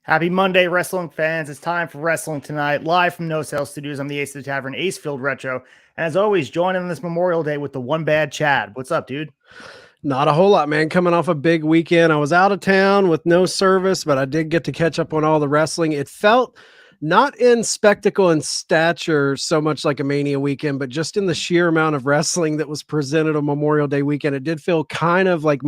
Happy Monday, wrestling fans. It's time for Wrestling Tonight, live from No Sales Studios. I'm the Ace of the Tavern, ACEFIELD Retro. And as always, joining on this Memorial Day with the one bad Chad. What's up, dude? Not a whole lot, man. Coming off a big weekend. I was out of town with no service, but I did get to catch up on all the wrestling. It felt not in spectacle and stature so much like a Mania weekend, but just in the sheer amount of wrestling that was presented on Memorial Day weekend. It did feel kind of like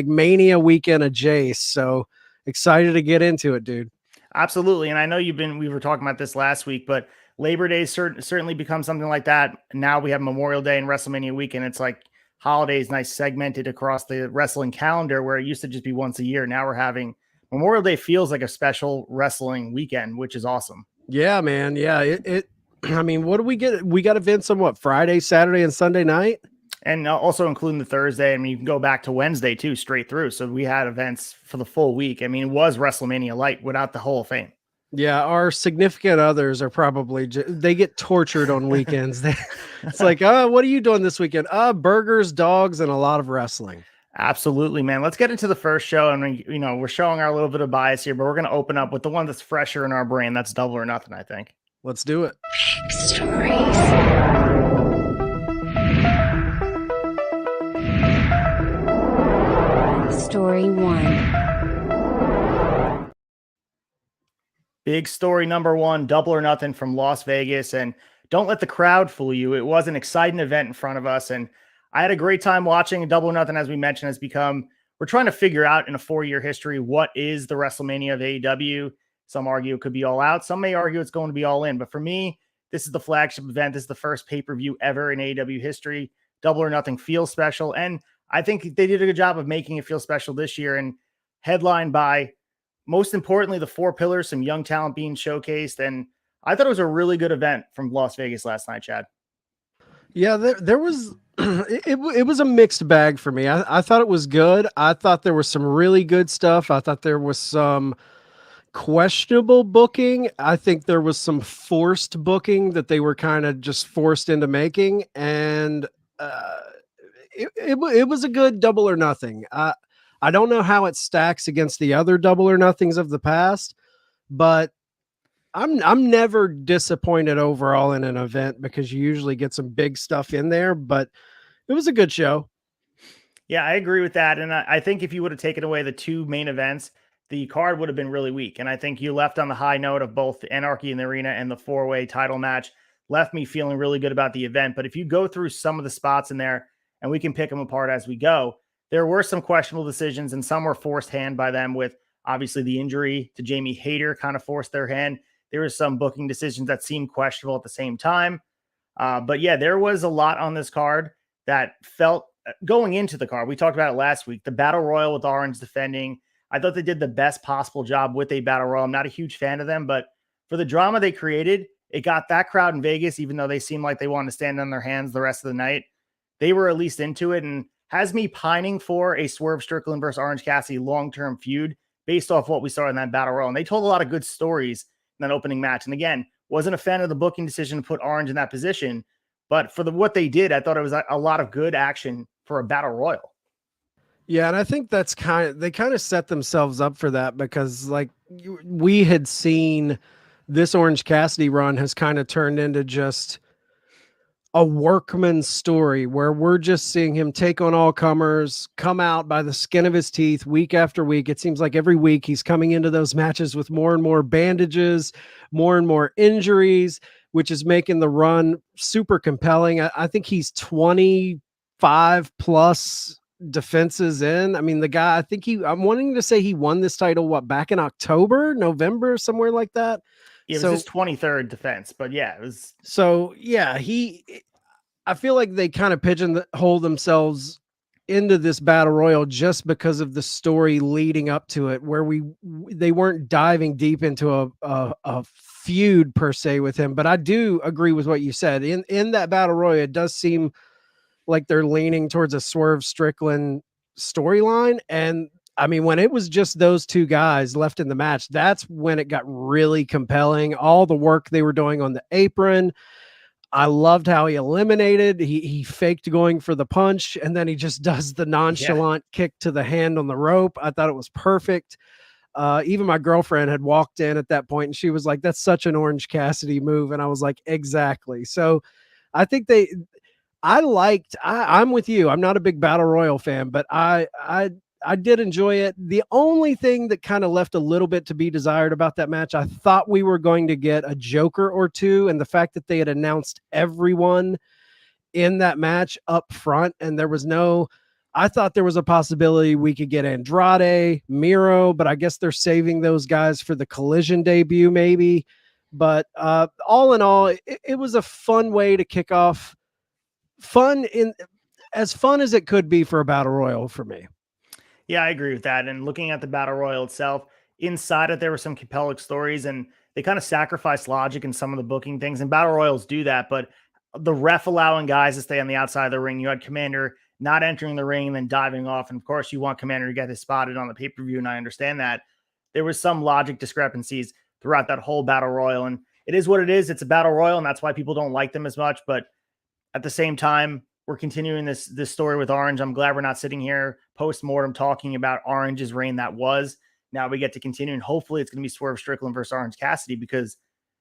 Mania weekend adjacent. So excited to get into it, dude. Absolutely. And I know we were talking about this last week, but Labor Day certainly becomes something like that. Now we have Memorial Day and WrestleMania weekend. It's like holidays, nice segmented across the wrestling calendar where it used to just be once a year. Now we're having Memorial Day feels like a special wrestling weekend, which is awesome. Yeah, man. Yeah. I mean, what do we get? We got events on what, Friday, Saturday, and Sunday night? And also including the Thursday. I mean, you can go back to Wednesday too, straight through. So we had events for the full week. I mean, it was WrestleMania light without the Hall of Fame. Yeah, our significant others are probably they get tortured on weekends. It's like, what are you doing this weekend? Burgers, dogs, and a lot of wrestling. Absolutely, man. Let's get into the first show. And, we're showing our little bit of bias here, but we're going to open up with the one that's fresher in our brain. That's Double or Nothing, I think. Let's do it. Stories. Story 1. Big story number 1, Double or Nothing from Las Vegas. And don't let the crowd fool you. It was an exciting event in front of us. And I had a great time watching. Double or Nothing, as we mentioned, has become, we're trying to figure out in a 4-year history, what is the WrestleMania of AEW? Some argue it could be all out. Some may argue it's going to be all in. But for me, this is the flagship event. This is the first pay-per-view ever in AEW history. Double or Nothing feels special. And I think they did a good job of making it feel special this year, and headlined by, most importantly, the 4 pillars, some young talent being showcased. And I thought it was a really good event from Las Vegas last night, Chad. Yeah, there was, it was a mixed bag for me. I thought it was good. I thought there was some really good stuff. I thought there was some questionable booking. I think there was some forced booking that they were kind of just forced into making. And it was a good Double or Nothing. I don't know how it stacks against the other Double or Nothings of the past, but I'm never disappointed overall in an event because you usually get some big stuff in there, but it was a good show. Yeah, I agree with that. And I think if you would have taken away the 2 main events, the card would have been really weak. And I think you left on the high note of both the Anarchy in the Arena and the 4-way title match, left me feeling really good about the event. But if you go through some of the spots in there, and we can pick them apart as we go, there were some questionable decisions, and some were forced hand by them, with obviously the injury to Jamie Hayter kind of forced their hand. There were some booking decisions that seemed questionable at the same time. But yeah, there was a lot on this card that felt, going into the card, we talked about it last week, the Battle Royal with Orange defending. I thought they did the best possible job with a Battle Royal. I'm not a huge fan of them, but for the drama they created, it got that crowd in Vegas, even though they seemed like they wanted to stand on their hands the rest of the night. They were at least into it, and has me pining for a Swerve Strickland versus Orange Cassidy long-term feud based off what we saw in that Battle Royal. And they told a lot of good stories in that opening match. And again, wasn't a fan of the booking decision to put Orange in that position, but for what they did, I thought it was a lot of good action for a Battle Royal. Yeah, and I think that's they kind of set themselves up for that, because like we had seen, this Orange Cassidy run has kind of turned into just a workman's story where we're just seeing him take on all comers, come out by the skin of his teeth week after week. It seems like every week he's coming into those matches with more and more bandages, more and more injuries, which is making the run super compelling. I think he's 25 plus defenses in. I mean, the guy, I think I'm wanting to say he won this title, back in October, November, somewhere like that. It was his 23rd defense, but yeah, it was. So yeah, I feel like they kind of pigeonhole themselves into this Battle Royal just because of the story leading up to it, where they weren't diving deep into a feud per se with him. But I do agree with what you said. In that Battle Royal, it does seem like they're leaning towards a Swerve Strickland storyline. And I mean, when it was just those 2 guys left in the match, that's when it got really compelling. All the work they were doing on the apron. I loved how he eliminated. He faked going for the punch, and then he just does the nonchalant kick to the hand on the rope. I thought it was perfect. Even my girlfriend had walked in at that point and she was like, that's such an Orange Cassidy move. And I was like, exactly. So I think I'm with you. I'm not a big battle royal fan, but I did enjoy it. The only thing that kind of left a little bit to be desired about that match, I thought we were going to get a Joker or two, and the fact that they had announced everyone in that match up front, and there was no. I thought there was a possibility we could get Andrade, Miro, but I guess they're saving those guys for the Collision debut, maybe. But all in all, it was a fun way to kick off. As fun as it could be for a battle royal for me. Yeah, I agree with that. And looking at the battle royal itself, inside it there were some compelling stories, and they kind of sacrificed logic in some of the booking things. And battle royals do that, but the ref allowing guys to stay on the outside of the ring. You had Commander not entering the ring and then diving off, and of course you want Commander to get his spotted on the pay per view. And I understand that there was some logic discrepancies throughout that whole battle royal, and it is what it is. It's a battle royal, and that's why people don't like them as much. But at the same time, we're continuing this story with Orange. I'm glad we're not sitting here post-mortem talking about Orange's reign that was. Now we get to continue, and hopefully it's going to be Swerve Strickland versus Orange Cassidy, because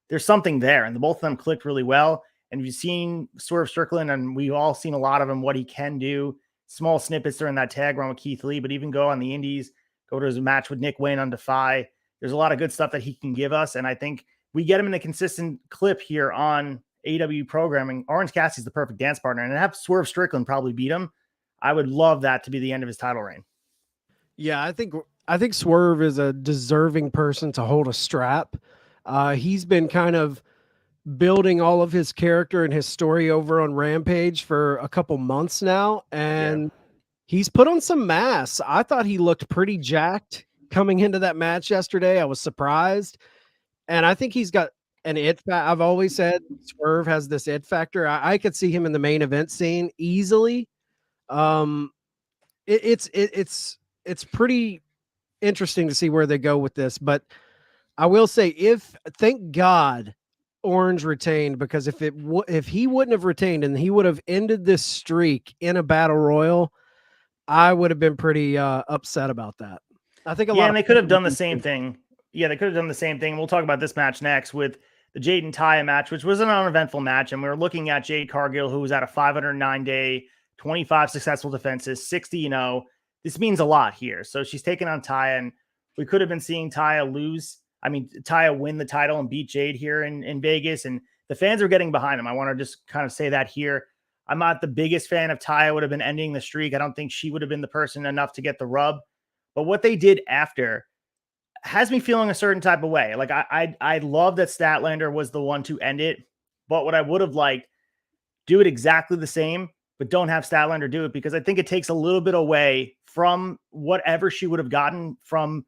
there's something there, and the both of them clicked really well. And you've seen Swerve Strickland, and we've all seen a lot of him, what he can do. Small snippets during that tag run with Keith Lee, but even go on the indies, go to his match with Nick Wayne on Defy. There's a lot of good stuff that he can give us, and I think we get him in a consistent clip here on AEW programming. Orange Cassidy's the perfect dance partner, and to have Swerve Strickland probably beat him, I would love that to be the end of his title reign. Yeah, I think Swerve is a deserving person to hold a strap. He's been kind of building all of his character and his story over on Rampage for a couple months now, and he's put on some mass. I thought he looked pretty jacked coming into that match yesterday. I was surprised, and I think he's got an it. I've always said Swerve has this it factor. I could see him in the main event scene easily. It's pretty interesting to see where they go with this. But I will say, thank God Orange retained, because if he wouldn't have retained and he would have ended this streak in a battle royal, I would have been pretty upset about that. I think and they could have done the same thing. Yeah, they could have done the same thing. We'll talk about this match next with the Jade and Taya match, which was an uneventful match. And we were looking at Jade Cargill, who was at a 509-day, 25 successful defenses, 60-0. This means a lot here. So she's taking on Taya, and we could have been seeing Taya win the title and beat Jade here in Vegas. And the fans are getting behind him. I want to just kind of say that here. I'm not the biggest fan of Taya would have been ending the streak. I don't think she would have been the person enough to get the rub. But what they did after has me feeling a certain type of way. Like I love that Statlander was the one to end it, but what I would have liked, do it exactly the same, but don't have Statlander do it, because I think it takes a little bit away from whatever she would have gotten from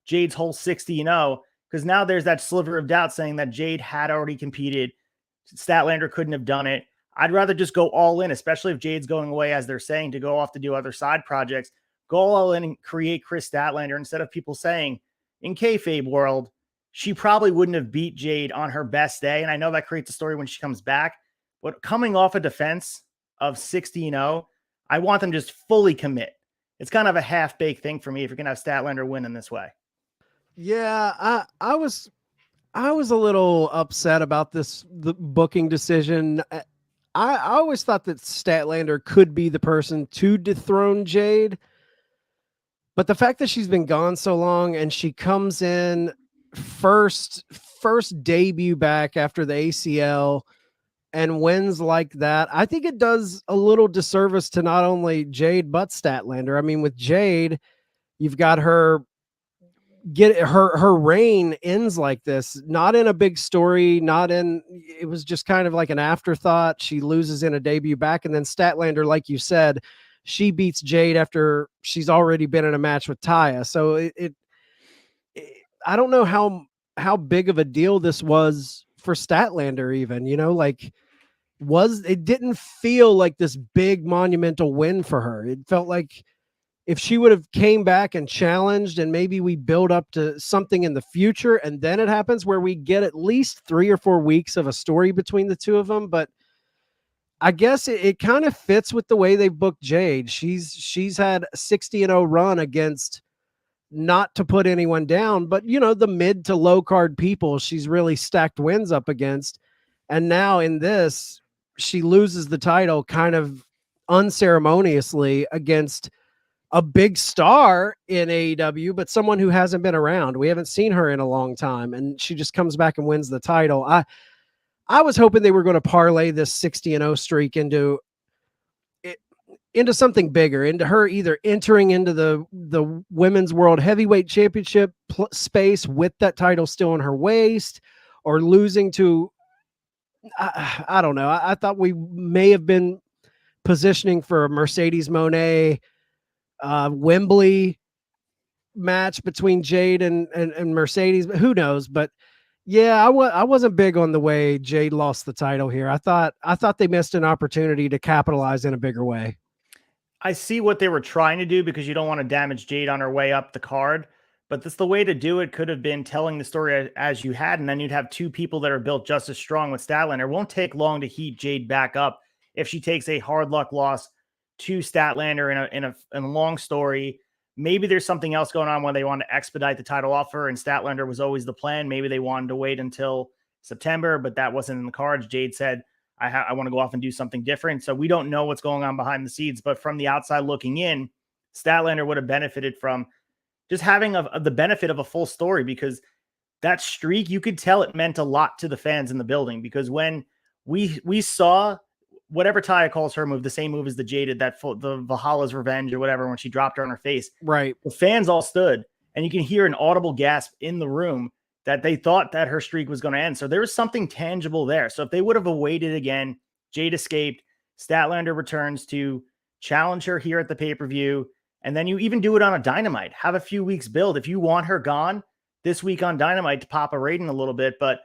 Jade's whole 60-0, because now there's that sliver of doubt saying that Jade had already competed. Statlander couldn't have done it. I'd rather just go all in, especially if Jade's going away, as they're saying, to go off to do other side projects. Go all in and create Chris Statlander, instead of people saying, in kayfabe world, she probably wouldn't have beat Jade on her best day. And I know that creates a story when she comes back, but coming off a defense of 60-0, I want them just fully commit. It's kind of a half-baked thing for me if you're going to have Statlander win in this way. Yeah, I was a little upset about the booking decision. I always thought that Statlander could be the person to dethrone Jade. But the fact that she's been gone so long and she comes in first debut back after the ACL and wins like that, I think it does a little disservice to not only Jade but Statlander. I mean, with Jade, you've got her reign ends like this, not in a big story, it was just kind of like an afterthought. She loses in a debut back, and then Statlander, like you said, she beats Jade after she's already been in a match with Taya. So I don't know how big of a deal this was for Statlander, even, it didn't feel like this big monumental win for her. It felt like if she would have came back and challenged, and maybe we build up to something in the future, and then it happens where we get at least 3 or 4 weeks of a story between the two of them. But I guess it kind of fits with the way they booked Jade. She's had a 60-0 run against not to put anyone down, but the mid to low card people she's really stacked wins up against. And now in this, she loses the title kind of unceremoniously against a big star in AEW, but someone who hasn't been around. We haven't seen her in a long time, and she just comes back and wins the title. I was hoping they were going to parlay this 60-0 streak into something bigger, into her either entering into the women's world heavyweight championship space with that title still in her waist, or losing to I don't know. I thought we may have been positioning for a Mercedes Moné Wembley match between Jade and Mercedes, but who knows? But yeah, I wasn't big on the way Jade lost the title here. I thought they missed an opportunity to capitalize in a bigger way. I see what they were trying to do because you don't want to damage Jade on her way up the card. But the way to do it could have been telling the story as you had, and then you'd have two people that are built just as strong with Statlander. It won't take long to heat Jade back up if she takes a hard luck loss to Statlander in a long story. Maybe there's something else going on when they want to expedite the title offer, and Statlander was always the plan. Maybe they wanted to wait until September, but that wasn't in the cards. Jade said, I want to go off and do something different. So we don't know what's going on behind the scenes, but from the outside looking in, Statlander would have benefited from just having the benefit of a full story, because that streak, you could tell it meant a lot to the fans in the building, because when we saw whatever Taya calls her move, the same move as the Jaded, the Valhalla's Revenge or whatever, when she dropped her on her face, right? The fans all stood, and you can hear an audible gasp in the room that they thought that her streak was going to end. So there was something tangible there. So if they would have awaited again, Jade escaped, Statlander returns to challenge her here at the pay-per-view, and then you even do it on a Dynamite. Have a few weeks build. If you want her gone this week on Dynamite to pop a rating a little bit, but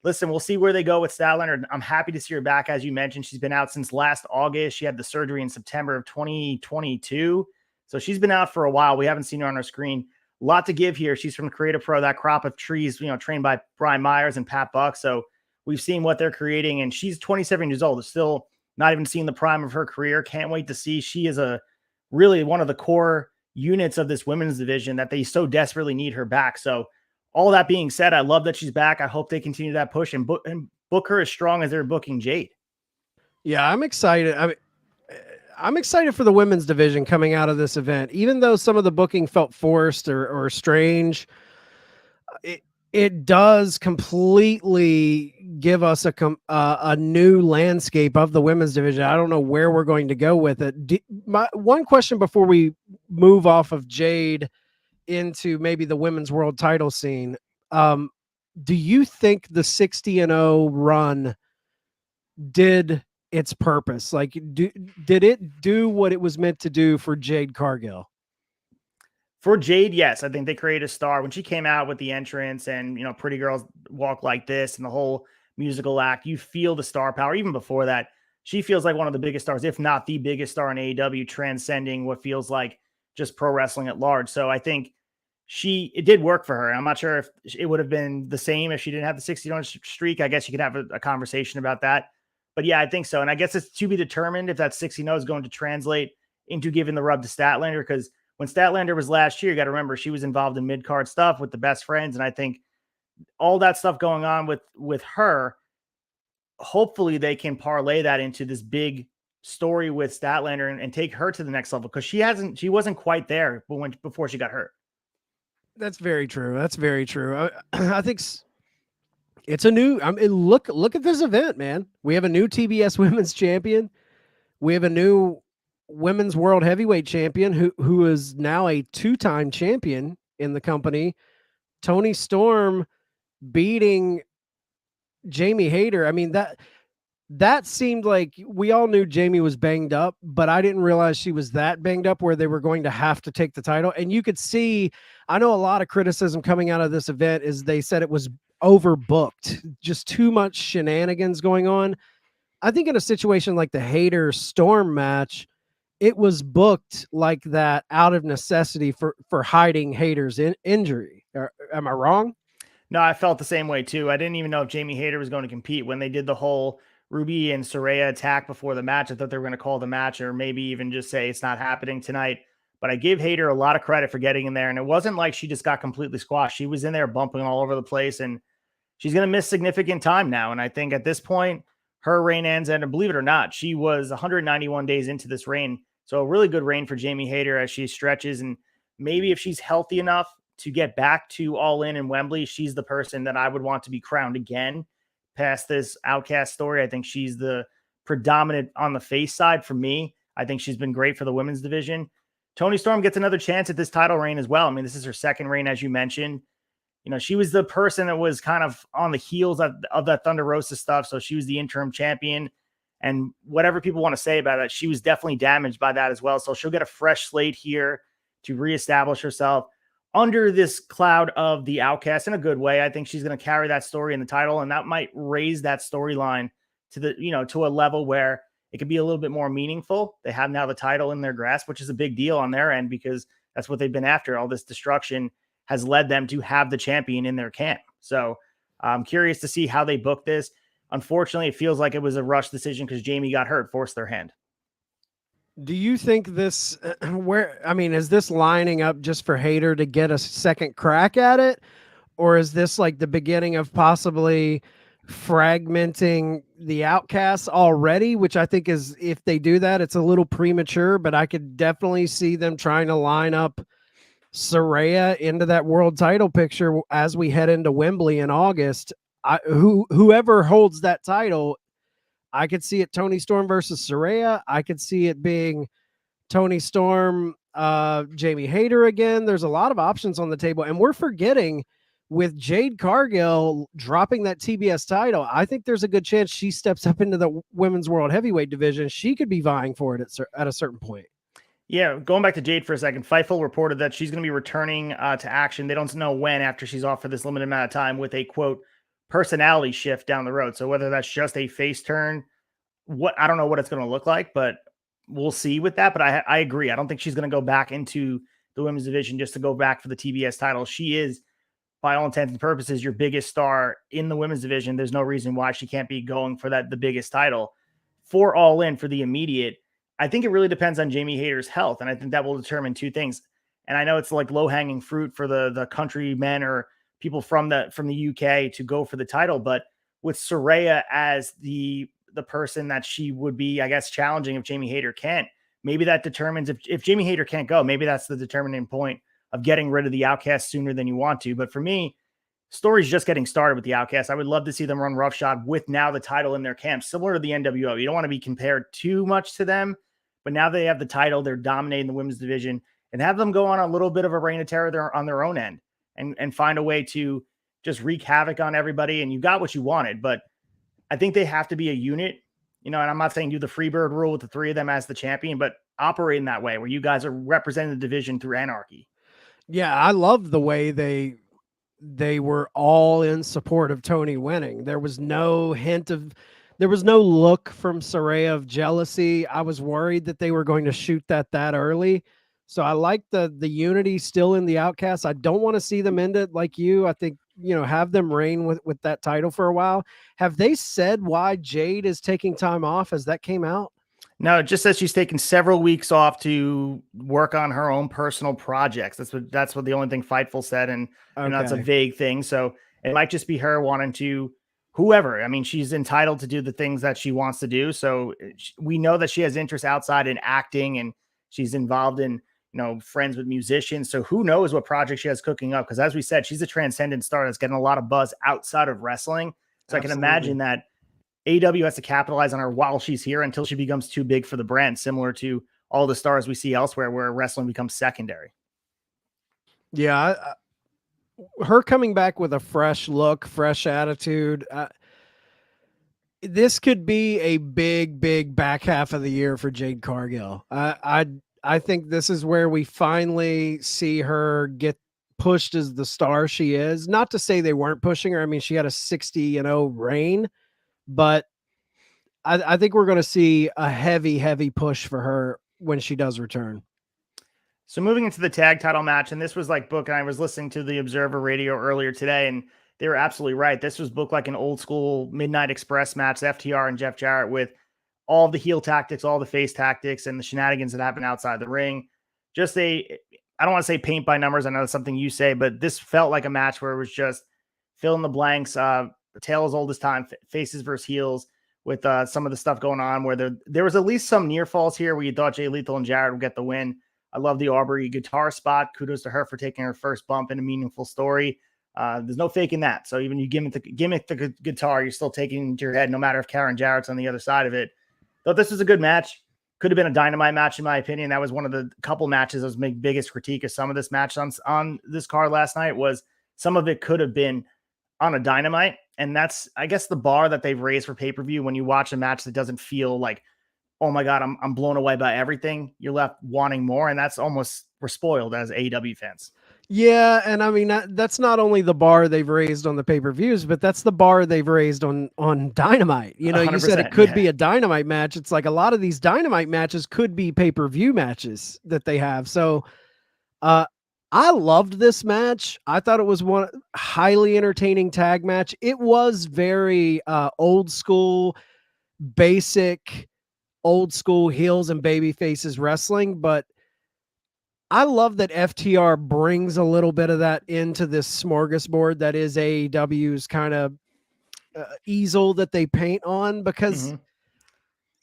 listen, we'll see where they go with Statlander. I'm happy to see her back. As you mentioned, she's been out since last August. She had the surgery in September of 2022. So she's been out for a while. We haven't seen her on our screen. A lot to give here. She's from Creative Pro, that crop of trees, trained by Brian Myers and Pat Buck. So we've seen what they're creating, and she's 27 years old. It's still not even seeing the prime of her career. Can't wait to see. She is really one of the core units of this women's division that they so desperately need her back. So all that being said, I love that she's back. I hope they continue that push and book her as strong as they're booking Jade. Yeah, I'm excited. I'm excited for the women's division coming out of this event. Even though some of the booking felt forced or strange, it does completely give us a new landscape of the women's division. I don't know where we're going to go with it. My one question before we move off of Jade into maybe the women's world title scene. Do you think the 60-0 run did its purpose? Like, did it do what it was meant to do for Jade Cargill? For Jade, yes. I think they created a star. When she came out with the entrance and, Pretty Girls Walk Like This and the whole musical act, you feel the star power. Even before that, she feels like one of the biggest stars, if not the biggest star in AEW, transcending what feels like just pro wrestling at large. So I think it did work for her. I'm not sure if it would have been the same if she didn't have the 60 streak. I guess you could have a conversation about that. But yeah, I think so. And I guess it's to be determined if that 60-0 is going to translate into giving the rub to Statlander, because when Statlander was last year, you got to remember she was involved in mid-card stuff with the Best Friends. And I think all that stuff going on with her, hopefully they can parlay that into this big story with Statlander and take her to the next level, because she wasn't quite there before she got hurt. That's very true. That's very true. I think it's a new. Look at this event, man. We have a new TBS Women's Champion. We have a new Women's World Heavyweight Champion who is now a 2-time champion in the company. Toni Storm beating Jamie Hayter. I mean, that seemed like we all knew Jamie was banged up, but I didn't realize she was that banged up where they were going to have to take the title. And you could see, I know a lot of criticism coming out of this event is they said it was overbooked, just too much shenanigans going on. I think in a situation like the Hayter Storm match, it was booked like that out of necessity for hiding Hayter's injury. Am I wrong? No, I felt the same way too. I didn't even know if Jamie Hayter was going to compete when they did the whole Ruby and Saraya attack before the match. I thought they were going to call the match, or maybe even just say it's not happening tonight. but I give Hayter a lot of credit for getting in there. And it wasn't like she just got completely squashed. She was in there bumping all over the place, and she's going to miss significant time now. And I think at this point, her reign ends. And believe it or not, she was 191 days into this reign. So a really good reign for Jamie Hayter as she stretches. And maybe if she's healthy enough to get back to All In Wembley, she's the person that I would want to be crowned again past this Outcast story. I think she's the predominant on the face side for me. I think she's been great for the women's division. Toni Storm gets another chance at this title reign as well. I mean, this is her second reign, as you mentioned. You know, she was the person that was kind of on the heels of that Thunder Rosa stuff. So she was the interim champion. And whatever people want to say about it, she was definitely damaged by that as well. So she'll get a fresh slate here to reestablish herself under this cloud of the Outcast in a good way. I think she's going to carry that story in the title, and that might raise that storyline to the, you know, to a level where it could be a little bit more meaningful. They have now the title in their grasp, which is a big deal on their end because that's what they've been after. All this destruction has led them to have the champion in their camp. So I'm curious to see how they book this. Unfortunately, it feels like it was a rush decision because Jamie got hurt, forced their hand. Do you think this, is this lining up just for Hayter to get a second crack at it? Or is this like the beginning of possibly fragmenting the Outcasts already, which I think is, if they do that, it's a little premature, but I could definitely see them trying to line up Saraya into that world title picture as we head into Wembley in August. Whoever holds that title, I could see it Toni Storm versus Saraya. I could see it being Toni Storm, Jamie Hayter again. There's a lot of options on the table, and we're forgetting with Jade Cargill dropping that TBS title. I think there's a good chance she steps up into the women's world heavyweight division. She could be vying for it at a certain point. Yeah, going back to Jade for a second, Fightful reported that she's going to be returning to action. They don't know when after she's off for this limited amount of time with a, quote, personality shift down the road. So whether that's just a face turn, I don't know what it's going to look like, but we'll see with that. But I agree. I don't think she's going to go back into the women's division just to go back for the TBS title. She is, by all intents and purposes, your biggest star in the women's division. There's no reason why she can't be going for the biggest title for All In for the immediate. I think it really depends on Jamie Hayter's health, and I think that will determine two things. And I know it's like low-hanging fruit for the countrymen or people from the UK to go for the title, but with Saraya as the person that she would be, I guess, challenging if Jamie Hayter can't, maybe that determines if Jamie Hayter can't go, maybe that's the determining point of getting rid of the Outcast sooner than you want to. But for me, story's just getting started with the Outcast. I would love to see them run roughshod with now the title in their camp, similar to the NWO. You don't want to be compared too much to them, but now they have the title, they're dominating the women's division, and have them go on a little bit of a reign of terror on their own end and find a way to just wreak havoc on everybody. And you got what you wanted, but I think they have to be a unit, you know, and I'm not saying do the Freebird rule with the three of them as the champion, but operate in that way where you guys are representing the division through anarchy. Yeah, I love the way they were all in support of Toni winning. There was no look from Saraya of jealousy. I was worried that they were going to shoot that early. So I like the unity still in the Outcasts. I don't want to see them end it like you. I think, you know, have them reign with that title for a while. Have they said why Jade is taking time off as that came out? No, it just says she's taken several weeks off to work on her own personal projects. That's what the only thing Fightful said. And, okay. You know, that's a vague thing. So it might just be her wanting to, whoever. I mean, she's entitled to do the things that she wants to do. So we know that she has interests outside in acting, and she's involved in, you know, friends with musicians. So who knows what project she has cooking up? Because as we said, she's a transcendent star that's getting a lot of buzz outside of wrestling. So Absolutely. I can imagine that AEW has to capitalize on her while she's here until she becomes too big for the brand, similar to all the stars we see elsewhere where wrestling becomes secondary. Yeah. Her coming back with a fresh look, fresh attitude. This could be a big back half of the year for Jade Cargill. I think this is where we finally see her get pushed as the star she is. Not to say they weren't pushing her. I mean, she had a 60-0 reign, but I think we're going to see a heavy push for her when she does return. So moving into the tag title match, and this was like booked, and I was listening to the Observer Radio earlier today, and they were absolutely right. This was booked like an old school Midnight Express match, FTR and Jeff Jarrett, with all the heel tactics, all the face tactics, and the shenanigans that happen outside the ring. just I don't want to say paint by numbers. I know that's something you say, but this felt like a match where it was just fill in the blanks. Tale as old as time, faces versus heels, with some of the stuff going on where there was at least some near falls here where you thought Jay Lethal and Jarrett would get the win. I love the Aubrey guitar spot. Kudos to her for taking her first bump in a meaningful story. There's no faking that. So even you gimmick the guitar, you're still taking it to your head, no matter if Karen Jarrett's on the other side of it. Thought this was a good match. Could have been a dynamite match, in my opinion. That was one of the couple matches that was my biggest critique of some of this match on this card last night, was some of it could have been on a dynamite. And that's, I guess, the bar that they've raised for pay-per-view. When you watch a match that doesn't feel like, oh my God, I'm blown away by everything, you're left wanting more. And that's almost, we're spoiled as AEW fans. Yeah, and I mean that's not only the bar they've raised on the pay-per-views, but that's the bar they've raised on Dynamite. You know, you said it could be a Dynamite match. It's like a lot of these Dynamite matches could be pay-per-view matches that they have. So I loved this match. I thought it was one highly entertaining tag match. It was very old school, basic, old school heels and baby faces wrestling, but I love that FTR brings a little bit of that into this smorgasbord that is AEW's kind of easel that they paint on, because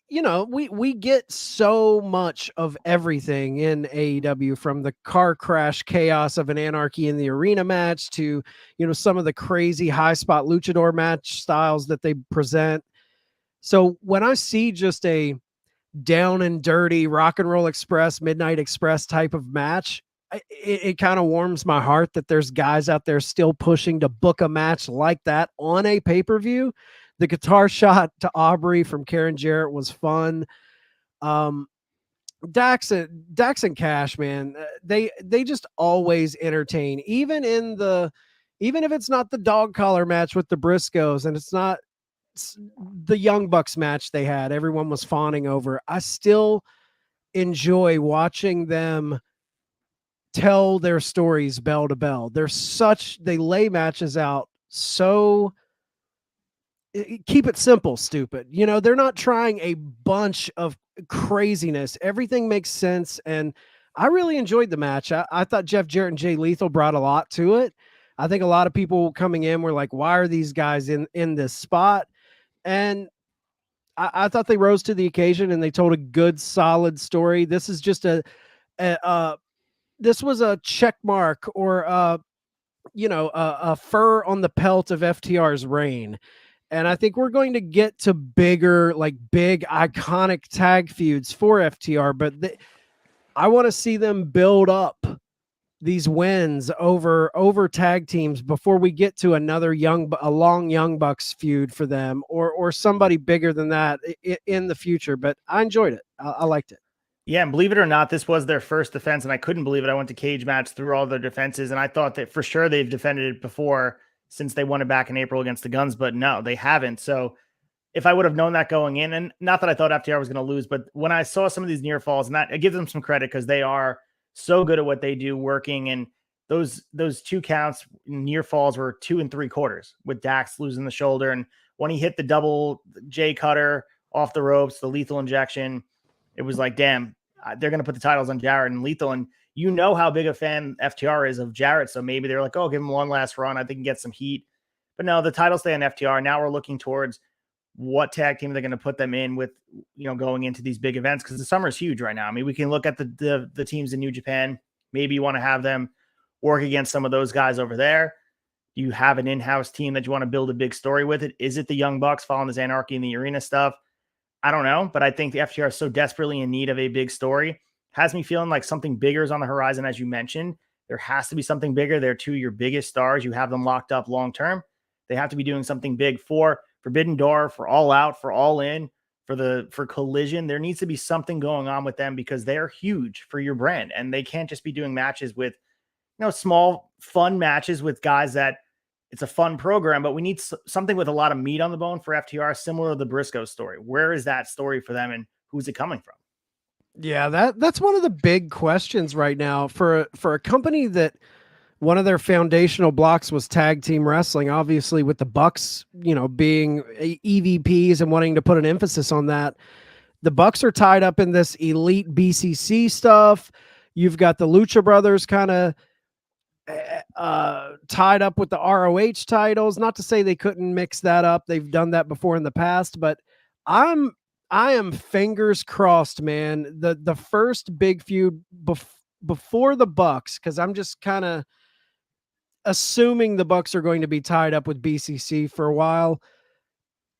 you know, we get so much of everything in AEW, from the car crash chaos of an Anarchy in the Arena match to, you know, some of the crazy high spot luchador match styles that they present. So when I see just a down and dirty Rock and Roll Express, Midnight Express type of match, it kind of warms my heart that there's guys out there still pushing to book a match like that on a pay-per-view. The guitar shot to Aubrey from Karen Jarrett was fun. Dax and Cash, man, they just always entertain, even if it's not the dog collar match with the Briscoes, and it's not the Young Bucks match they had, everyone was fawning over. I still enjoy watching them tell their stories bell to bell. They lay matches out so, keep it simple, stupid. You know, they're not trying a bunch of craziness. Everything makes sense. And I really enjoyed the match. I thought Jeff Jarrett and Jay Lethal brought a lot to it. I think a lot of people coming in were like, why are these guys in this spot? And I thought they rose to the occasion and they told a good, solid story. This is just this was a check mark, or a fur on the pelt of FTR's reign. And I think we're going to get to bigger, like big iconic tag feuds for FTR, but I want to see them build up these wins over tag teams before we get to a long Young Bucks feud for them, or somebody bigger than that in the future. But I enjoyed it. I liked it. Yeah, and believe it or not, this was their first defense, and I couldn't believe it. I went to Cage Match through all their defenses, and I thought that for sure they've defended it before, since they won it back in April against the Guns, but no, they haven't. So if I would have known that going in, and not that I thought FTR was going to lose, but when I saw some of these near falls, and that, I give them some credit because they are so good at what they do, working. And those 2 counts near falls were 2 3/4 with Dax losing the shoulder. And when he hit the double J cutter off the ropes, the lethal injection, it was like, damn, they're going to put the titles on Jarrett and Lethal. And you know how big a fan FTR is of Jarrett. So maybe they're like, oh, give him one last run. I think he can get some heat. But no, the titles stay on FTR. Now we're looking towards what tag team they're going to put them in with, you know, going into these big events, because the summer is huge right now. I mean, we can look at the teams in New Japan. Maybe you want to have them work against some of those guys over there. Do you have an in-house team that you want to build a big story with it? Is it the Young Bucks following this Anarchy in the Arena stuff? I don't know, but I think the FTR is so desperately in need of a big story. Has me feeling like something bigger is on the horizon, as you mentioned. There has to be something bigger. They're 2 of your biggest stars. You have them locked up long-term. They have to be doing something big for Forbidden Door, for All Out, for All In, for Collision. There needs to be something going on with them, because they're huge for your brand, and they can't just be doing matches with, you know, small fun matches with guys that it's a fun program, but we need something with a lot of meat on the bone for FTR, similar to the Briscoe story. Where is that story for them, and who's it coming from? Yeah, that's one of the big questions right now for a company that one of their foundational blocks was tag team wrestling, obviously with the Bucks, you know, being EVPs and wanting to put an emphasis on that. The Bucks are tied up in this elite BCC stuff. You've got the Lucha Brothers kind of tied up with the ROH titles. Not to say they couldn't mix that up. They've done that before in the past, but I am fingers crossed, man. The first big feud before the Bucks, because I'm just kind of assuming the Bucks are going to be tied up with BCC for a while.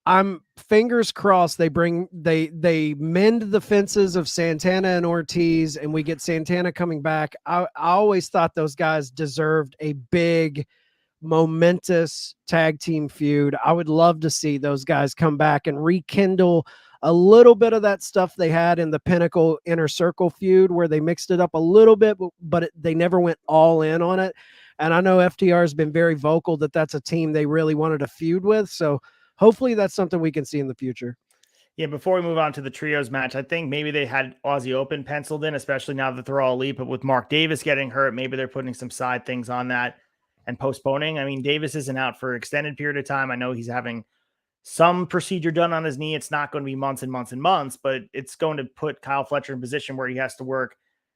I'm fingers crossed they mend the fences of Santana and Ortiz, and we get Santana coming back. I always thought those guys deserved a big, momentous tag team feud. I would love to see those guys come back and rekindle a little bit of that stuff they had in the Pinnacle Inner Circle feud, where they mixed it up a little bit, but they never went all in on it. And I know FTR has been very vocal that that's a team they really wanted to feud with. So hopefully that's something we can see in the future. Yeah, before we move on to the trios match, I think maybe they had Aussie Open penciled in, especially now that they're all elite. But with Mark Davis getting hurt, maybe they're putting some side things on that and postponing. I mean, Davis isn't out for an extended period of time. I know he's having some procedure done on his knee. It's not going to be months and months and months, but it's going to put Kyle Fletcher in position where he has to work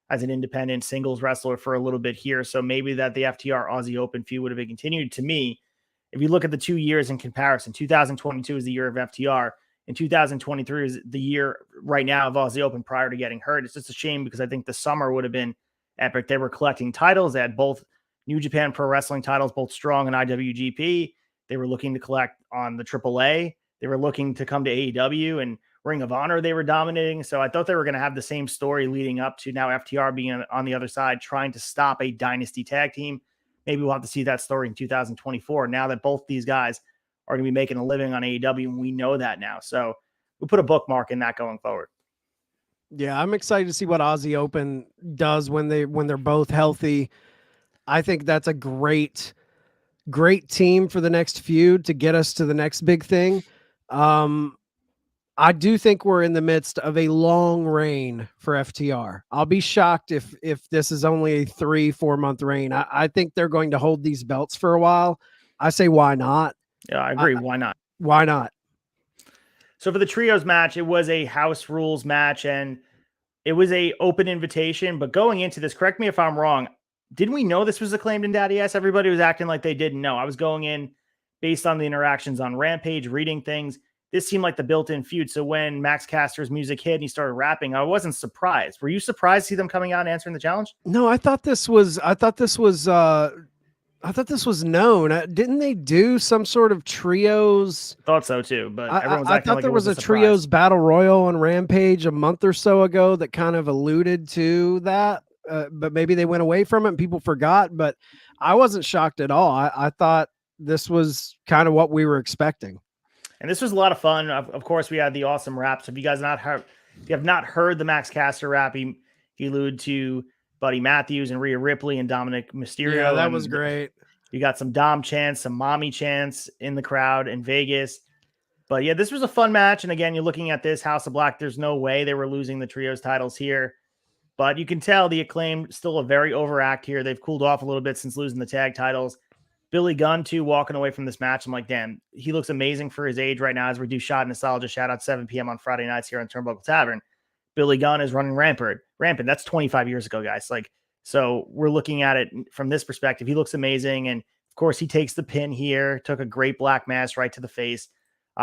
as an independent singles wrestler for a little bit here. So maybe that the FTR Aussie Open feud would have been continued. To me, if you look at the 2 years in comparison, 2022 is the year of FTR. And 2023 is the year right now of Aussie Open prior to getting hurt. It's just a shame because I think the summer would have been epic. They were collecting titles. They had both New Japan Pro Wrestling titles, both Strong and IWGP. They were looking to collect on the AAA. They were looking to come to AEW and Ring of Honor. They were dominating. So I thought they were going to have the same story leading up to now FTR being on the other side, trying to stop a dynasty tag team. Maybe we'll have to see that story in 2024. Now that both these guys are going to be making a living on AEW, and we know that now. So we'll put a bookmark in that going forward. Yeah, I'm excited to see what Aussie Open does when they're both healthy. I think that's a great team for the next feud to get us to the next big thing. I do think we're in the midst of a long reign for FTR. I'll be shocked if this is only a 3-4 month reign. I think they're going to hold these belts for a while. I say, why not? Yeah, I agree. Why not? Why not? So for the trios match, it was a house rules match and it was a open invitation. But going into this, correct me if I'm wrong, didn't we know this was Acclaimed and Daddy S? Everybody was acting like they didn't know. I was going in based on the interactions on Rampage, reading things. This seemed like the built-in feud. So when Max Caster's music hit and he started rapping, I wasn't surprised. Were you surprised to see them coming out and answering the challenge? No, I thought this was known. Didn't they do some sort of trios? Thought so too, but everyone's I acting thought like there it was a surprise. trios battle royal on Rampage a month or so ago that kind of alluded to that. But maybe they went away from it and people forgot. But I wasn't shocked at all. I thought this was kind of what we were expecting. And this was a lot of fun. Of course, we had the awesome raps. If you have not heard the Max Caster rap, he alluded to Buddy Matthews and Rhea Ripley and Dominic Mysterio. Yeah, that was great. You got some Dom chants, some mommy chants in the crowd in Vegas. But yeah, this was a fun match. And again, you're looking at this House of Black. There's no way they were losing the trios titles here. But you can tell the Acclaimed still a very overact here. They've cooled off a little bit since losing the tag titles. Billy Gunn, too, walking away from this match. I'm like, damn, he looks amazing for his age right now. As we do Shot Nostalgia, shout out 7 p.m. on Friday nights here on Turnbuckle Tavern. Billy Gunn is running rampant. That's 25 years ago, guys. So we're looking at it from this perspective. He looks amazing. And of course, he takes the pin here, took a great black mass right to the face.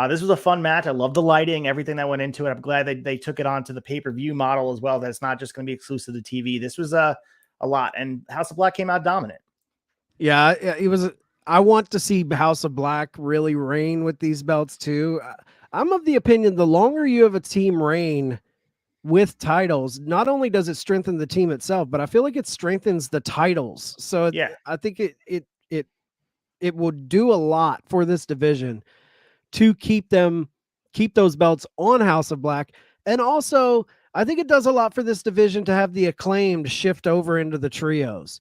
This was a fun match. I love the lighting, everything that went into it. I'm glad they took it onto the pay-per-view model as well. That it's not just going to be exclusive to TV. This was a lot. And House of Black came out dominant. Yeah, it was. I want to see House of Black really reign with these belts too. I'm of the opinion the longer you have a team reign with titles, not only does it strengthen the team itself, but I feel like it strengthens the titles. So yeah, I think it will do a lot for this division to keep those belts on House of Black. And also, I think it does a lot for this division to have the Acclaimed shift over into the trios.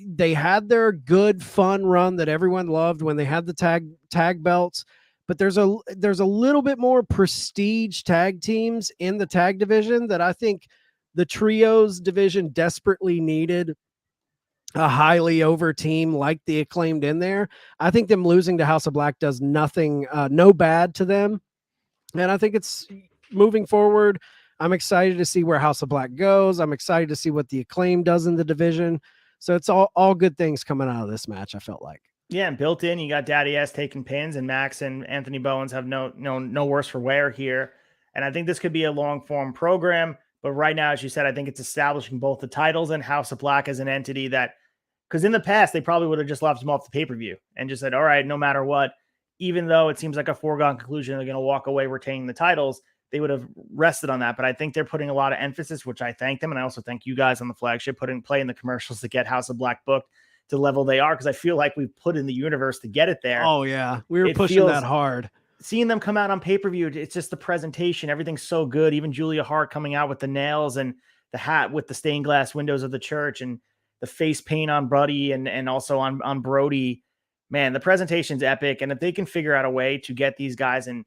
They had their good fun run that everyone loved when they had the tag belts, but there's a little bit more prestige tag teams in the tag division that I think the trios division desperately needed a highly over team like the Acclaimed in there. I think them losing to House of Black does nothing, no bad to them. And I think it's moving forward. I'm excited to see where House of Black goes. I'm excited to see what the Acclaim does in the division. So it's all good things coming out of this match, I felt like. Yeah, and built in, you got Daddy S taking pins, and Max and Anthony Bowens have no worse for wear here. And I think this could be a long form program. But right now, as you said, I think it's establishing both the titles and House of Black as an entity that, because in the past, they probably would have just left them off the pay-per-view and just said, all right, no matter what, even though it seems like a foregone conclusion, they're going to walk away retaining the titles, they would have rested on that. But I think they're putting a lot of emphasis, which I thank them. And I also thank you guys on the flagship, playing the commercials to get House of Black booked to the level they are. Cause I feel like we've put in the universe to get it there. Oh yeah. We were pushing that hard. Seeing them come out on pay-per-view, it's just the presentation. Everything's so good. Even Julia Hart coming out with the nails and the hat with the stained glass windows of the church and the face paint on Buddy and also on Brody. Man, the presentation's epic. And if they can figure out a way to get these guys in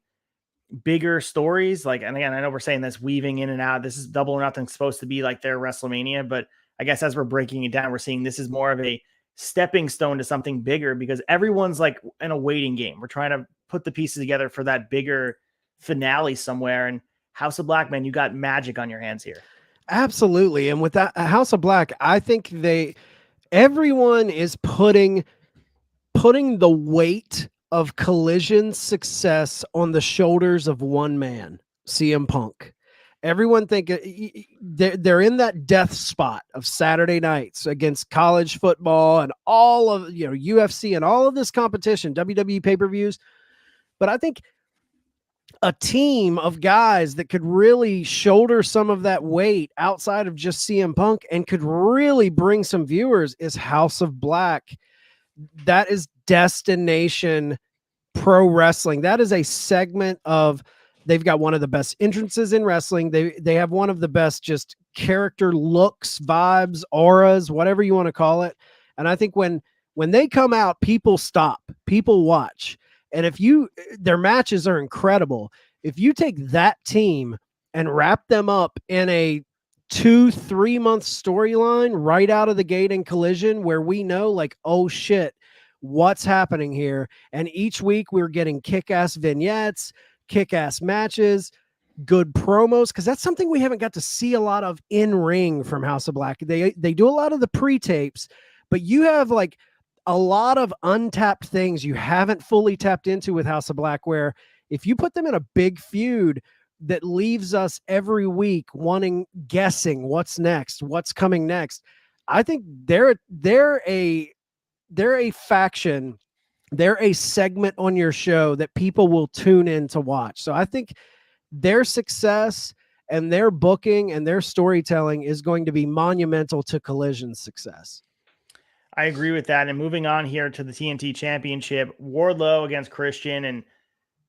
bigger stories, like, and again, I know we're saying this weaving in and out, this is Double or Nothing supposed to be like their WrestleMania, but I guess as we're breaking it down, we're seeing this is more of a stepping stone to something bigger because everyone's like in a waiting game. We're trying to put the pieces together for that bigger finale somewhere. And House of Black, man, you got magic on your hands here. Absolutely. And with that House of Black, I think everyone is putting the weight of Collision's success on the shoulders of one man, CM Punk. Everyone think they're in that death spot of Saturday nights against college football and all of, UFC and all of this competition, WWE pay-per-views. But I think a team of guys that could really shoulder some of that weight outside of just CM Punk and could really bring some viewers is House of Black. That is Destination Pro Wrestling. That is a segment of, they've got one of the best entrances in wrestling. They have one of the best just character looks, vibes, auras, whatever you want to call it. And I think when they come out, people stop, people watch. And their matches are incredible. If you take that team and wrap them up in a 2-3 month storyline right out of the gate in Collision, where we know like, oh shit, what's happening here? And each week we're getting kick-ass vignettes, kick-ass matches, good promos, because that's something we haven't got to see a lot of in ring from House of Black. They do a lot of the pre-tapes, but you have like a lot of untapped things you haven't fully tapped into with House of Black, where if you put them in a big feud that leaves us every week guessing what's next, what's coming next, I think they're a faction, they're a segment on your show that people will tune in to watch. So I think their success and their booking and their storytelling is going to be monumental to Collision's success. I agree with that. And moving on here to the TNT Championship, Wardlow against Christian. And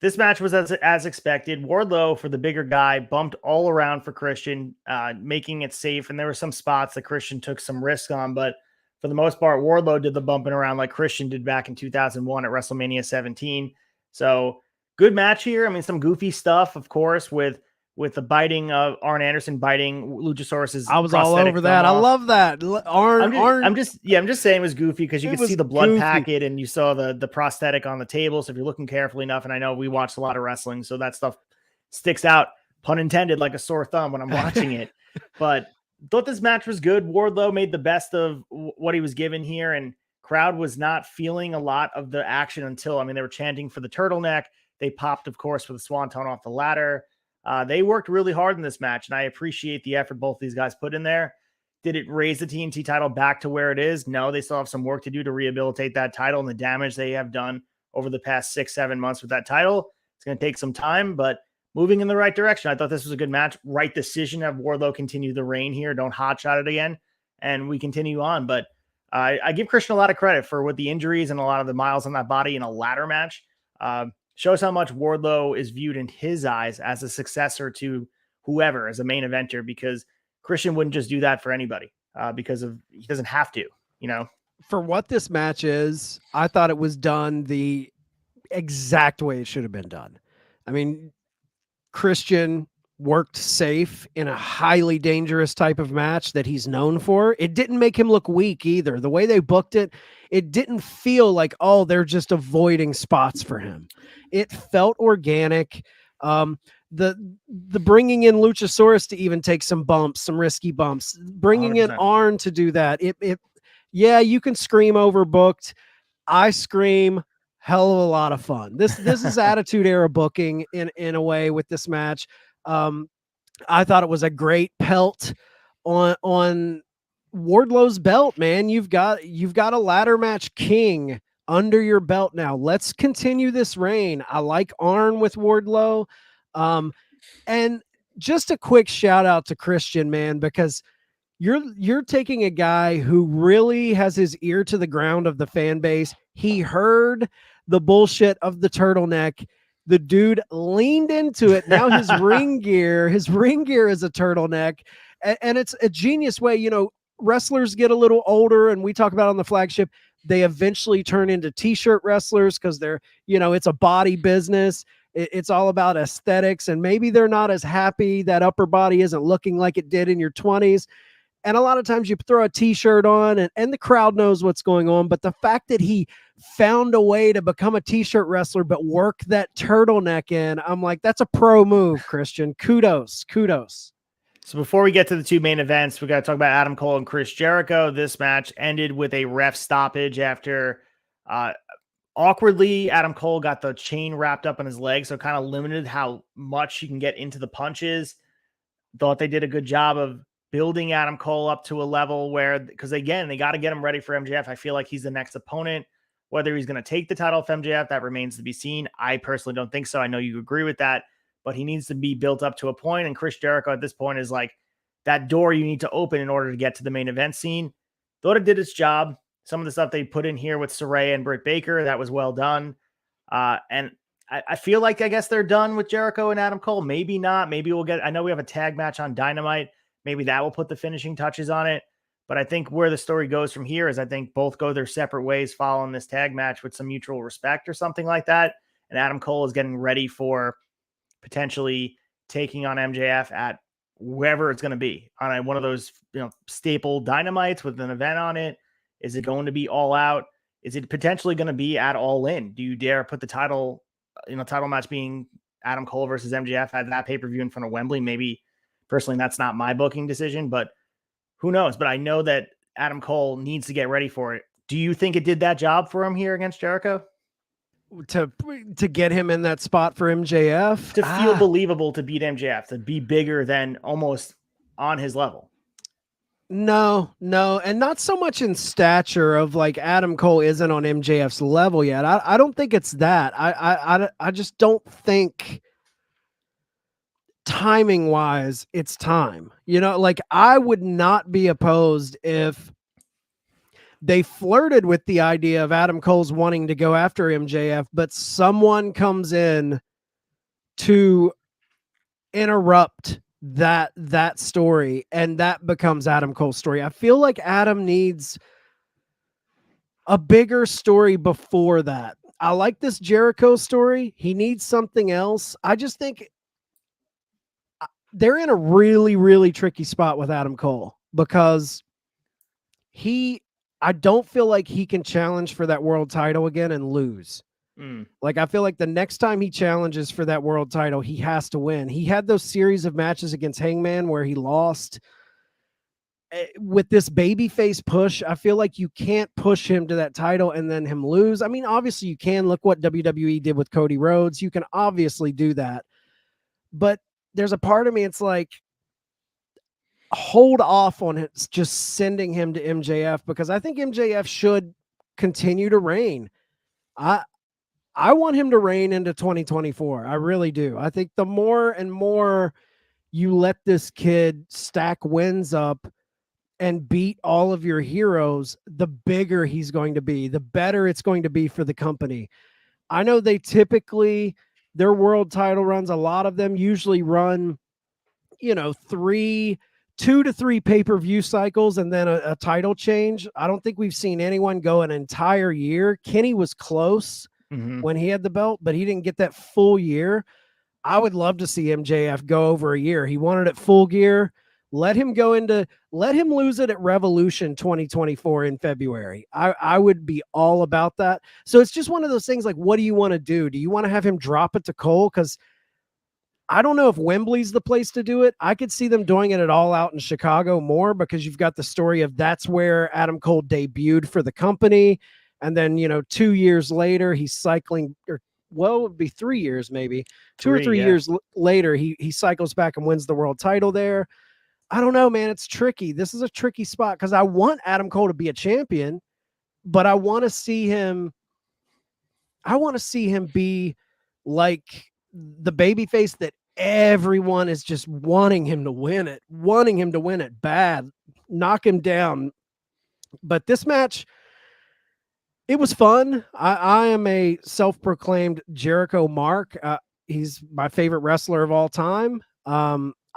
this match was as expected. Wardlow, for the bigger guy, bumped all around for Christian, making it safe. And there were some spots that Christian took some risk on. But for the most part, Wardlow did the bumping around like Christian did back in 2001 at WrestleMania 17. So good match here. I mean, some goofy stuff, of course, with the biting of Arn Anderson biting Luchasaurus's. I was all over that. I love that. I'm just saying it was goofy because you could see the blood packet and you saw the prosthetic on the table. So if you're looking carefully enough, and I know we watched a lot of wrestling, so that stuff sticks out, pun intended, like a sore thumb when I'm watching it. But thought this match was good. Wardlow made the best of what he was given here, and crowd was not feeling a lot of the action until, they were chanting for the turtleneck. They popped, of course, for the swanton off the ladder. They worked really hard in this match, and I appreciate the effort both these guys put in there. Did it raise the TNT title back to where it is? No, they still have some work to do to rehabilitate that title and the damage they have done over the past 6-7 months with that title. It's going to take some time, but moving in the right direction. I thought this was a good match. Right decision. Have Wardlow continue the reign here. Don't hotshot it again, and we continue on. But I give Christian a lot of credit for with the injuries and a lot of the miles on that body in a ladder match. Shows how much Wardlow is viewed in his eyes as a successor to whoever, as a main eventer, because Christian wouldn't just do that for anybody because he doesn't have to, For what this match is, I thought it was done the exact way it should have been done. Christian worked safe in a highly dangerous type of match that he's known for. It didn't make him look weak either. The way they booked it, it didn't feel like, oh, they're just avoiding spots for him. It felt organic. the bringing in Luchasaurus to even take some bumps, some risky bumps, bringing in 100%. Arn to do that. Yeah, you can scream overbooked. I scream hell of a lot of fun. This is Attitude Era booking in a way with this match. I thought it was a great pelt on Wardlow's belt, man. You've got a ladder match king under your belt now. Let's continue this reign. I like Arn with Wardlow. And just a quick shout out to Christian, man, because you're taking a guy who really has his ear to the ground of the fan base. He heard the bullshit of the turtleneck. The dude leaned into it. Now his ring gear is a turtleneck. And it's a genius way. You know, wrestlers get a little older, and we talk about on the flagship, they eventually turn into t-shirt wrestlers because they're, you know, it's a body business. It's all about aesthetics, and maybe they're not as happy that upper body isn't looking like it did in your 20s. And a lot of times you throw a t-shirt on and the crowd knows what's going on. But the fact that he found a way to become a t-shirt wrestler, but work that turtleneck in, I'm like, that's a pro move, Christian. Kudos. So before we get to the two main events, we got to talk about Adam Cole and Chris Jericho. This match ended with a ref stoppage after awkwardly Adam Cole got the chain wrapped up on his leg. So kind of limited how much you can get into the punches. Thought they did a good job of building Adam Cole up to a level where, because again, they got to get him ready for MJF. I feel like he's the next opponent. Whether he's going to take the title from MJF, that remains to be seen. I personally don't think so. I know you agree with that, but he needs to be built up to a point. And Chris Jericho at this point is like that door you need to open in order to get to the main event scene. Thought it did its job. Some of the stuff they put in here with Saraya and Britt Baker, that was well done. And I feel like, I guess they're done with Jericho and Adam Cole. Maybe not. Maybe we'll get, I know we have a tag match on Dynamite. Maybe that will put the finishing touches on it. But I think where the story goes from here is I think both go their separate ways following this tag match with some mutual respect or something like that. And Adam Cole is getting ready for potentially taking on MJF at wherever it's going to be on one of those, you know, staple Dynamites with an event on it. Is it going to be All Out? Is it potentially going to be at All In? Do you dare put the title match being Adam Cole versus MJF at that pay-per-view in front of Wembley? Maybe personally, that's not my booking decision, but who knows? But I know that Adam Cole needs to get ready for it. Do you think it did that job for him here against Jericho? To get him in that spot for MJF? To feel believable to beat MJF, to be bigger than almost on his level. No, and not so much in stature of like Adam Cole isn't on MJF's level yet. I don't think it's that. I just don't think timing wise it's time. You know, like I would not be opposed if they flirted with the idea of Adam Cole's wanting to go after MJF, but someone comes in to interrupt that story, and that becomes Adam Cole's story. I feel like Adam needs a bigger story before that. I like this Jericho story. He needs something else. I just think they're in a really, really tricky spot with Adam Cole because I don't feel like he can challenge for that world title again and lose. Like, I feel like the next time he challenges for that world title, he has to win. He had those series of matches against Hangman where he lost. With this babyface push, I feel like you can't push him to that title and then him lose. I mean, obviously you can. Look what WWE did with Cody Rhodes. You can obviously do that. But there's a part of me, it's like, hold off on it, just sending him to MJF, because I think MJF should continue to reign. I want him to reign into 2024. I really do. I think the more and more you let this kid stack wins up and beat all of your heroes, the bigger he's going to be, the better it's going to be for the company. I know they typically, their world title runs, a lot of them usually run, 2 to 3 pay-per-view cycles and then a title change. I don't think we've seen anyone go an entire year. Kenny was close when he had the belt, but he didn't get that full year. I would love to see MJF go over a year. He wanted it full gear. Let him lose it at Revolution 2024 in February. I would be all about that. So it's just one of those things like, what do you want to do? Do you want to have him drop it to Cole? Because I don't know if Wembley's the place to do it. I could see them doing it at All Out in Chicago more because you've got the story of that's where Adam Cole debuted for the company. And then, 2 years later, he's cycling, or well, it would be 3 years maybe. 2 or 3 yeah. years later, he cycles back and wins the world title there. I don't know, man. It's tricky. This is a tricky spot because I want Adam Cole to be a champion, but I want to see him be like the babyface that everyone is just wanting him to win it bad, knock him down. But this match, it was fun. I am a self-proclaimed Jericho mark. He's my favorite wrestler of all time.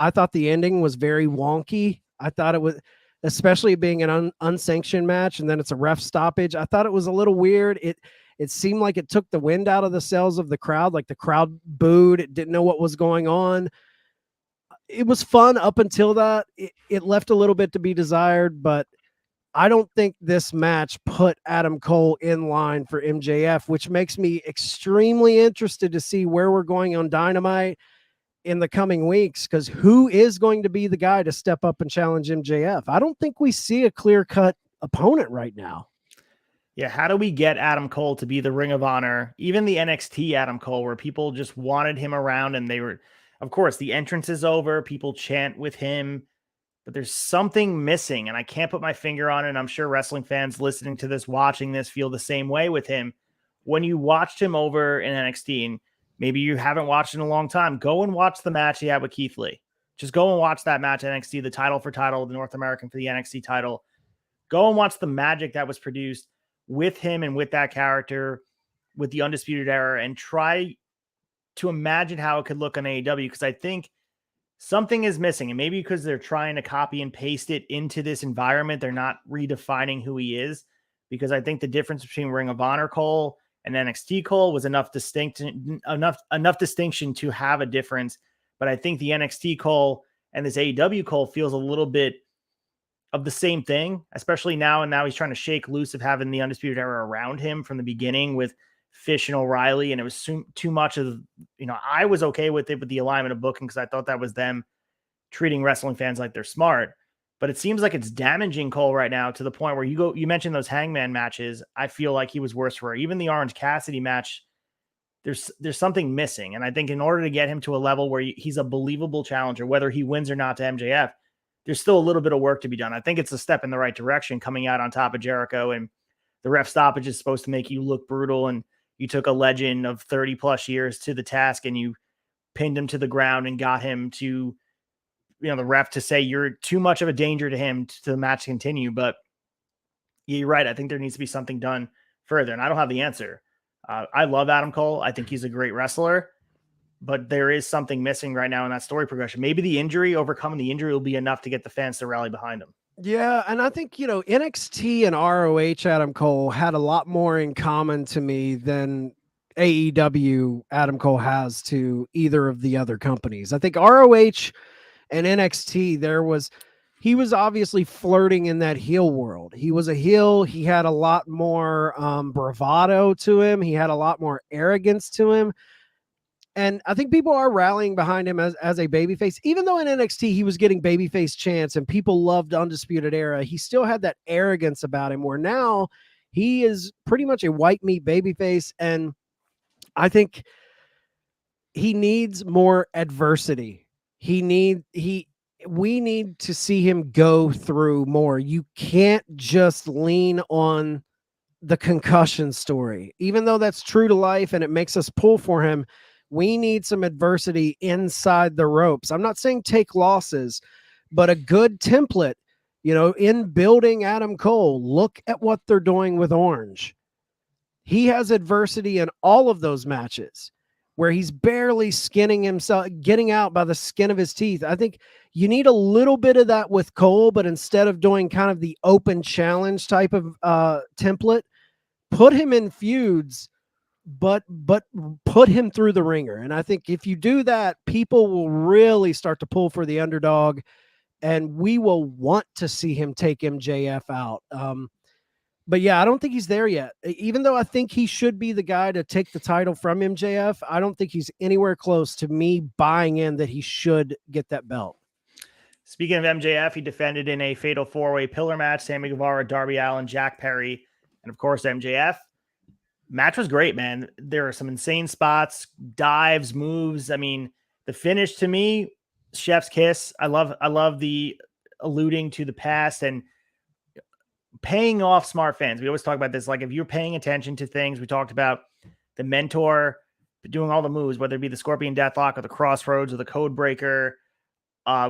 I thought the ending was very wonky. I thought it was, especially being an unsanctioned match, and then it's a ref stoppage. I thought it was a little weird. It seemed like it took the wind out of the sails of the crowd. Like the crowd booed. It didn't know what was going on. It was fun up until that. It left a little bit to be desired, but I don't think this match put Adam Cole in line for MJF, which makes me extremely interested to see where we're going on Dynamite in the coming weeks, because who is going to be the guy to step up and challenge MJF? I don't think we see a clear-cut opponent right now. Yeah, how do we get Adam Cole to be the Ring of Honor, even the NXT Adam Cole, where people just wanted him around and they were, of course, the entrance is over, people chant with him, but there's something missing and I can't put my finger on it. And I'm sure wrestling fans listening to this, watching this, feel the same way with him. When you watched him over in NXT, and maybe you haven't watched in a long time, go and watch the match he had with Keith Lee. Just go and watch that match, NXT, the title for title, the North American for the NXT title. Go and watch the magic that was produced with him and with that character, with the Undisputed Era, and try to imagine how it could look on AEW, because I think something is missing. And maybe because they're trying to copy and paste it into this environment, they're not redefining who he is, because I think the difference between Ring of Honor Cole and NXT Cole was enough distinction to have a difference. But I think the NXT Cole and this AEW Cole feels a little bit of the same thing, especially now. And now he's trying to shake loose of having the Undisputed Era around him from the beginning with Fish and O'Reilly. And it was too much of, I was okay with it with the alignment of booking because I thought that was them treating wrestling fans like they're smart. But it seems like it's damaging Cole right now to the point where you mentioned those Hangman matches. I feel like he was worse for her. Even the Orange Cassidy match, there's something missing. And I think in order to get him to a level where he's a believable challenger, whether he wins or not to MJF, there's still a little bit of work to be done. I think it's a step in the right direction coming out on top of Jericho, and the ref stoppage is supposed to make you look brutal. And you took a legend of 30 plus years to the task and you pinned him to the ground and got him to, the ref to say you're too much of a danger to him to the match continue. But you're right. I think there needs to be something done further. And I don't have the answer. I love Adam Cole. I think he's a great wrestler, but there is something missing right now in that story progression. Maybe overcoming the injury will be enough to get the fans to rally behind him. Yeah, and I think, NXT and ROH Adam Cole had a lot more in common to me than AEW Adam Cole has to either of the other companies. I think ROH and NXT, he was obviously flirting in that heel world. He was a heel. He had a lot more bravado to him. He had a lot more arrogance to him. And I think people are rallying behind him as a babyface. Even though in NXT he was getting babyface chants and people loved Undisputed Era, he still had that arrogance about him, where now he is pretty much a white meat babyface. And I think he needs more adversity. We need to see him go through more. You can't just lean on the concussion story. Even though that's true to life and it makes us pull for him, we need some adversity inside the ropes. I'm not saying take losses, but a good template, in building Adam Cole. Look at what they're doing with Orange. He has adversity in all of those matches where he's barely skinning himself, getting out by the skin of his teeth. I think you need a little bit of that with Cole, but instead of doing kind of the open challenge type of template, put him in feuds, but put him through the ringer. And I think if you do that, people will really start to pull for the underdog, and we will want to see him take MJF out. But yeah, I don't think he's there yet. Even though I think he should be the guy to take the title from MJF, I don't think he's anywhere close to me buying in that he should get that belt. Speaking of MJF, he defended in a fatal four-way pillar match, Sammy Guevara, Darby Allin, Jack Perry, and of course MJF. Match was great, man. There are some insane spots, dives, moves. I mean, the finish to me, chef's kiss. I love the alluding to the past and paying off smart fans. We always talk about this. Like, if you're paying attention to things, we talked about the mentor doing all the moves, whether it be the Scorpion Deathlock or the Crossroads or the Code Breaker.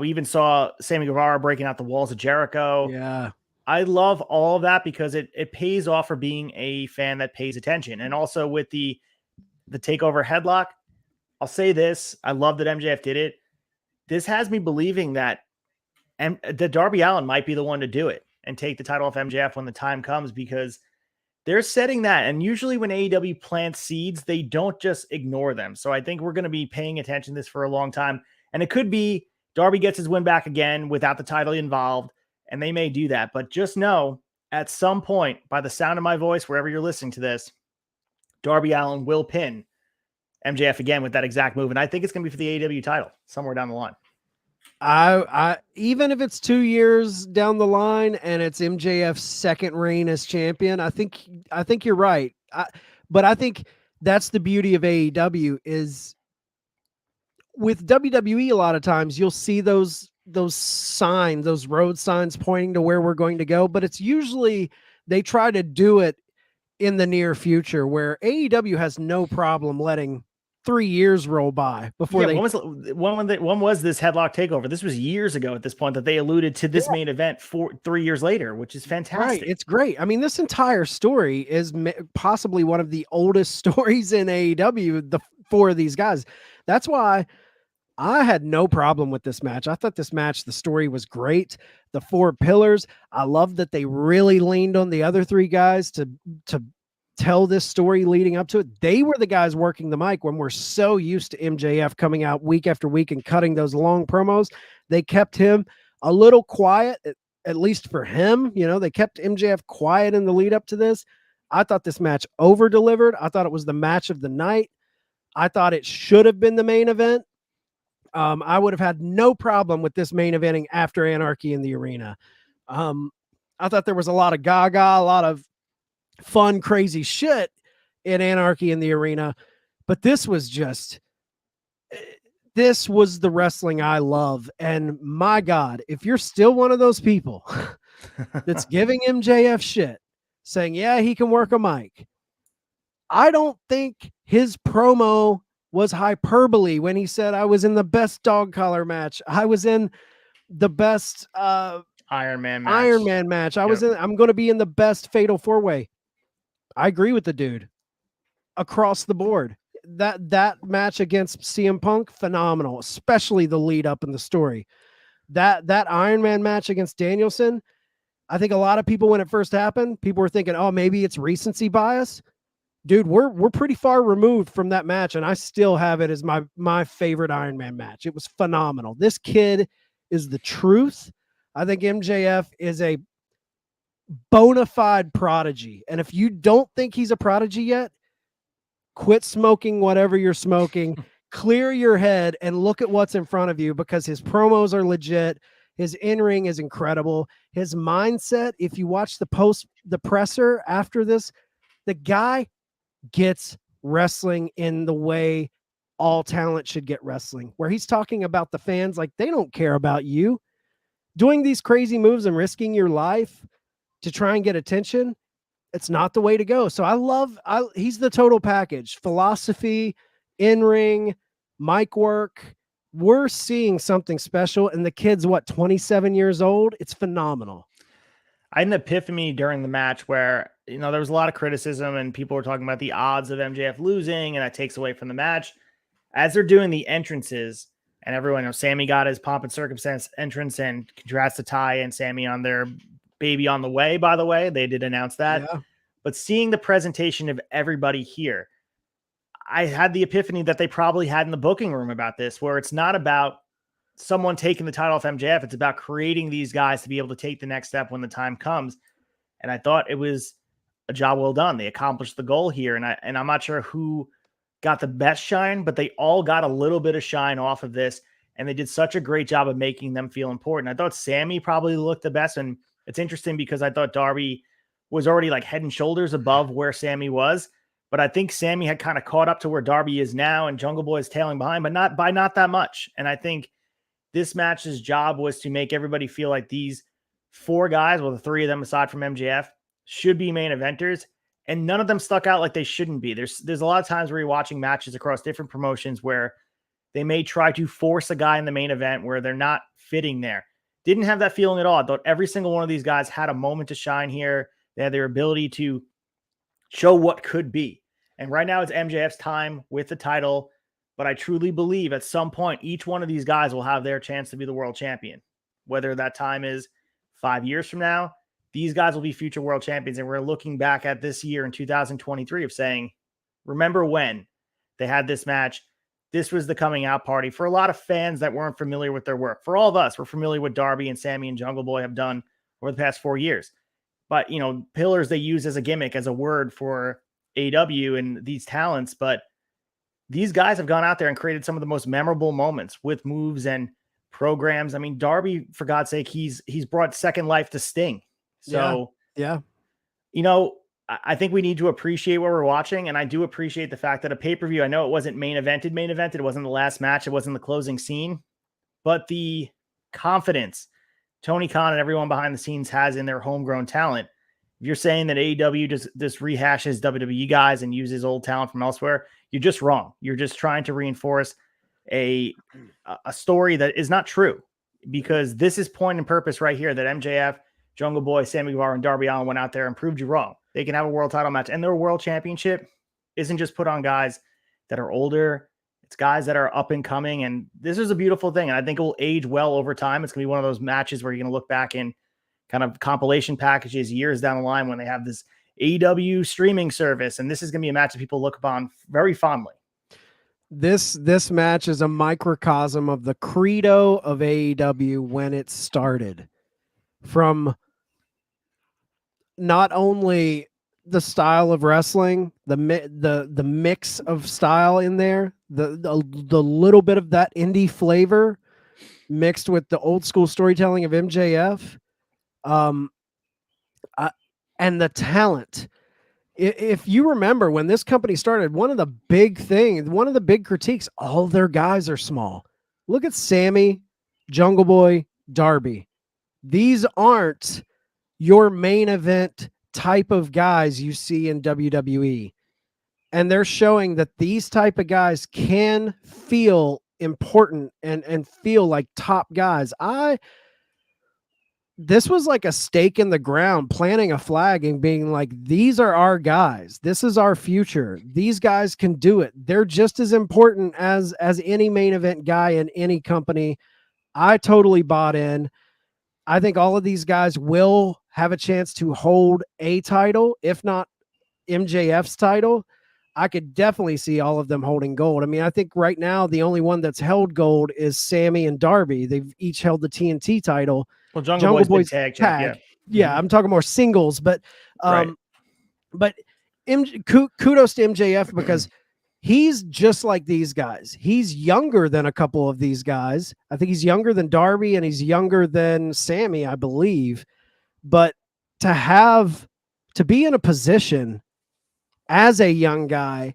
We even saw Sammy Guevara breaking out the walls of Jericho. Yeah. I love all of that because it pays off for being a fan that pays attention. And also with the takeover headlock, I'll say this. I love that MJF did it. This has me believing that Darby Allin might be the one to do it and take the title off MJF when the time comes, because they're setting that. And usually when AEW plants seeds, they don't just ignore them. So I think we're going to be paying attention to this for a long time. And it could be Darby gets his win back again without the title involved, and they may do that. But just know, at some point, by the sound of my voice, wherever you're listening to this, Darby Allin will pin MJF again with that exact move. And I think it's going to be for the AEW title somewhere down the line. I even if it's 2 years down the line and it's MJF's second reign as champion, I think you're right. But I think that's the beauty of AEW is with WWE. A lot of times you'll see those signs, those road signs pointing to where we're going to go, but it's usually they try to do it in the near future, where AEW has no problem letting 3 years roll by before they. When was this headlock takeover? This was years ago at this point that they alluded to this main event 3 years later, which is fantastic. Right, it's great. I mean, this entire story is possibly one of the oldest stories in AEW. The four of these guys. That's why I had no problem with this match. I thought this match, the story was great. The four pillars. I love that they really leaned on the other three guys to tell this story leading up to it. They were the guys working the mic when we're so used to MJF coming out week after week and cutting those long promos. They kept him a little quiet, at least for him. You know, they kept MJF quiet in the lead up to this. I thought this match over delivered. I thought it was the match of the night. I thought it should have been the main event. I would have had no problem with this main eventing after Anarchy in the Arena. I thought there was a lot of gaga, a lot of fun, crazy shit in Anarchy in the Arena, but this was the wrestling I love. And my God, if you're still one of those people that's giving MJF shit, saying, yeah, he can work a mic, I don't think his promo was hyperbole when he said, I was in the best dog collar match. I was in the best Iron Man match. I'm going to be in the best fatal four-way. I agree with the dude across the board. That match against CM Punk, phenomenal, especially the lead up in the story. That Iron Man match against Danielson, I think a lot of people, when it first happened, people were thinking, oh, maybe it's recency bias. Dude, we're pretty far removed from that match, and I still have it as my favorite Iron Man match. It was phenomenal. This kid is the truth. I think MJF is a bona fide prodigy. And if you don't think he's a prodigy yet, quit smoking whatever you're smoking, clear your head and look at what's in front of you, because his promos are legit. His in-ring is incredible. His mindset, if you watch the presser after this, the guy gets wrestling in the way all talent should get wrestling, where he's talking about the fans like they don't care about you. Doing these crazy moves and risking your life to try and get attention, it's not the way to go. So he's the total package. Philosophy, in-ring, mic work. We're seeing something special, and the kid's 27 years old? It's phenomenal. I had an epiphany during the match where, there was a lot of criticism and people were talking about the odds of MJF losing, and that takes away from the match. As they're doing the entrances, and everyone, Sammy got his pomp and circumstance entrance, and congrats to Ty and Sammy on their baby on the way, by the way. They did announce that. Yeah. But seeing the presentation of everybody here, I had the epiphany that they probably had in the booking room about this, where it's not about someone taking the title off MJF. It's about creating these guys to be able to take the next step when the time comes. And I thought it was a job well done. They accomplished the goal here. And I'm not sure who got the best shine, but they all got a little bit of shine off of this. And they did such a great job of making them feel important. I thought Sammy probably looked the best. And it's interesting because I thought Darby was already like head and shoulders above where Sammy was. But I think Sammy had kind of caught up to where Darby is now, and Jungle Boy is tailing behind, but not that much. And I think this match's job was to make everybody feel like these four guys, well, the three of them aside from MJF, should be main eventers, and none of them stuck out like they shouldn't be. There's a lot of times where you're watching matches across different promotions where they may try to force a guy in the main event where they're not fitting there. Didn't have that feeling at all. I thought every single one of these guys had a moment to shine here. They had their ability to show what could be. And right now it's MJF's time with the title. But I truly believe at some point, each one of these guys will have their chance to be the world champion. Whether that time is 5 years from now, these guys will be future world champions. And we're looking back at this year in 2023 of saying, remember when they had this match? This was the coming out party for a lot of fans that weren't familiar with their work. For all of us, we're familiar with Darby and Sammy and Jungle Boy have done over the past 4 years. But, pillars they use as a gimmick, as a word for AEW and these talents. But these guys have gone out there and created some of the most memorable moments with moves and programs. I mean, Darby, for God's sake, he's brought second life to Sting. So, yeah. I think we need to appreciate what we're watching. And I do appreciate the fact that a pay-per-view, I know it wasn't main evented. It wasn't the last match. It wasn't the closing scene, but the confidence Tony Khan and everyone behind the scenes has in their homegrown talent. If you're saying that AEW just rehashes WWE guys and uses old talent from elsewhere, you're just wrong. You're just trying to reinforce a story that is not true, because this is point and purpose right here that MJF, Jungle Boy, Sammy Guevara, and Darby Allin went out there and proved you wrong. They can have a world title match, and their world championship isn't just put on guys that are older. It's guys that are up and coming, and this is a beautiful thing. And I think it will age well over time. It's going to be one of those matches where you're going to look back in kind of compilation packages years down the line when they have this AEW streaming service. And this is going to be a match that people look upon very fondly. This match is a microcosm of the credo of AEW when it started. From not only the style of wrestling, the mix of style in there, the little bit of that indie flavor mixed with the old school storytelling of MJF, and the talent. If you remember when this company started, one of the big critiques, all their guys are small. Look at Sammy, Jungle Boy, Darby. These aren't your main event type of guys you see in WWE. And they're showing that these type of guys can feel important and feel like top guys. This was like a stake in the ground, planting a flag and being like, these are our guys. This is our future. These guys can do it. They're just as important as any main event guy in any company. I totally bought in. I think all of these guys will have a chance to hold a title, if not MJF's title. I could definitely see all of them holding gold. I mean, I think right now the only one that's held gold is Sammy and Darby. They've each held the TNT title. Well, Jungle Boy's tag. Yeah, I'm talking more singles, but Right. but kudos to MJF because he's just like these guys. He's younger than a couple of these guys. I think he's younger than Darby and he's younger than Sammy, I believe. But to be in a position as a young guy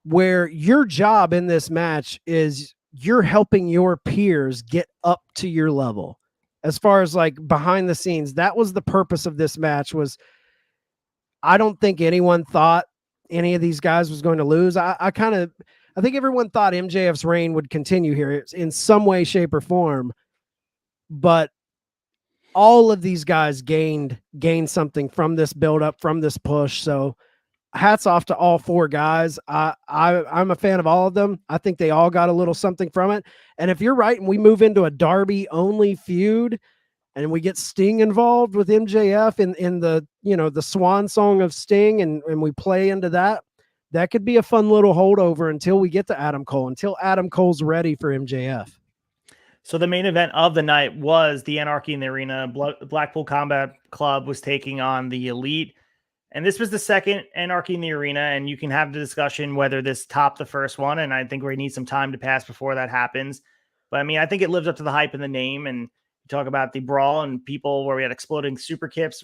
where your job in this match is you're helping your peers get up to your level. As far as like behind the scenes, that was the purpose of this match. I don't think anyone thought any of these guys was going to lose. I think everyone thought MJF's reign would continue here in some way, shape, or form. But all of these guys gained something from this build-up, from this push. So hats off to all four guys. I'm a fan of all of them. I think they all got a little something from it. And if you're right and we move into a Darby-only feud and we get Sting involved with MJF in the swan song of Sting and we play into that, that could be a fun little holdover until we get to Adam Cole, until Adam Cole's ready for MJF. So the main event of the night was the Anarchy in the Arena. Blackpool Combat Club was taking on the Elite. And this was the second Anarchy in the Arena, and you can have the discussion whether this topped the first one. And I think we need some time to pass before that happens. But I mean, I think it lives up to the hype in the name. And you talk about the brawl and people where we had exploding super kicks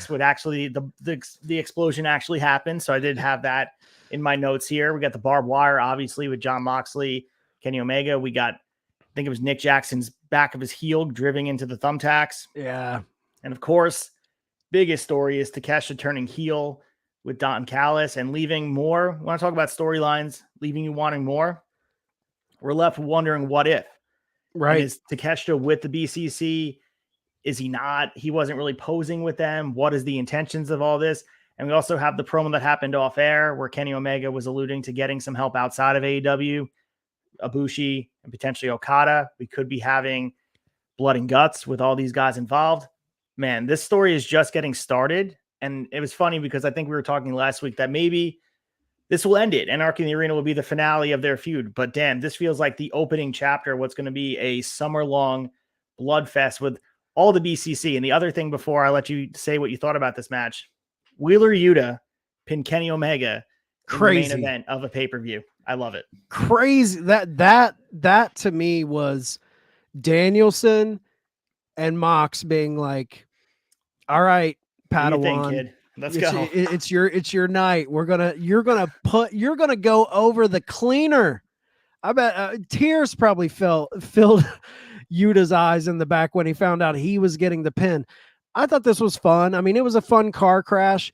would actually the explosion actually happened. So I did have that in my notes here. We got the barbed wire, obviously, with Jon Moxley, Kenny Omega. We got, I think it was Nick Jackson's back of his heel driving into the thumbtacks. Yeah. And of course, biggest story is Takeshita turning heel with Don Callis and leaving more. We want to talk about storylines, leaving you wanting more. We're left wondering what if. Right. And is Takeshita with the BCC? Is he not? He wasn't really posing with them. What is the intentions of all this? And we also have the promo that happened off air where Kenny Omega was alluding to getting some help outside of AEW, Ibushi, and potentially Okada. We could be having blood and guts with all these guys involved. Man, this story is just getting started. And it was funny because I think we were talking last week that maybe this will end it. Anarchy in the Arena will be the finale of their feud. But damn, this feels like the opening chapter, what's going to be a summer-long bloodfest with all the BCC. And the other thing before I let you say what you thought about this match, Wheeler Yuta pinned Kenny Omega in the main event of a pay-per-view. I love it. Crazy. That to me was Danielson and Mox being like, all right, Padawan, think, kid? Let's go. It's your night. You're gonna go over the cleaner. I bet tears probably filled Yuta's eyes in the back when he found out he was getting the pin. I thought this was fun. I mean, it was a fun car crash.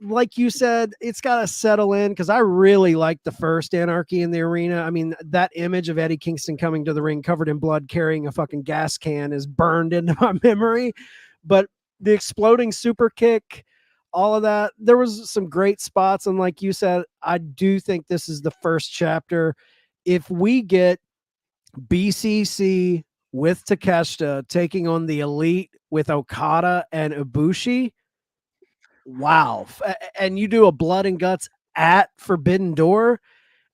Like you said, it's got to settle in because I really liked the first Anarchy in the Arena. I mean, that image of Eddie Kingston coming to the ring covered in blood carrying a fucking gas can is burned into my memory. But the exploding super kick, all of that, there was some great spots. And like you said, I do think this is the first chapter. If we get BCC with Takeshita taking on the Elite with Okada and Ibushi, wow. And you do a blood and guts at Forbidden Door,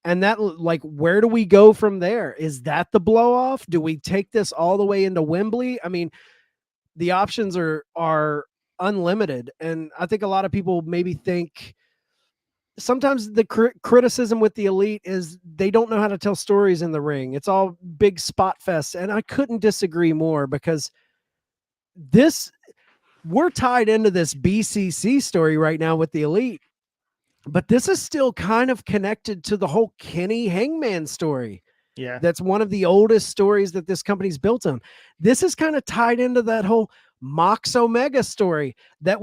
and that, like, where do we go from there? Is that the blow off? Do we take this all the way into Wembley? I mean, the options are unlimited. And I think a lot of people maybe think sometimes the criticism with the Elite is they don't know how to tell stories in the ring. It's all big spot fest. And I couldn't disagree more because we're tied into this BCC story right now with the Elite, but this is still kind of connected to the whole Kenny Hangman story. Yeah. That's one of the oldest stories that this company's built on. This is kind of tied into that whole Mox Omega story that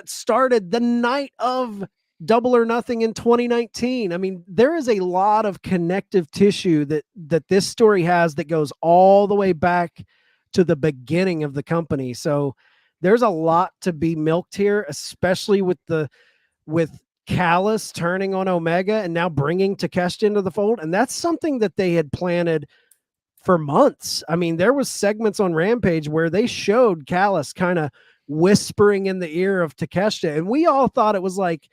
started the night of Double or Nothing in 2019. I mean, there is a lot of connective tissue that this story has that goes all the way back to the beginning of the company. So there's a lot to be milked here, especially with Callis turning on Omega and now bringing Takeshita into the fold. And that's something that they had planted for months. I mean, there was segments on Rampage where they showed Callis kind of whispering in the ear of Takeshita. And we all thought it was like,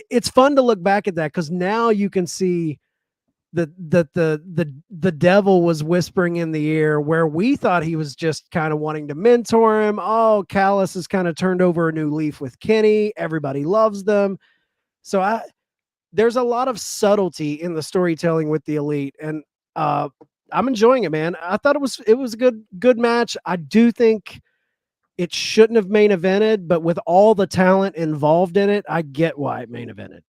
it's fun to look back at that because now you can see that the devil was whispering in the ear where we thought he was just kind of wanting to mentor him. Oh, Callis has kind of turned over a new leaf with Kenny. Everybody loves them. So there's a lot of subtlety in the storytelling with the Elite, and I'm enjoying it, man. I thought it was a good match. I do think it shouldn't have main evented, but with all the talent involved in it, I get why it main evented.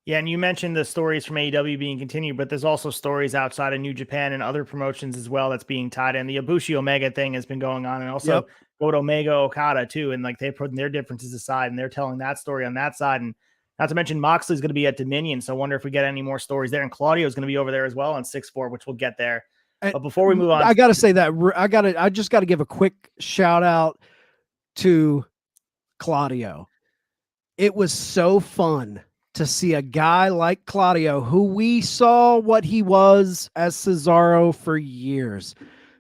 Yeah, and you mentioned the stories from AEW being continued, but there's also stories outside of New Japan and other promotions as well that's being tied in. The Ibushi Omega thing has been going on, and also go to Omega Okada too, and like they're putting their differences aside and they're telling that story on that side. And not to mention Moxley's going to be at Dominion, so I wonder if we get any more stories there. And Claudio's going to be over there as well on 6-4, which we'll get there. But before we move on, I got to say that I just got to give a quick shout out to Claudio. It was so fun to see a guy like Claudio, who we saw what he was as Cesaro for years,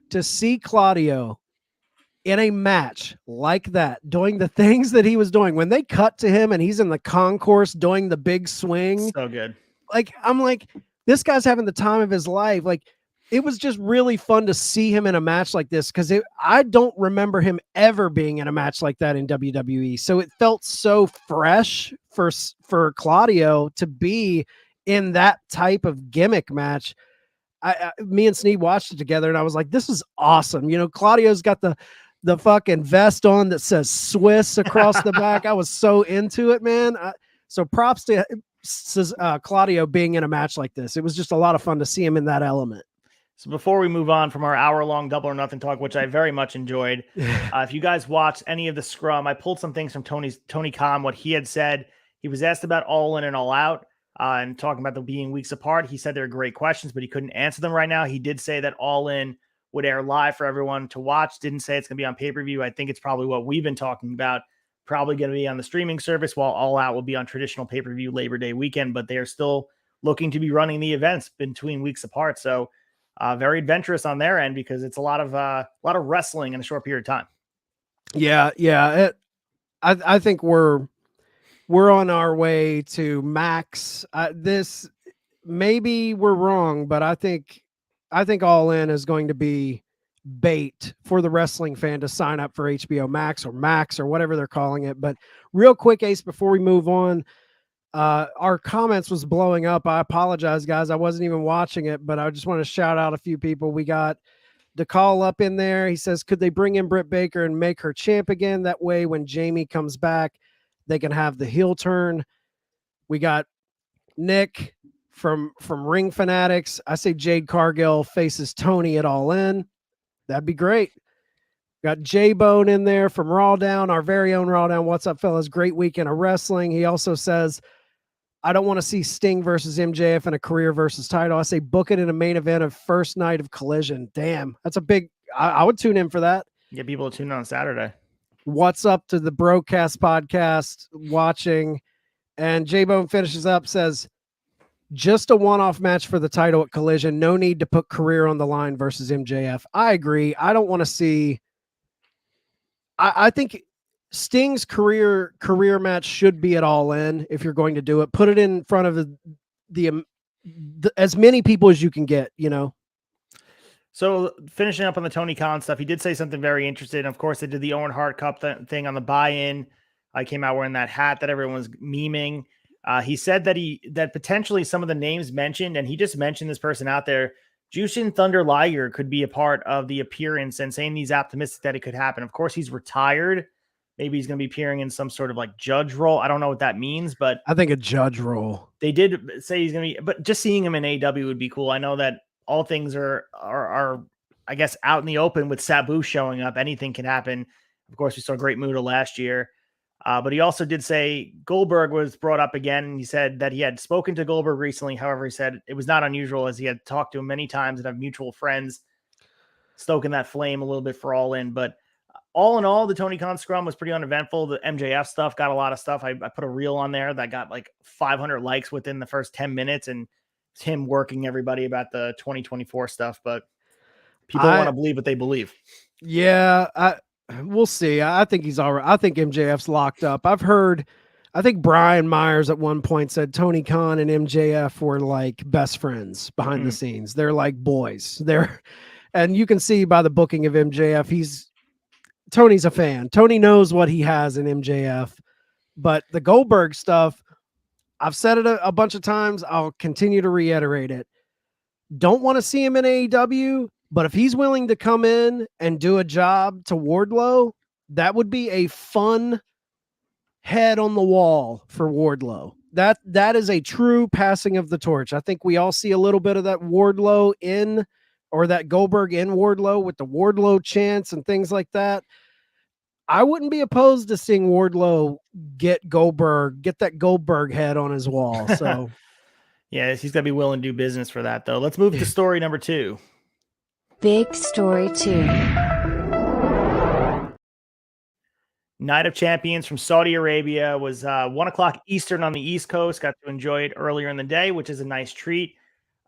to see Claudio in a match like that, doing the things that he was doing. When they cut to him and he's in the concourse doing the big swing. So good. Like, I'm like, this guy's having the time of his life. Like, it was just really fun to see him in a match like this because I don't remember him ever being in a match like that in WWE. So it felt so fresh for Claudio to be in that type of gimmick match. Me and Sneed watched it together, and I was like, "This is awesome." You know, Claudio's got the fucking vest on that says Swiss across the back. I was so into it, man. So props to Claudio being in a match like this. It was just a lot of fun to see him in that element. So before we move on from our hour-long Double or Nothing talk, which I very much enjoyed, if you guys watched any of the scrum, I pulled some things from Tony Khan, what he had said. He was asked about All In and All Out and talking about them being weeks apart. He said they're great questions, but he couldn't answer them right now. He did say that All In would air live for everyone to watch. Didn't say it's going to be on pay-per-view. I think it's probably what we've been talking about. Probably going to be on the streaming service, while All Out will be on traditional pay-per-view Labor Day weekend, but they are still looking to be running the events between weeks apart. So very adventurous on their end because it's a lot of wrestling in a short period of time. Yeah. I think we're on our way to Max. This maybe we're wrong, but I think All In is going to be bait for the wrestling fan to sign up for HBO Max or whatever they're calling it. But real quick, Ace, before we move on, our comments was blowing up. I apologize, guys. I wasn't even watching it, but I just want to shout out a few people. We got DeCall up in there. He says, could they bring in Britt Baker and make her champ again? That way, when Jamie comes back, they can have the heel turn. We got Nick from Ring Fanatics. I say Jade Cargill faces Tony at All In. That'd be great. Got J-Bone in there from Raw Down, our very own Raw Down. What's up, fellas? Great weekend of wrestling. He also says, I don't want to see Sting versus MJF in a career versus title. I say book it in a main event of first night of Collision. Damn, that's a big, I would tune in for that. Get people to tune in on Saturday. What's up to the Broadcast podcast watching? And J-Bone finishes up, says, just a one-off match for the title at Collision. No need to put career on the line versus MJF. I agree. I don't want to see, I think Sting's career match should be at All In. If you're going to do it, put it in front of the as many people as you can get, you know. So finishing up on the Tony Khan stuff, he did say something very interesting. Of course, they did the Owen Hart Cup thing on the buy-in. I came out wearing that hat that everyone was memeing. He said that potentially some of the names mentioned, and he just mentioned this person out there, Jushin Thunder Liger could be a part of the appearance, and saying he's optimistic that it could happen. Of course, he's retired. Maybe he's going to be appearing in some sort of like judge role. I don't know what that means, but I think a judge role. They did say he's going to be, but just seeing him in AEW would be cool. I know that all things are I guess out in the open with Sabu showing up. Anything can happen. Of course, we saw Great Muta last year. But he also did say Goldberg was brought up again. And he said that he had spoken to Goldberg recently. However, he said it was not unusual as he had talked to him many times and have mutual friends, stoking that flame a little bit for All In. But all in all, the Tony Khan scrum was pretty uneventful. The MJF stuff got a lot of stuff. I put a reel on there that got like 500 likes within the first 10 minutes. And it's him working everybody about the 2024 stuff. But people want to believe what they believe. Yeah, we'll see. I think he's all right. I think MJF's locked up. I think Brian Myers at one point said Tony Khan and MJF were like best friends behind the scenes. They're like boys. And you can see by the booking of MJF, Tony's a fan. Tony knows what he has in MJF. But the Goldberg stuff, I've said it a bunch of times. I'll continue to reiterate it. Don't want to see him in AEW. But if he's willing to come in and do a job to Wardlow, that would be a fun head on the wall for Wardlow. That is a true passing of the torch. I think we all see a little bit of that Wardlow or that Goldberg in Wardlow with the Wardlow chants and things like that. I wouldn't be opposed to seeing Wardlow get that Goldberg head on his wall. So yeah, he's got to be willing to do business for that, though. Let's move to story number 2. Big Story 2. Night of Champions from Saudi Arabia was 1 o'clock Eastern on the East Coast. Got to enjoy it earlier in the day, which is a nice treat.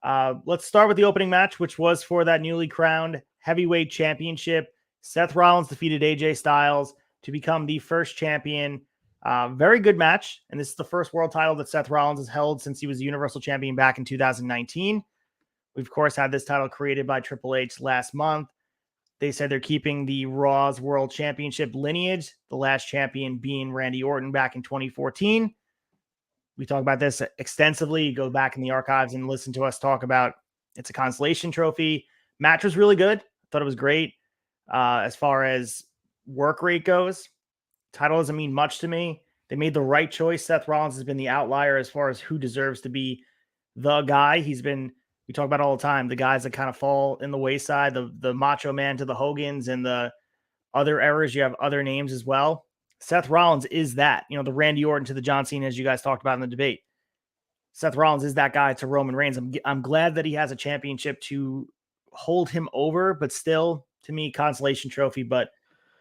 Let's start with the opening match, which was for that newly crowned heavyweight championship. Seth Rollins defeated AJ Styles to become the first champion. Very good match. And this is the first world title that Seth Rollins has held since he was the Universal Champion back in 2019. We've, of course, had this title created by Triple H last month. They said they're keeping the Raw's World Championship lineage, the last champion being Randy Orton back in 2014. We talk about this extensively. You go back in the archives and listen to us talk about it's a consolation trophy. Match was really good. I thought it was great. As far as work rate goes, title doesn't mean much to me. They made the right choice. Seth Rollins has been the outlier as far as who deserves to be the guy. He's been, we talk about all the time, the guys that kind of fall in the wayside, the Macho Man to the Hogans and the other eras. You have other names as well. Seth Rollins is that, the Randy Orton to the John Cena, as you guys talked about in the debate. Seth Rollins is that guy to Roman Reigns. I'm glad that he has a championship to hold him over, but still, to me, consolation trophy, but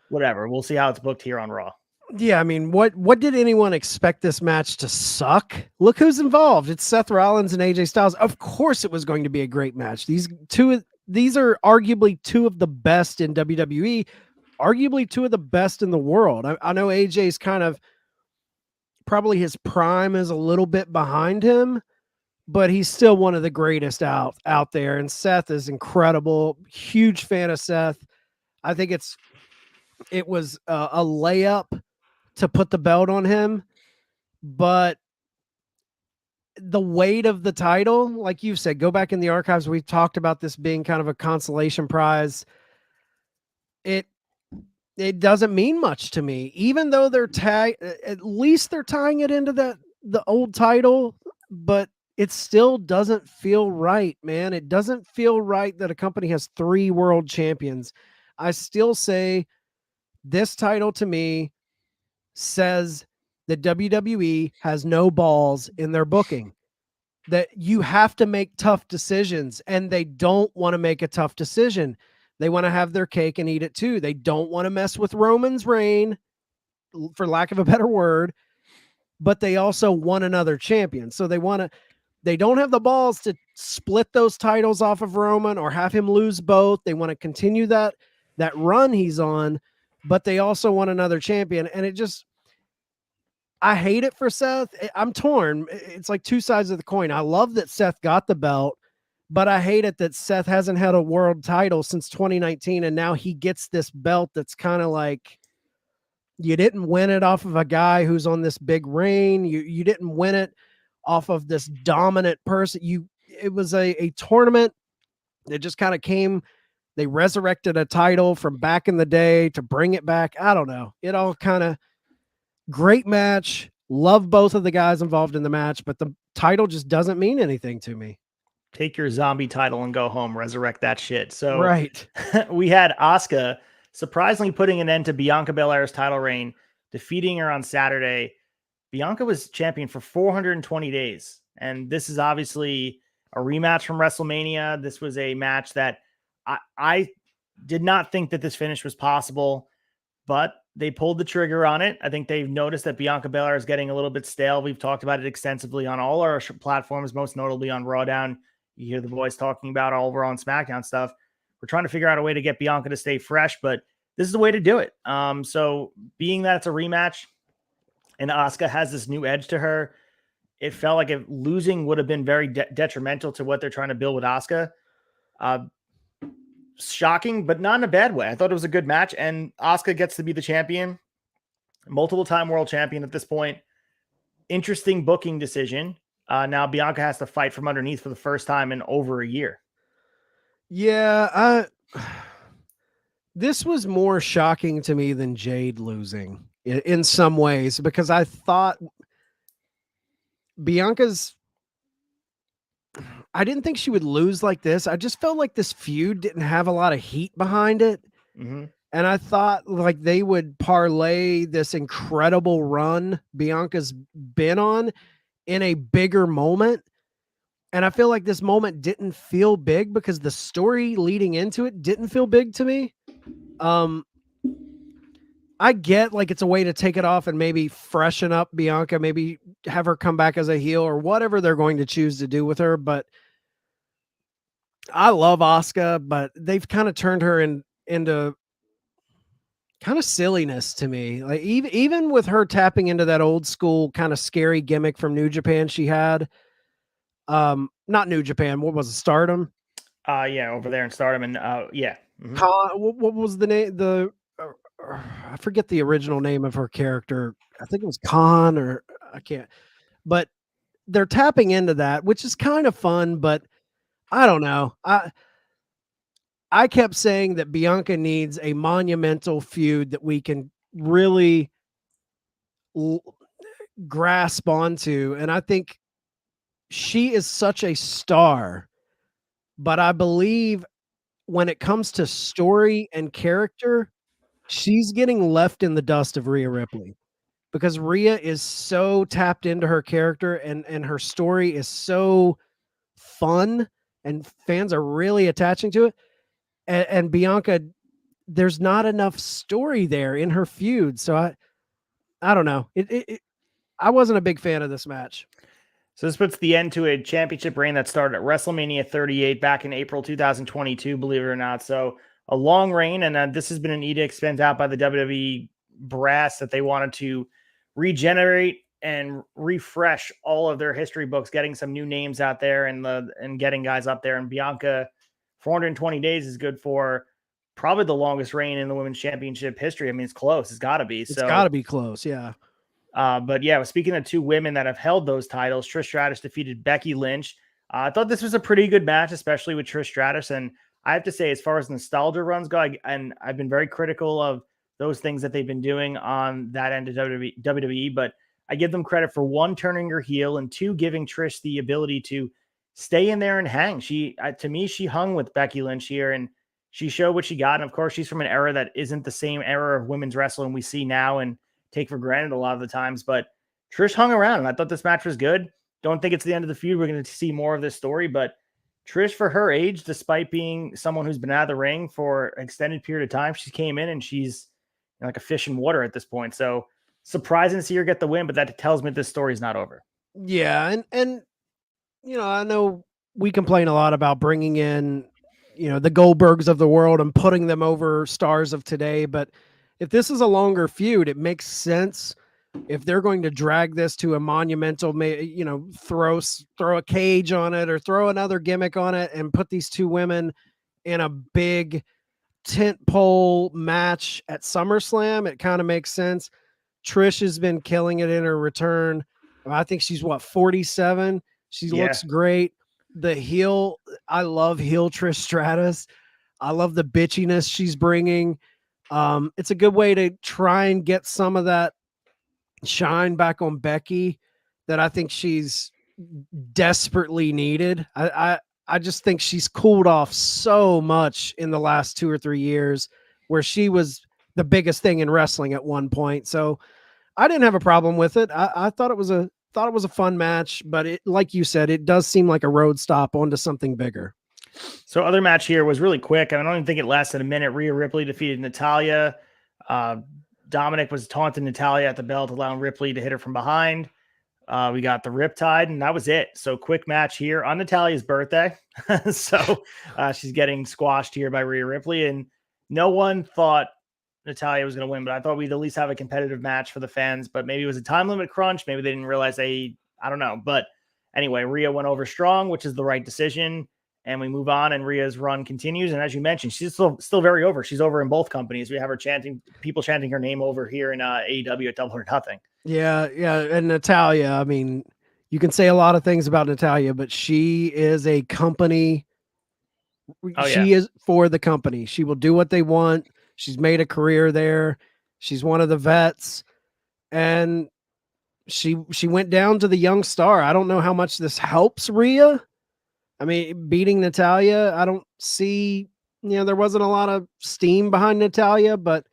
whatever. We'll see how it's booked here on Raw. Yeah, I mean, what did anyone expect this match to suck? Look who's involved. It's Seth Rollins and AJ Styles. Of course it was going to be a great match. These are arguably two of the best in WWE, arguably two of the best in the world. I know AJ's kind of probably his prime is a little bit behind him, but he's still one of the greatest out there. And Seth is incredible. Huge fan of Seth. I think it was a layup to put the belt on him, but the weight of the title, like you said, go back in the archives. We've talked about this being kind of a consolation prize. It doesn't mean much to me, even though at least they're tying it into the old title, but it still doesn't feel right, man. It doesn't feel right that a company has 3 world champions. I still say this title to me says that WWE has no balls in their booking, that you have to make tough decisions, and they don't want to make a tough decision. They want to have their cake and eat it too. They don't want to mess with Roman's reign, for lack of a better word, but they also want another champion. So they don't have the balls to split those titles off of Roman or have him lose both. They want to continue that run he's on, but they also want another champion. And I hate it for Seth. I'm torn. It's like two sides of the coin. I love that Seth got the belt, but I hate it that Seth hasn't had a world title since 2019. And now he gets this belt that's kind of like, you didn't win it off of a guy who's on this big reign. You didn't win it off of this dominant person. It was a tournament that just kind of came. They resurrected a title from back in the day to bring it back. I don't know. It all kind of great match. Love both of the guys involved in the match, but the title just doesn't mean anything to me. Take your zombie title and go home. Resurrect that shit. So right. We had Asuka surprisingly putting an end to Bianca Belair's title reign, defeating her on Saturday. Bianca was champion for 420 days. And this is obviously a rematch from WrestleMania. This was a match that I did not think that this finish was possible, but they pulled the trigger on it. I think they've noticed that Bianca Belair is getting a little bit stale. We've talked about it extensively on all our platforms, most notably on Raw Down. You hear the boys talking about all over on SmackDown stuff. We're trying to figure out a way to get Bianca to stay fresh, but this is the way to do it. So being that it's a rematch and Asuka has this new edge to her, it felt like if losing would have been very detrimental to what they're trying to build with Asuka. Shocking, but not in a bad way. I thought it was a good match, and Asuka gets to be the champion, multiple-time world champion at this point. Interesting booking decision. Now Bianca has to fight from underneath for the first time in over a year. Yeah, this was more shocking to me than Jade losing in some ways, because I thought I didn't think she would lose like this. I just felt like this feud didn't have a lot of heat behind it. Mm-hmm. And I thought like they would parlay this incredible run Bianca's been on in a bigger moment. And I feel like this moment didn't feel big because the story leading into it didn't feel big to me. I get like it's a way to take it off and maybe freshen up Bianca, maybe have her come back as a heel or whatever they're going to choose to do with her. But I love Asuka, but they've kind of turned her into kind of silliness to me. Like even with her tapping into that old school kind of scary gimmick from New Japan she had. Not New Japan, what was it, Stardom? Yeah, over there in Stardom, and yeah. Mhm. What was the name? I forget the original name of her character. I think it was Khan, or I can't. But they're tapping into that, which is kind of fun. But I don't know. I kept saying that Bianca needs a monumental feud that we can really l- grasp onto, and I think she is such a star. But I believe when it comes to story and character, she's getting left in the dust of Rhea Ripley, because Rhea is so tapped into her character, and her story is so fun, and fans are really attaching to it. And Bianca, there's not enough story there in her feud. So I don't know. I wasn't a big fan of this match. So this puts the end to a championship reign that started at WrestleMania 38 back in April 2022, believe it or not. So a long reign, and this has been an edict sent out by the WWE brass that they wanted to regenerate and refresh all of their history books, getting some new names out there and getting guys up there. And Bianca, 420 days is good for probably the longest reign in the women's championship history. I mean, it's close. It's got to be. It's got So to be close. Yeah. but yeah, speaking of two women that have held those titles, Trish Stratus defeated Becky Lynch. I thought this was a pretty good match, especially with Trish Stratus. And I have to say, as far as nostalgia runs go, and I've been very critical of those things that they've been doing on that end of WWE, but I give them credit for one, turning her heel, and two, giving Trish the ability to stay in there and hang. To me, she hung with Becky Lynch here, and she showed what she got. And of course, she's from an era that isn't the same era of women's wrestling we see now and take for granted a lot of the times. But Trish hung around, and I thought this match was good. Don't think it's the end of the feud. We're going to see more of this story, but Trish, for her age, despite being someone who's been out of the ring for an extended period of time, she came in and she's like a fish in water at this point. So surprising to see her get the win, but that tells me this story's not over. Yeah. And I know we complain a lot about bringing in, the Goldbergs of the world and putting them over stars of today. But if this is a longer feud, it makes sense. If they're going to drag this to a monumental, throw a cage on it or throw another gimmick on it and put these two women in a big tent pole match at SummerSlam, it kind of makes sense. Trish has been killing it in her return. I think she's 47. She looks great. The heel, I love heel Trish Stratus. I love the bitchiness she's bringing. It's a good way to try and get some of that shine back on Becky that I think she's desperately needed. I just think she's cooled off so much in the last 2 or 3 years, where she was the biggest thing in wrestling at one point. So I didn't have a problem with it. I thought it was a fun match, but it, like you said, it does seem like a road stop onto something bigger. So other match here was really quick. I don't even think it lasted a minute. Rhea Ripley defeated Natalya. Dominic was taunting Natalya at the belt, allowing Ripley to hit her from behind. We got the Riptide, and that was it. So quick match here on Natalya's birthday. So she's getting squashed here by Rhea Ripley, and no one thought Natalya was going to win, but I thought we'd at least have a competitive match for the fans. But maybe it was a time limit crunch. Maybe they didn't realize I don't know. But anyway, Rhea went over strong, which is the right decision. And we move on, and Rhea's run continues. And as you mentioned, she's still very over. She's over in both companies. We have her people chanting her name over here in AEW at Double or Nothing. Yeah. And Natalya, I mean, you can say a lot of things about Natalya, but she is a company. She is for the company. She will do what they want. She's made a career there. She's one of the vets. And she went down to the young star. I don't know how much this helps Rhea. I mean, beating Natalya, I don't see, there wasn't a lot of steam behind Natalya, but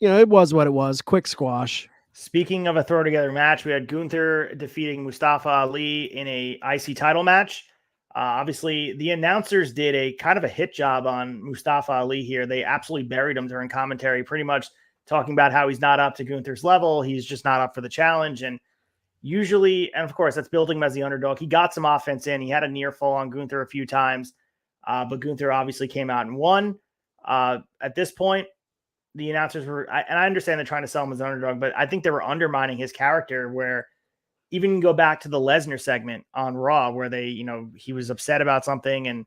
it was what it was. Quick squash. Speaking of a throw together match, we had Gunther defeating Mustafa Ali in a IC title match. Obviously, the announcers did a kind of a hit job on Mustafa Ali here. They absolutely buried him during commentary, pretty much talking about how he's not up to Gunther's level. He's just not up for the challenge. And usually, and of course, that's building him as the underdog. He got some offense in. He had a near fall on Gunther a few times, but Gunther obviously came out and won. At this point, the announcers were, and I understand they're trying to sell him as an underdog, but I think they were undermining his character, where even go back to the Lesnar segment on Raw where he was upset about something and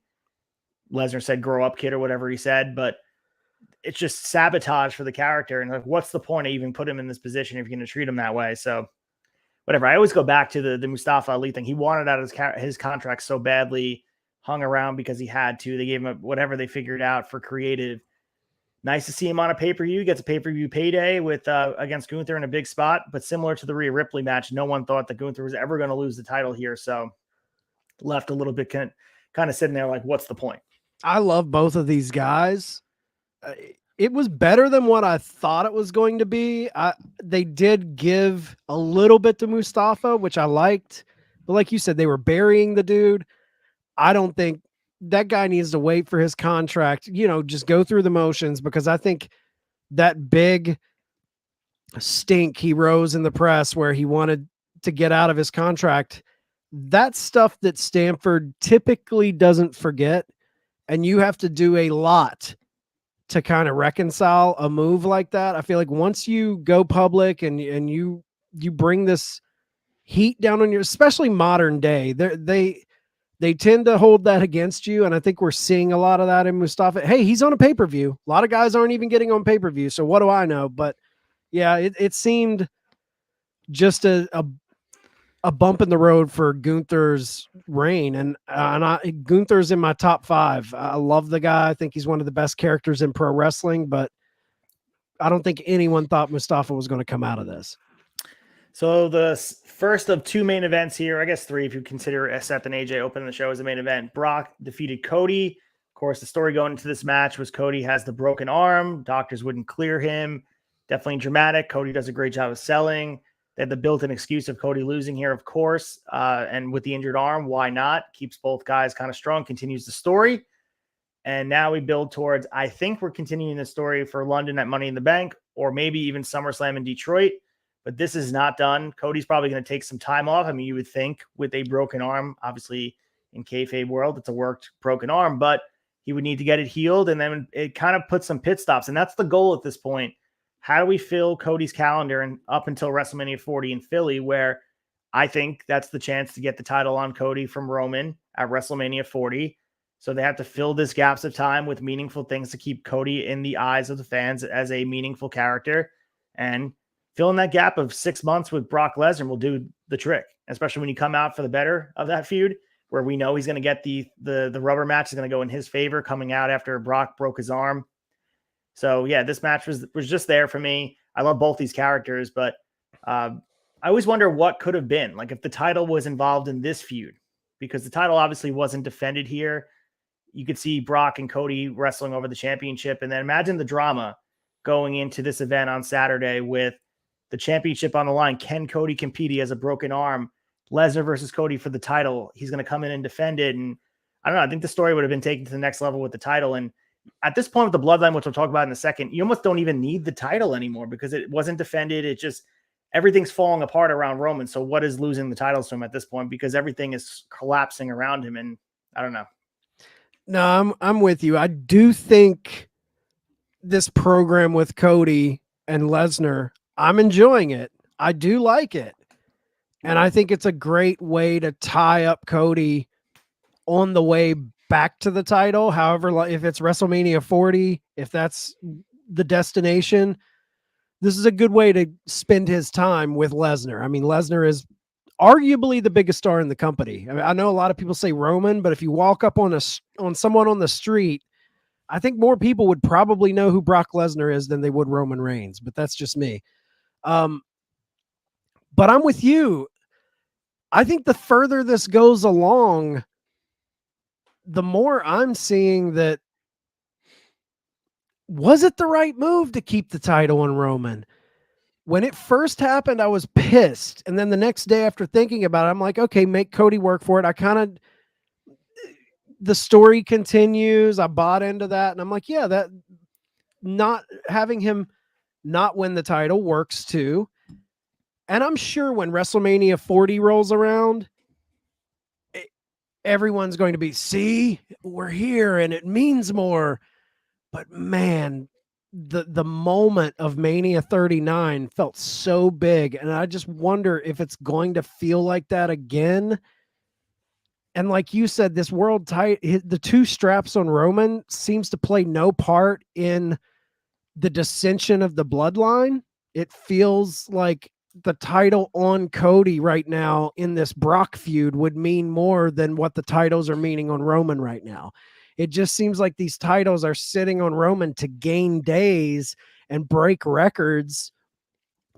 Lesnar said, grow up, kid, or whatever he said, but it's just sabotage for the character. And like, what's the point of even put him in this position if you're going to treat him that way? So whatever. I always go back to the Mustafa Ali thing. He wanted out his contract so badly, hung around because he had to. They gave him whatever they figured out for creative. Nice to see him on a pay-per-view. He gets a pay-per-view payday with against Gunther in a big spot. But similar to the Rhea Ripley match, no one thought that Gunther was ever going to lose the title here. So left a little bit kind of sitting there like, what's the point? I love both of these guys. It was better than what I thought it was going to be. They did give a little bit to Mustafa, which I liked. But like you said, they were burying the dude. I don't think that guy needs to wait for his contract, just go through the motions, because I think that big stink he rose in the press where he wanted to get out of his contract, that's stuff that Stanford typically doesn't forget. And you have to do a lot to kind of reconcile a move like that. I feel like once you go public and you bring this heat down on your, especially modern day, they tend to hold that against you. And I think we're seeing a lot of that in Mustafa. Hey, he's on a pay-per-view. A lot of guys aren't even getting on pay-per-view. So what do I know? But yeah, it seemed just a bump in the road for Gunther's reign. And Gunther's in my top 5. I love the guy. I think he's one of the best characters in pro wrestling, but I don't think anyone thought Mustafa was going to come out of this. So the first of 2 main events here, I guess 3 if you consider Seth and AJ opening the show as a main event. Brock defeated Cody. Of course, the story going into this match was Cody has the broken arm. Doctors wouldn't clear him. Definitely dramatic. Cody does a great job of selling. They had the built-in excuse of Cody losing here, of course. And with the injured arm, why not? Keeps both guys kind of strong, continues the story. And now we build towards, I think we're continuing the story for London at Money in the Bank, or maybe even SummerSlam in Detroit. But this is not done. Cody's probably going to take some time off. I mean, you would think with a broken arm, obviously in kayfabe world, it's a worked broken arm, but he would need to get it healed. And then it kind of puts some pit stops. And that's the goal at this point. How do we fill Cody's calendar and up until WrestleMania 40 in Philly, where I think that's the chance to get the title on Cody from Roman at WrestleMania 40. So they have to fill this gaps of time with meaningful things to keep Cody in the eyes of the fans as a meaningful character. And filling that gap of 6 months with Brock Lesnar will do the trick, especially when you come out for the better of that feud, where we know he's going to get the rubber match is going to go in his favor coming out after Brock broke his arm. So yeah, this match was just there for me. I love both these characters, but I always wonder what could have been, like if the title was involved in this feud, because the title obviously wasn't defended here. You could see Brock and Cody wrestling over the championship, and then imagine the drama going into this event on Saturday with the championship on the line. Can Cody compete? He has a broken arm. Lesnar versus Cody for the title. He's going to come in and defend it. And I don't know. I think the story would have been taken to the next level with the title. And at this point with the bloodline, which we'll talk about in a second, you almost don't even need the title anymore because it wasn't defended. It just, everything's falling apart around Roman. So what is losing the titles to him at this point? Because everything is collapsing around him. And I don't know. No, I'm with you. I do think this program with Cody and Lesnar, I'm enjoying it. I do like it. And I think it's a great way to tie up Cody on the way back to the title. However, if it's WrestleMania 40, if that's the destination, this is a good way to spend his time with Lesnar. I mean, Lesnar is arguably the biggest star in the company. I mean, I know a lot of people say Roman, but if you walk up on someone on the street, I think more people would probably know who Brock Lesnar is than they would Roman Reigns, but that's just me. But I'm with you. I think the further this goes along, the more I'm seeing that, was it the right move to keep the title on Roman? When it first happened, I was pissed. And then the next day after thinking about it, I'm like, okay, make Cody work for it. The story continues. I bought into that. And I'm like, yeah, that not having him not win the title works too. And I'm sure when WrestleMania 40 rolls around, everyone's going to be, see, we're here and it means more. But man, the moment of Mania 39 felt so big. And I just wonder if it's going to feel like that again. And like you said, this world title, the two straps on Roman seems to play no part in the dissension of the bloodline. It feels like the title on Cody right now in this Brock feud would mean more than what the titles are meaning on Roman right now. It just seems like these titles are sitting on Roman to gain days and break records,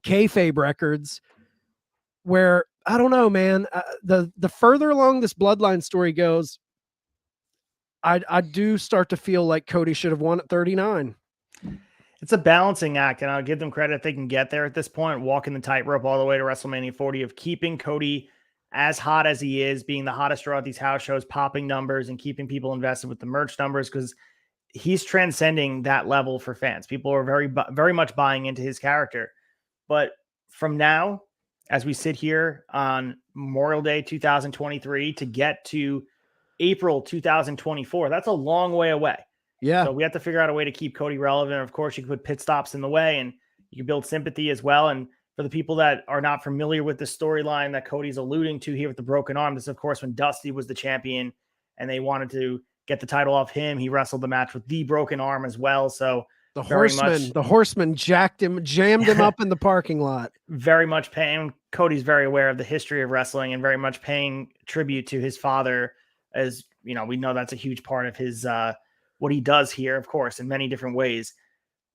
kayfabe records, where I don't know, man. The further along this bloodline story goes, I do start to feel like Cody should have won at 39. It's a balancing act, and I'll give them credit if they can get there at this point, walking the tightrope all the way to WrestleMania 40 of keeping Cody as hot as he is, being the hottest draw at these house shows, popping numbers and keeping people invested with the merch numbers, because he's transcending that level for fans. People are very much buying into his character. But from now, as we sit here on Memorial Day 2023 to get to April 2024, that's a long way away. Yeah. So we have to figure out a way to keep Cody relevant. Of course, you can put pit stops in the way and you can build sympathy as well. And for the people that are not familiar with the storyline that Cody's alluding to here with the broken arm, this is, of course, when Dusty was the champion and they wanted to get the title off him. He wrestled the match with the broken arm as well. So the horseman jammed him up in the parking lot. Very much paying. Cody's very aware of the history of wrestling and very much paying tribute to his father. As you know, we know that's a huge part of his, what he does here, of course, in many different ways.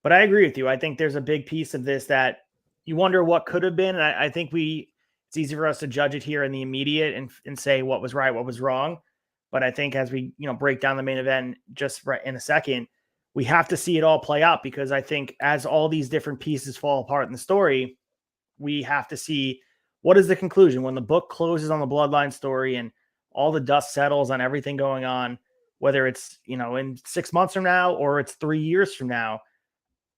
But I agree with you. I think there's a big piece of this that you wonder what could have been. And I think it's easy for us to judge it here in the immediate and say what was right, what was wrong. But I think as we, break down the main event just right in a second, we have to see it all play out, because I think as all these different pieces fall apart in the story, we have to see what is the conclusion when the book closes on the bloodline story and all the dust settles on everything going on. Whether it's, in 6 months from now or it's 3 years from now,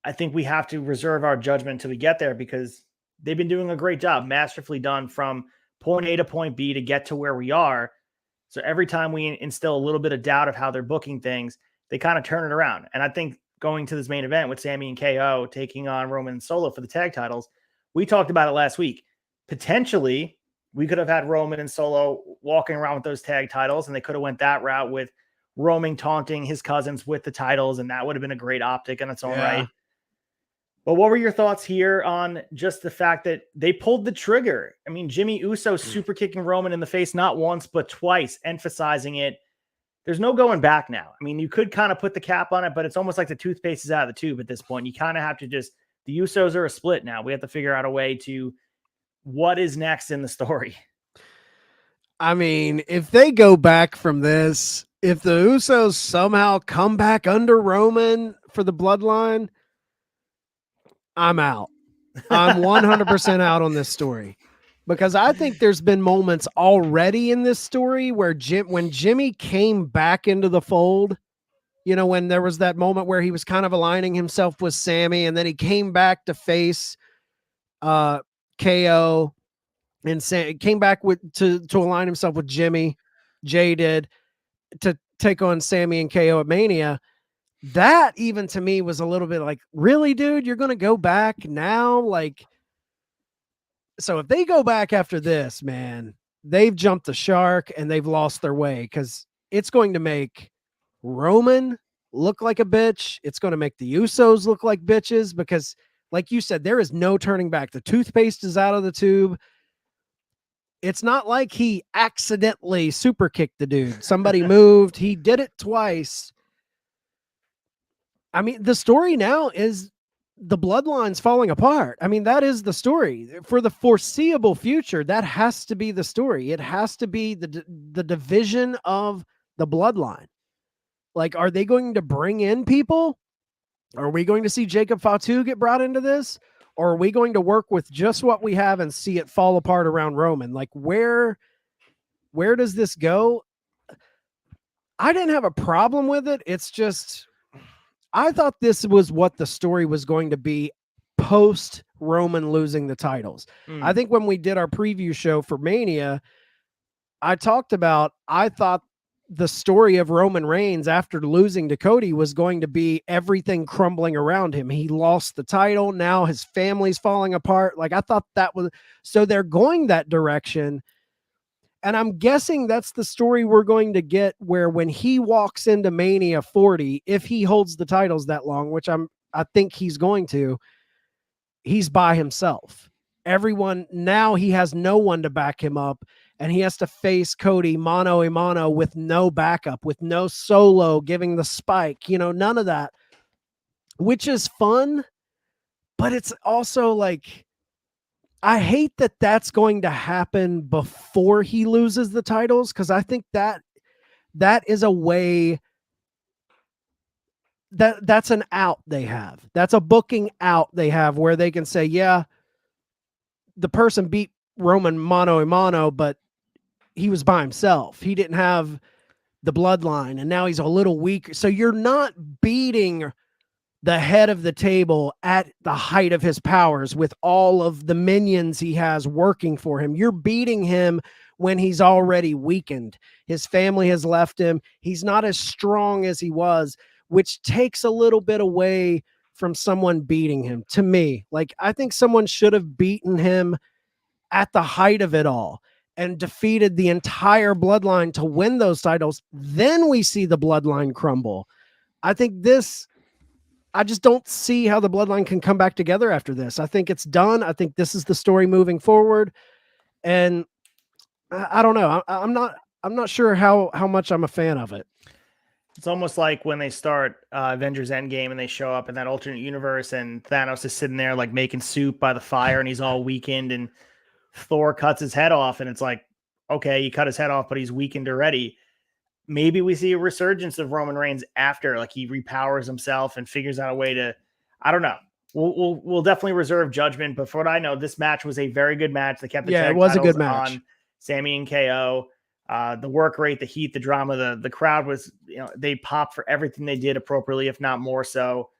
I think we have to reserve our judgment until we get there, because they've been doing a great job, masterfully done from point A to point B to get to where we are. So every time we instill a little bit of doubt of how they're booking things, they kind of turn it around. And I think going to this main event with Sami and KO taking on Roman and Solo for the tag titles, we talked about it last week. Potentially, we could have had Roman and Solo walking around with those tag titles, and they could have went that route with Roman taunting his cousins with the titles, and that would have been a great optic in its own right. But what were your thoughts here on just the fact that they pulled the trigger? I mean, Jimmy Uso super kicking Roman in the face, not once, but twice, emphasizing it. There's no going back now. I mean, you could kind of put the cap on it, but it's almost like the toothpaste is out of the tube at this point. You kind of have to the Usos are a split now. We have to figure out a way to what is next in the story. I mean, if they go back from this, if the Usos somehow come back under Roman for the bloodline, I'm out. I'm 100% out on this story, because I think there's been moments already in this story where when Jimmy came back into the fold, when there was that moment where he was kind of aligning himself with Sami, and then he came back to face KO and came back to align himself with Jimmy. Jay did, to take on Sami and KO at Mania. That even to me was a little bit like, really, dude, you're going to go back now? So if they go back after this, man, they've jumped the shark and they've lost their way, because it's going to make Roman look like a bitch. It's going to make the Usos look like bitches, because like you said, there is no turning back. The toothpaste is out of the tube. It's not like he accidentally super kicked the dude. Somebody moved. He did it twice. I mean, the story now is the bloodline's falling apart. I mean, that is the story for the foreseeable future. That has to be the story. It has to be the division of the bloodline. Like, are they going to bring in people? Are we going to see Jacob Fatu get brought into this? Or are we going to work with just what we have and see it fall apart around Roman? Like, where does this go? I didn't have a problem with it. It's just, I thought this was what the story was going to be post Roman losing the titles. I think when we did our preview show for Mania, I talked about, I thought the story of Roman Reigns after losing to Cody was going to be everything crumbling around him. He lost the title. Now his family's falling apart. Like, I thought that was, so they're going that direction. And I'm guessing that's the story we're going to get, where when he walks into Mania 40, if he holds the titles that long, which I think he's going to, he's by himself. Everyone, now he has no one to back him up, and he has to face Cody mano a mano with no backup, with no Solo giving the spike, none of that, which is fun. But it's also like, I hate that that's going to happen before he loses the titles, because I think that is a way that's an out they have. That's a booking out they have, where they can say, yeah, the person beat Roman mano a mano, but he was by himself. He didn't have the bloodline, and now he's a little weaker. So you're not beating the head of the table at the height of his powers with all of the minions he has working for him. You're beating him when he's already weakened. His family has left him. He's not as strong as he was, which takes a little bit away from someone beating him, to me. Like, I think someone should have beaten him at the height of it all and defeated the entire bloodline to win those titles. Then we see the bloodline crumble. I think I just don't see how the bloodline can come back together after this. I think it's done. I think this is the story moving forward. And I don't know. I'm not sure how much I'm a fan of it. It's almost like when they start Avengers Endgame and they show up in that alternate universe and Thanos is sitting there like making soup by the fire and he's all weakened and Thor cuts his head off and it's like, okay, he cut his head off, but he's weakened already. Maybe we see a resurgence of Roman Reigns after, like, he repowers himself and figures out a way to, I don't know. We'll definitely reserve judgment, but for what I know, this match was a very good match. They kept the tag it was a titles good match on Sammy and KO. The work rate, the heat, the drama, the crowd was, they popped for everything they did appropriately, if not more so.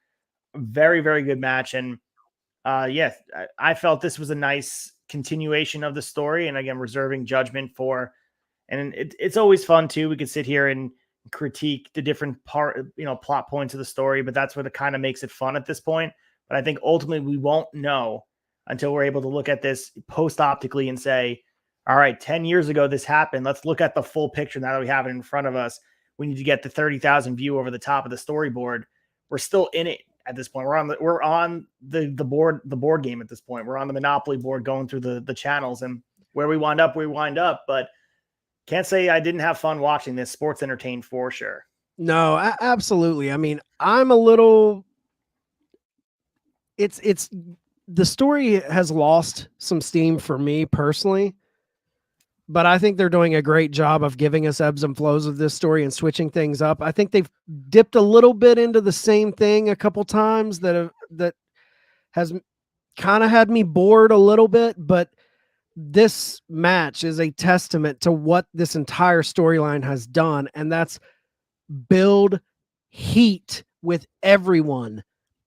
Very, very good match. And yes, I felt this was a nice continuation of the story. And again, reserving judgment for, and it's always fun too. We could sit here and critique the different plot points of the story, but that's what it kind of makes it fun at this point. But I think ultimately we won't know until we're able to look at this post-optically and say, all right, 10 years ago, this happened. Let's look at the full picture now that we have it in front of us. We need to get the 30,000 view over the top of the storyboard. We're still in it at this point. We're on the board game at this point. We're on the Monopoly board going through the channels, and where we wind up, but can't say I didn't have fun watching this. Sports entertained for sure. No, absolutely. I mean, I'm a little, it's the story has lost some steam for me personally, but I think they're doing a great job of giving us ebbs and flows of this story and switching things up. I think they've dipped a little bit into the same thing a couple times that has kind of had me bored a little bit, but this match is a testament to what this entire storyline has done, and that's build heat with everyone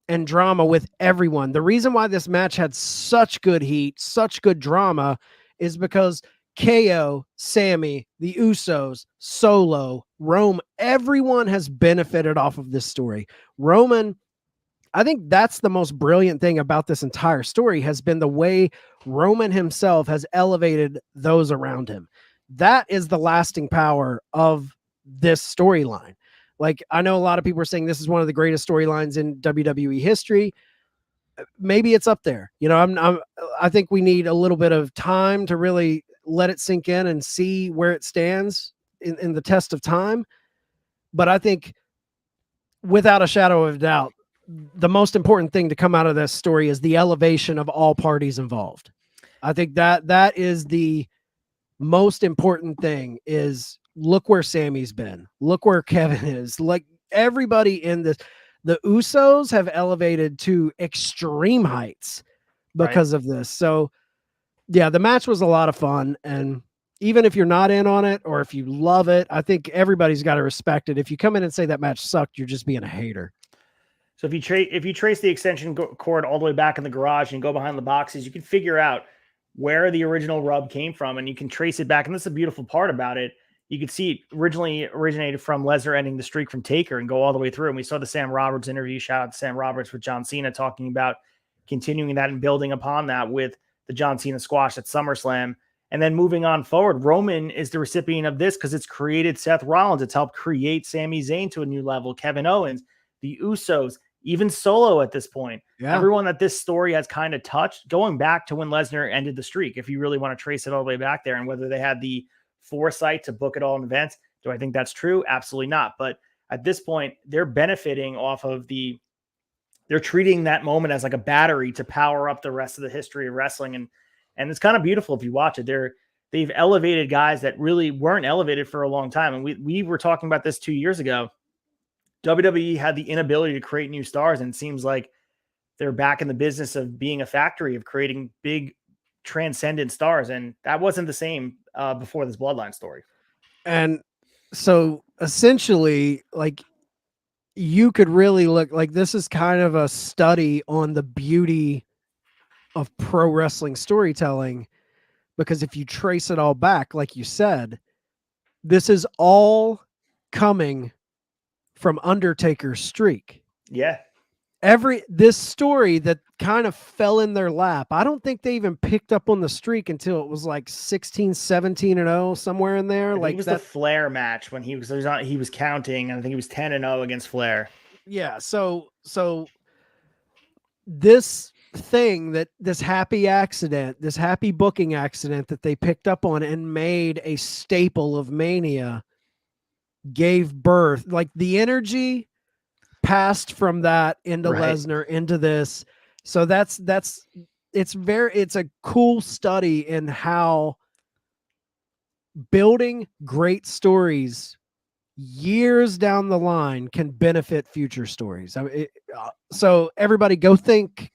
and drama with everyone. The reason why this match had such good heat, such good drama, is because KO, Sammy, the Usos, Solo, Rome, everyone has benefited off of this story. Roman, I think that's the most brilliant thing about this entire story, has been the way Roman himself has elevated those around him. That is the lasting power of this storyline. Like, I know a lot of people are saying this is one of the greatest storylines in WWE history. Maybe it's up there. I think we need a little bit of time to really let it sink in and see where it stands in the test of time. But I think, without a shadow of a doubt, the most important thing to come out of this story is the elevation of all parties involved. I think that is the most important thing. Is look where Sammy's been, look where Kevin is, like everybody in this. The Usos have elevated to extreme heights because of this. So yeah, the match was a lot of fun. And even if you're not in on it, or if you love it, I think everybody's got to respect it. If you come in and say that match sucked, you're just being a hater. So if you trace the extension cord all the way back in the garage and go behind the boxes, you can figure out where the original rub came from, and you can trace it back. And this is a beautiful part about it. You could see it originally originated from Lesnar ending the streak from Taker and go all the way through. And we saw the Sam Roberts interview. Shout out to Sam Roberts with John Cena, talking about continuing that and building upon that with the John Cena squash at SummerSlam. And then moving on forward, Roman is the recipient of this because it's created Seth Rollins. It's helped create Sami Zayn to a new level, Kevin Owens, the Usos, even Solo at this point. Yeah. Everyone that this story has kind of touched, going back to when Lesnar ended the streak, if you really want to trace it all the way back there, and whether they had the foresight to book it all in advance. Do I think that's true? Absolutely not. But at this point, they're benefiting off of they're treating that moment as like a battery to power up the rest of the history of wrestling. And it's kind of beautiful if you watch it. They've elevated guys that really weren't elevated for a long time. And we were talking about this 2 years ago. WWE had the inability to create new stars, and it seems like they're back in the business of being a factory of creating big transcendent stars. And that wasn't the same before this Bloodline story. And so essentially, like, you could really look like this is kind of a study on the beauty of pro wrestling storytelling, because if you trace it all back, like you said, this is all coming from Undertaker's streak. Yeah. This story that kind of fell in their lap, I don't think they even picked up on the streak until it was like 16, 17 and 0, somewhere in there. Like, it was the Flair match when he was counting, and I think he was 10 and 0 against Flair. Yeah. So this thing, this happy booking accident that they picked up on and made a staple of Mania, gave birth, like, the energy passed from that into Lesnar into this. So it's a cool study in how building great stories years down the line can benefit future stories. I mean, so everybody go think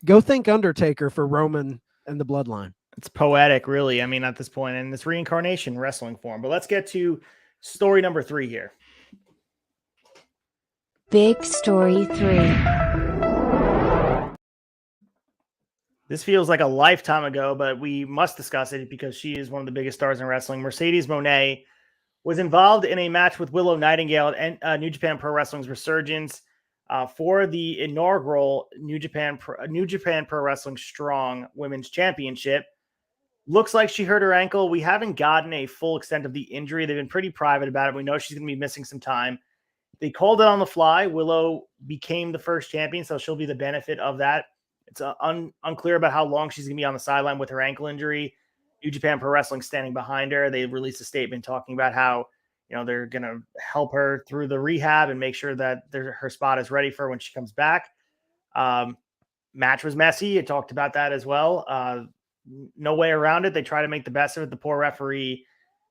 Undertaker for Roman and the Bloodline. It's poetic, really. I mean, at this point, and it's reincarnation wrestling form. But let's get to story number 3 here. Big Story 3. This feels like a lifetime ago, but we must discuss it because she is one of the biggest stars in wrestling. Mercedes Moné was involved in a match with Willow Nightingale at New Japan Pro Wrestling's Resurgence for the inaugural New Japan Pro Wrestling Strong Women's Championship. Looks like she hurt her ankle. We haven't gotten a full extent of the injury. They've been pretty private about it. We know she's going to be missing some time. They called it on the fly. Willow became the first champion, so she'll be the benefit of that. It's unclear about how long she's going to be on the sideline with her ankle injury. New Japan Pro Wrestling standing behind her. They released a statement talking about how, they're going to help her through the rehab and make sure that her spot is ready for her when she comes back. Match was messy. It talked about that as well. No way around it. They try to make the best of it. The poor referee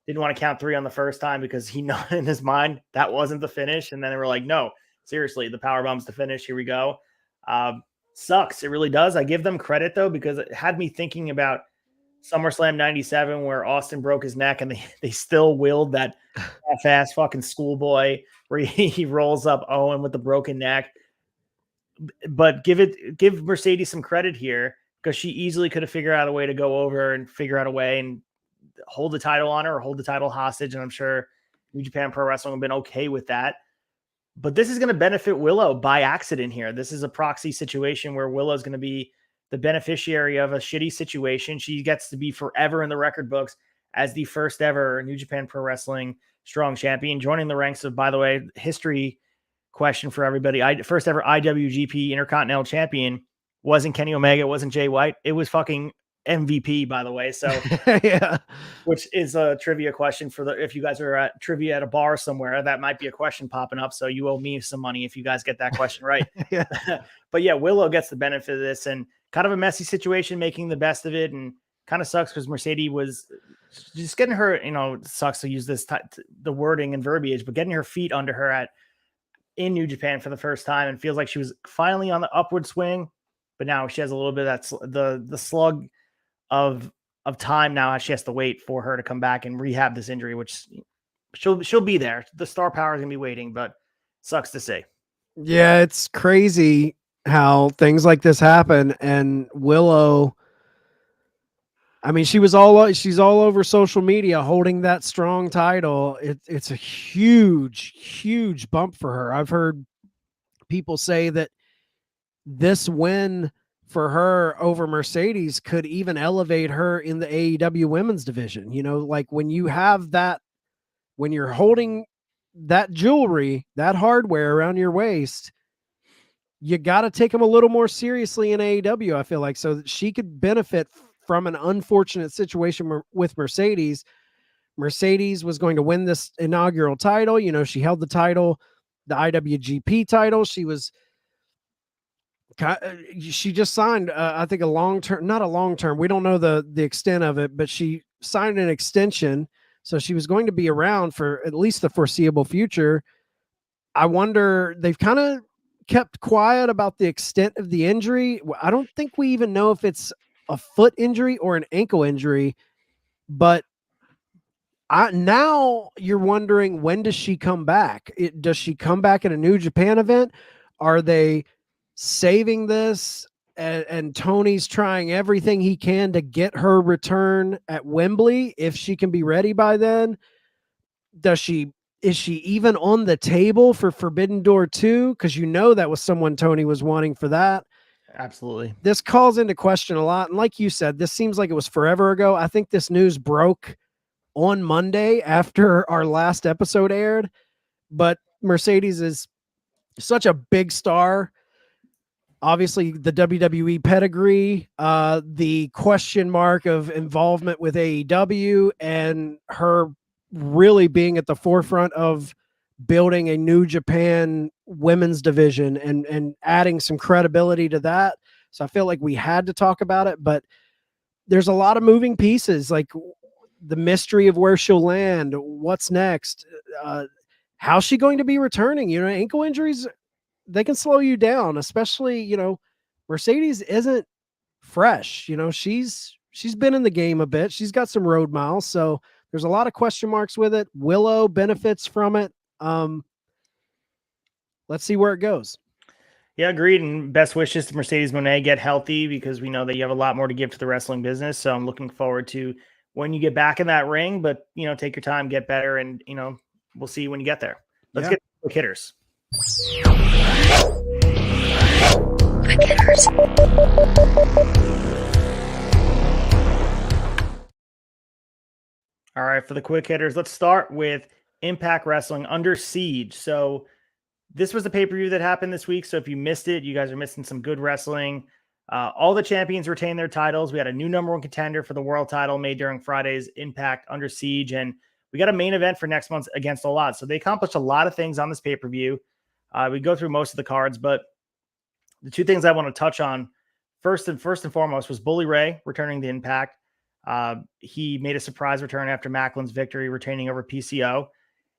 didn't want to count 3 on the first time because he knew in his mind that wasn't the finish. And then they were like, no, seriously, the powerbomb's the finish. Here we go. Sucks. It really does. I give them credit, though, because it had me thinking about SummerSlam 97 where Austin broke his neck and they still willed that fast fucking schoolboy where he rolls up Owen with the broken neck. But give Mercedes some credit here because she easily could have figured out a way to go over and figure out a way and hold the title on her or hold the title hostage. And I'm sure New Japan Pro Wrestling have been okay with that. But this is going to benefit Willow by accident here. This is a proxy situation where Willow is going to be the beneficiary of a shitty situation. She gets to be forever in the record books as the first ever New Japan Pro Wrestling Strong Champion, joining the ranks of, by the way, history question for everybody. First ever IWGP Intercontinental Champion wasn't Kenny Omega, it wasn't Jay White. It was fucking MVP, by the way. So yeah, which is a trivia question for if you guys are at trivia at a bar somewhere, that might be a question popping up. So you owe me some money if you guys get that question right. Yeah. But yeah, Willow gets the benefit of this and kind of a messy situation, making the best of it. And kind of sucks because Mercedes was just getting her, it sucks to use the wording and verbiage, but getting her feet under her in New Japan for the first time, and feels like she was finally on the upward swing, but now she has a little bit of that the slug of time now. She has to wait for her to come back and rehab this injury, which she'll be there. The star power is gonna be waiting, but sucks to say. Yeah, it's crazy how things like this happen. And Willow, I mean, she's all over social media holding that strong title. It's a huge bump for her. I've heard people say that this win for her over Mercedes could even elevate her in the AEW women's division. You know, like when you have that, when you're holding that jewelry, that hardware around your waist, you got to take them a little more seriously in AEW, I feel like, so that she could benefit from an unfortunate situation with Mercedes. Mercedes was going to win this inaugural title. You know, she held the title, the IWGP title. She just signed, I think, a long-term, not a long-term. We don't know the extent of it, but she signed an extension. So she was going to be around for at least the foreseeable future. I wonder, they've kind of kept quiet about the extent of the injury. I don't think we even know if it's a foot injury or an ankle injury, but now you're wondering, when does she come back? Does she come back at a New Japan event? Are they saving this? And Tony's trying everything he can to get her return at Wembley if she can be ready by then. Is she even on the table for Forbidden Door 2? Because you know that was someone Tony was wanting for that. Absolutely. This calls into question a lot. And like you said, this seems like it was forever ago. I think this news broke on Monday after our last episode aired. But Mercedes is such a big star. Obviously, the WWE pedigree, the question mark of involvement with AEW, and her really being at the forefront of building a New Japan women's division and adding some credibility to that. So I feel like we had to talk about it, but there's a lot of moving pieces, like the mystery of where she'll land, what's next, how's she going to be returning? You know, ankle injuries, they can slow you down, especially, you know, Mercedes isn't fresh. You know, she's been in the game a bit. She's got some road miles. So there's a lot of question marks with it. Willow benefits from it. Let's see where it goes. Yeah, agreed. And best wishes to Mercedes MONE. Get healthy, because we know that you have a lot more to give to the wrestling business. So I'm looking forward to when you get back in that ring, but, you know, take your time, get better, and, you know, we'll see you when you get there. Let's get quick hitters. Quick hitters. All right, for the quick hitters, let's start with Impact Wrestling Under Siege. So this was the pay-per-view that happened this week. So if you missed it, you guys are missing some good wrestling. All the champions retained their titles. We had a new number one contender for the world title made during Friday's Impact Under Siege. And we got a main event for next month against a lot. So they accomplished a lot of things on this pay-per-view. We go through most of the cards, but the two things I want to touch on first and foremost was Bully Ray returning to Impact. He made a surprise return after Macklin's victory, retaining over PCO.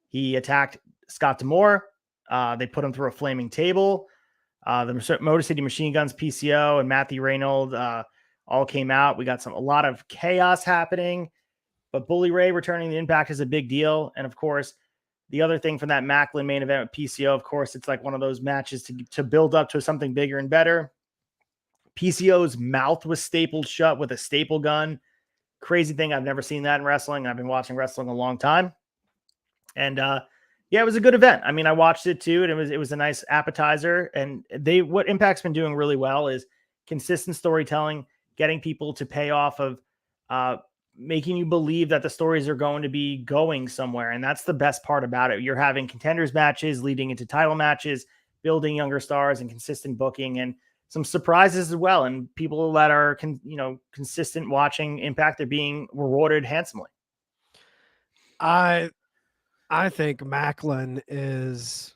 He attacked Scott D'Amore. They put him through a flaming table. The Motor City Machine Guns, PCO, and Matthew Reynolds all came out. We got a lot of chaos happening, but Bully Ray returning to Impact is a big deal. And of course, the other thing from that Macklin main event with PCO, of course, it's like one of those matches to build up to something bigger and better. PCO's mouth was stapled shut with a staple gun. Crazy thing. I've never seen that in wrestling. I've been watching wrestling a long time. And yeah, it was a good event. I mean, I watched it too, and it was a nice appetizer. And what Impact's been doing really well is consistent storytelling, getting people to pay off of making you believe that the stories are going to be going somewhere. And that's the best part about it. You're having contenders matches leading into title matches, building younger stars, and consistent booking, and some surprises as well. And people that are, consistent watching Impact are being rewarded handsomely. I think Macklin is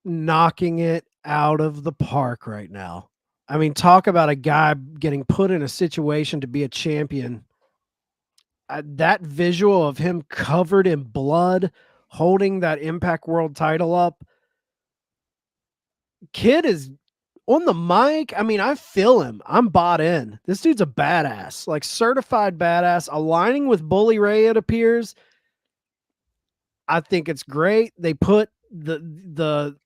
knocking it out of the park right now. I mean, talk about a guy getting put in a situation to be a champion. That visual of him covered in blood, holding that Impact World title up. Kid is on the mic. I mean, I feel him. I'm bought in. This dude's a badass, like certified badass, aligning with Bully Ray, it appears. I think it's great. They put the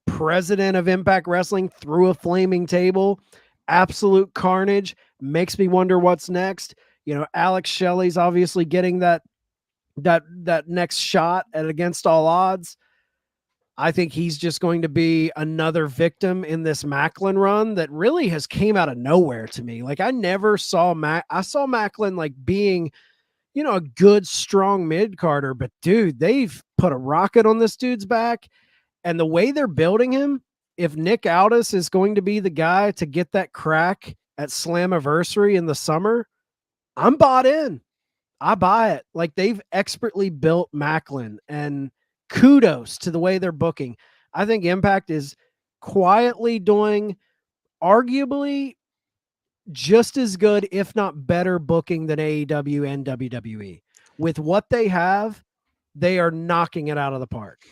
president of Impact Wrestling through a flaming table. Absolute carnage. Makes me wonder what's next. You know, Alex Shelley's obviously getting that next shot at Against All Odds. I think he's just going to be another victim in this Macklin run that really has came out of nowhere to me. Like I never saw I saw Macklin like being, a good, strong mid carder, but dude, they've put a rocket on this dude's back. And the way they're building him, if Nick Aldis is going to be the guy to get that crack at Slammiversary in the summer, I'm bought in. I buy it. Like they've expertly built Macklin, and kudos to the way they're booking. I think Impact is quietly doing arguably just as good, if not better, booking than AEW and WWE. With what they have, they are knocking it out of the park.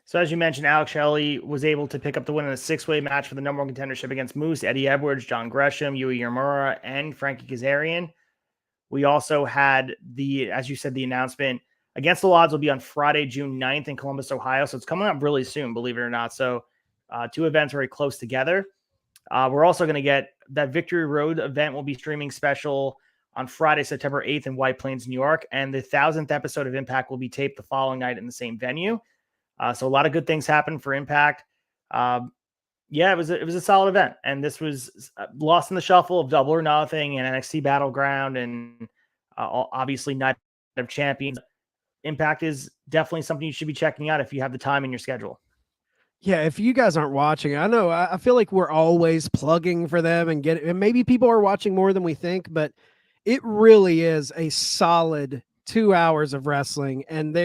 So as you mentioned, Alex Shelley was able to pick up the win in a 6-way match for the number one contendership against Moose, Eddie Edwards, John Gresham, Yui Yamura, and Frankie Kazarian. We also had as you said, the announcement Against the Odds will be on Friday, June 9th in Columbus, Ohio. So it's coming up really soon, believe it or not. So 2 events very close together. We're also going to get that Victory Road event will be streaming special on Friday, September 8th in White Plains, New York. And the 1,000th episode of Impact will be taped the following night in the same venue. So a lot of good things happened for Impact. It was a solid event. And this was lost in the shuffle of Double or Nothing and NXT Battleground and obviously Night of Champions. Impact is definitely something you should be checking out if you have the time in your schedule. Yeah, if you guys aren't watching, I feel like we're always plugging for them and maybe people are watching more than we think, but it really is a solid 2 hours of wrestling. And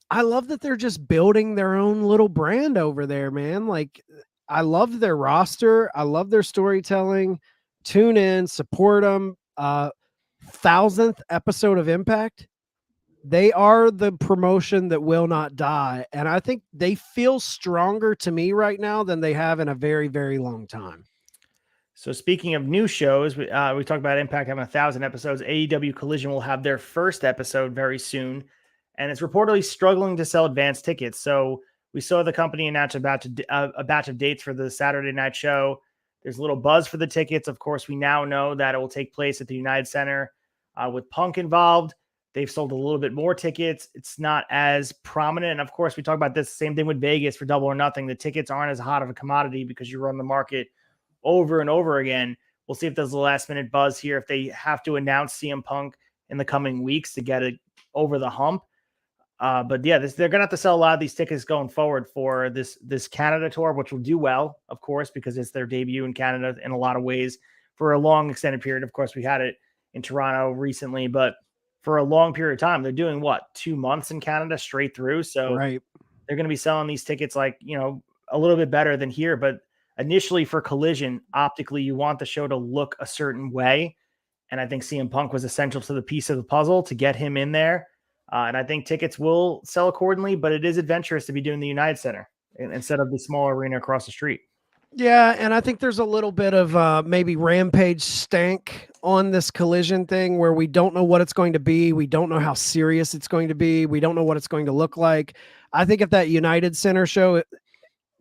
I love that they're just building their own little brand over there, man. Like I love their roster. I love their storytelling. Tune in, support them. 1,000th episode of Impact. They are the promotion that will not die. And I think they feel stronger to me right now than they have in a very, very long time. So speaking of new shows, we talked about Impact having 1,000 episodes. AEW Collision will have their first episode very soon. And it's reportedly struggling to sell advanced tickets. So we saw the company announce a batch of dates for the Saturday night show. There's a little buzz for the tickets. Of course, we now know that it will take place at the United Center with Punk involved. They've sold a little bit more tickets. It's not as prominent. And of course, we talk about this same thing with Vegas for Double or Nothing. The tickets aren't as hot of a commodity because you run the market over and over again. We'll see if there's a last minute buzz here, if they have to announce CM Punk in the coming weeks to get it over the hump. But yeah, they're going to have to sell a lot of these tickets going forward for this Canada tour, which will do well, of course, because it's their debut in Canada in a lot of ways for a long extended period. Of course, we had it in Toronto recently, but for a long period of time, they're doing 2 months in Canada straight through. So right. They're going to be selling these tickets a little bit better than here. But initially for Collision, optically, you want the show to look a certain way. And I think CM Punk was essential to the piece of the puzzle to get him in there. And I think tickets will sell accordingly, but it is adventurous to be doing the United Center instead of the small arena across the street. Yeah, and I think there's a little bit of maybe Rampage stank on this Collision thing where we don't know what it's going to be. We don't know how serious it's going to be. We don't know what it's going to look like. I think if that United Center show,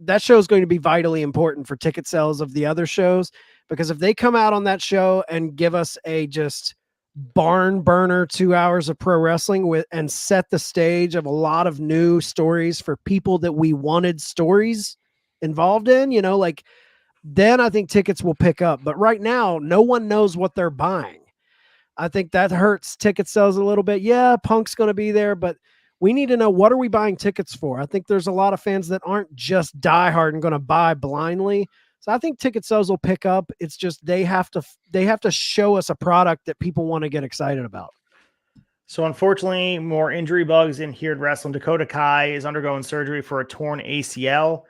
that show is going to be vitally important for ticket sales of the other shows, because if they come out on that show and give us a just barn burner 2 hours of pro wrestling and set the stage of a lot of new stories for people that we wanted stories involved in, then I think tickets will pick up. But right now, no one knows what they're buying. I think that hurts ticket sales a little bit. Yeah, Punk's going to be there, but we need to know, what are we buying tickets for? I think there's a lot of fans that aren't just diehard and going to buy blindly. So I think ticket sales will pick up. It's just they have to show us a product that people want to get excited about. So unfortunately, more injury bugs in here at wrestling. Dakota Kai is undergoing surgery for a torn ACL.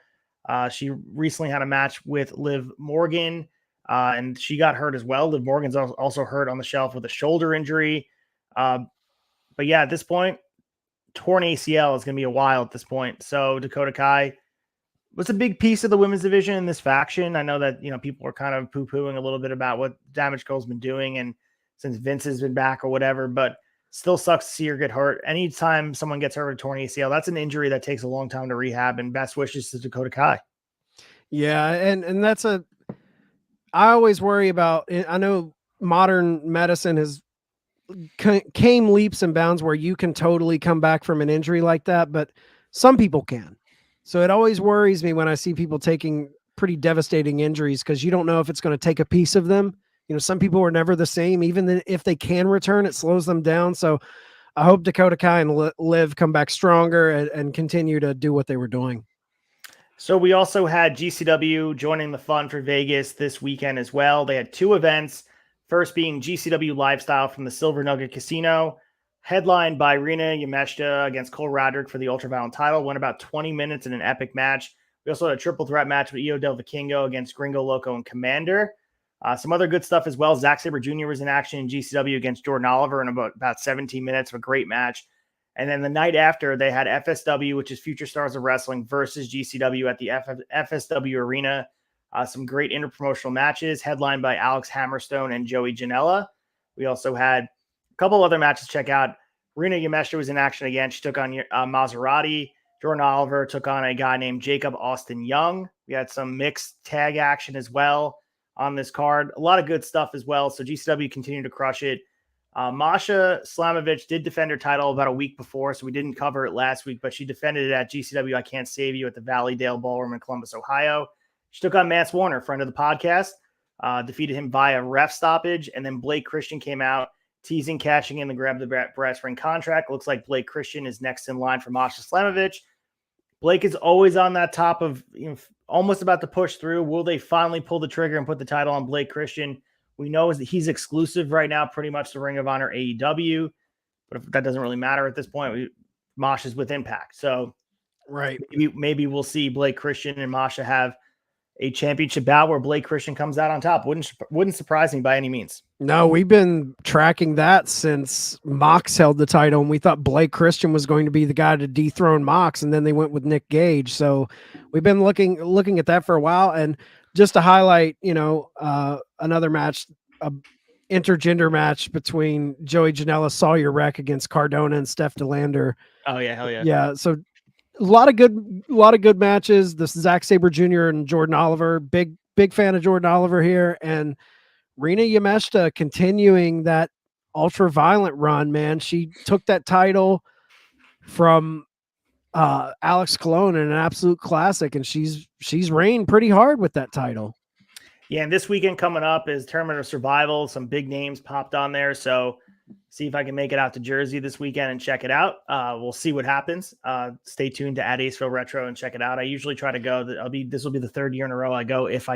She recently had a match with Liv Morgan, and she got hurt as well. Liv Morgan's also hurt on the shelf with a shoulder injury. But yeah, at this point, torn ACL is going to be a while at this point. So Dakota Kai was a big piece of the women's division in this faction. I know that, people are kind of poo-pooing a little bit about what Damage Girl's been doing, and since Vince has been back or whatever, but still sucks to see her get hurt. Anytime someone gets hurt with a torn ACL, that's an injury that takes a long time to rehab, and best wishes to Dakota Kai. Yeah, and that's I always worry about, I know modern medicine has came leaps and bounds where you can totally come back from an injury like that, but some people can. So it always worries me when I see people taking pretty devastating injuries because you don't know if it's going to take a piece of them. Some people are never the same. Even if they can return, it slows them down. So I hope Dakota Kai and Liv come back stronger and continue to do what they were doing. So we also had GCW joining the fun for Vegas this weekend as well. They had two events. First being GCW Lifestyle from the Silver Nugget Casino, headlined by Rina Yameshita against Cole Radrick for the Ultraviolent title. Went about 20 minutes in an epic match. We also had a triple threat match with Io Del Vikingo against Gringo Loco and Commander. Some other good stuff as well. Zack Sabre Jr. was in action in GCW against Jordan Oliver in about 17 minutes of a great match. And then the night after, they had FSW, which is Future Stars of Wrestling, versus GCW at the FSW Arena. Some great interpromotional matches headlined by Alex Hammerstone and Joey Janela. We also had a couple other matches to check out. Rina Yameshita was in action again. She took on Maserati. Jordan Oliver took on a guy named Jacob Austin Young. We had some mixed tag action as well on this card. A lot of good stuff as well. So GCW continued to crush it. Masha Slamovich did defend her title about a week before, so we didn't cover it last week, but she defended it at GCW I Can't Save You at the Valleydale Ballroom in Columbus, Ohio. She took on Mance Warner, friend of the podcast, defeated him via ref stoppage, and then Blake Christian came out teasing cashing in the grab the brass ring contract. Looks like Blake Christian is next in line for Masha Slamovich. Blake is always on that top of, almost about to push through. Will they finally pull the trigger and put the title on Blake Christian? We know that he's exclusive right now, pretty much to Ring of Honor AEW, but if that doesn't really matter at this point. Mosh is with Impact, so right. Maybe we'll see Blake Christian and Masha have a championship bout where Blake Christian comes out on top. Wouldn't surprise me by any means. No, we've been tracking that since Mox held the title, and we thought Blake Christian was going to be the guy to dethrone Mox, and then they went with Nick Gage. So we've been looking at that for a while. And just to highlight, another match, a intergender match between Joey Janela, Sawyer Wreck against Cardona and Steph DeLander. Oh yeah, hell yeah. Yeah, so a lot of good matches. This is Zack Sabre Jr. and Jordan Oliver. Big fan of Jordan Oliver here. And Rina Yameshita continuing that ultra violent run, man. She took that title from Alex Colon in an absolute classic, and she's reigned pretty hard with that title. Yeah, and this weekend coming up is Tournament of Survival. Some big names popped on there, so see if I can make it out to Jersey this weekend and check it out. We'll see what happens. Stay tuned to ACEFIELD Retro and check it out. I usually try to go. This will be the third year in a row I go if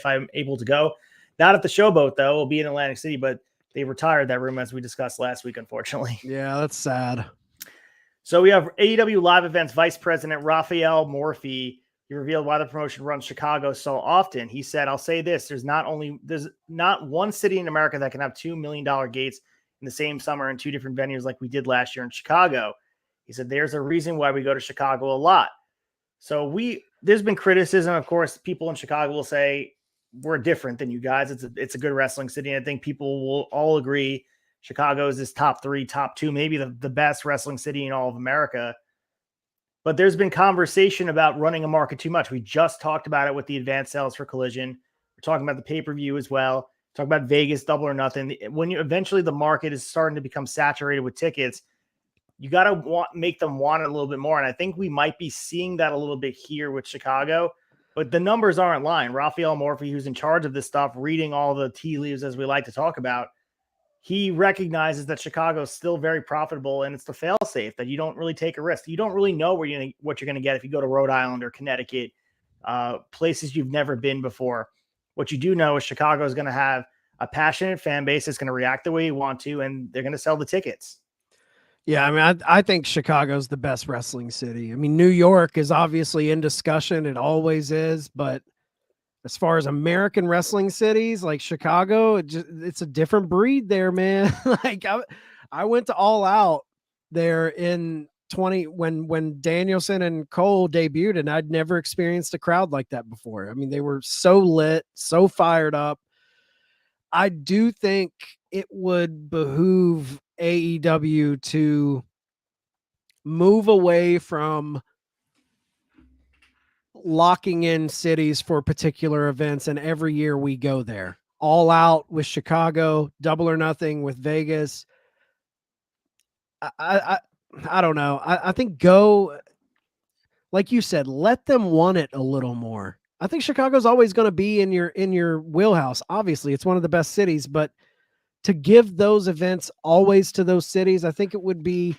I'm able to go. Not at the Showboat though. We'll be in Atlantic City, but they retired that room as we discussed last week, unfortunately. Yeah, that's sad. So we have AEW Live Events Vice President Raphael Morphy. He revealed why the promotion runs Chicago so often. He said, "I'll say this: there's not one city in America that can have $2 million gates in the same summer in two different venues like we did last year in Chicago." He said, "There's a reason why we go to Chicago a lot." So there's been criticism, of course. People in Chicago will say we're different than you guys. It's a good wrestling city. And I think people will all agree Chicago is this top 3, top 2, maybe the best wrestling city in all of America. But there's been conversation about running a market too much. We just talked about it with the advanced sales for Collision. We're talking about the pay-per-view as well. Talk about Vegas, Double or Nothing. When eventually the market is starting to become saturated with tickets, you got to make them want it a little bit more. And I think we might be seeing that a little bit here with Chicago, but the numbers aren't lying. Raphael Morphy, who's in charge of this stuff, reading all the tea leaves as we like to talk about, he recognizes that Chicago is still very profitable, and it's the fail safe that you don't really take a risk. You don't really know what you're going to get if you go to Rhode Island or Connecticut, places you've never been before. What you do know is Chicago is going to have a passionate fan base that's going to react the way you want to, and they're going to sell the tickets. Yeah, I mean, I think Chicago's the best wrestling city. I mean, New York is obviously in discussion. It always is, but as far as American wrestling cities like Chicago, it's a different breed there, man. Like I went to All Out there in when Danielson and Cole debuted, and I'd never experienced a crowd like that before. I mean, they were so lit, so fired up. I do think it would behoove AEW to move away from locking in cities for particular events, and every year we go there. All Out with Chicago, Double or Nothing with Vegas. I don't know. I think go like you said, let them want it a little more. I think Chicago's always going to be in your wheelhouse. Obviously, it's one of the best cities, but to give those events always to those cities, I think it would be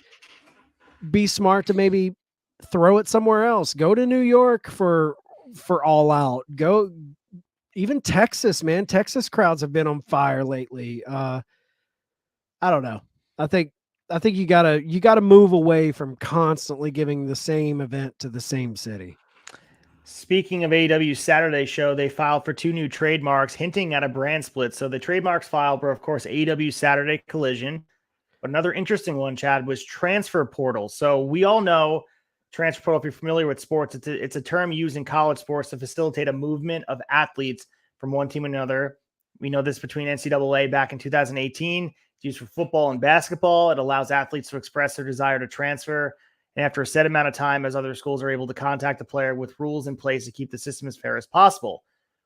smart to maybe throw it somewhere else. Go to New York for All Out. Go even Texas, man. Texas crowds have been on fire lately. I don't know. I think you gotta move away from constantly giving the same event to the same city. Speaking of AEW's Saturday show, they filed for 2 new trademarks, hinting at a brand split. So the trademarks filed were, of course, AEW Saturday Collision. But another interesting one, Chad, was transfer portal. So we all know transfer portal, if you're familiar with sports, it's a term used in college sports to facilitate a movement of athletes from one team to another. We know this between NCAA back in 2018. It's used for football and basketball. It allows athletes to express their desire to transfer. And after a set amount of time, as other schools are able to contact the player with rules in place to keep the system as fair as possible.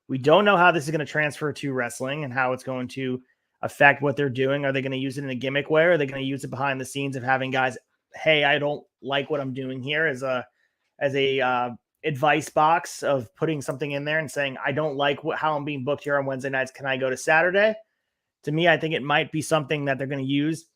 We don't know how this is going to transfer to wrestling and how it's going to affect what they're doing. Are they going to use it in a gimmick way? Or are they going to use it behind the scenes of having guys, hey, I don't like what I'm doing here, as a advice box of putting something in there and saying, I don't like how I'm being booked here on Wednesday nights. Can I go to Saturday? To me, I think it might be something that they're going to use.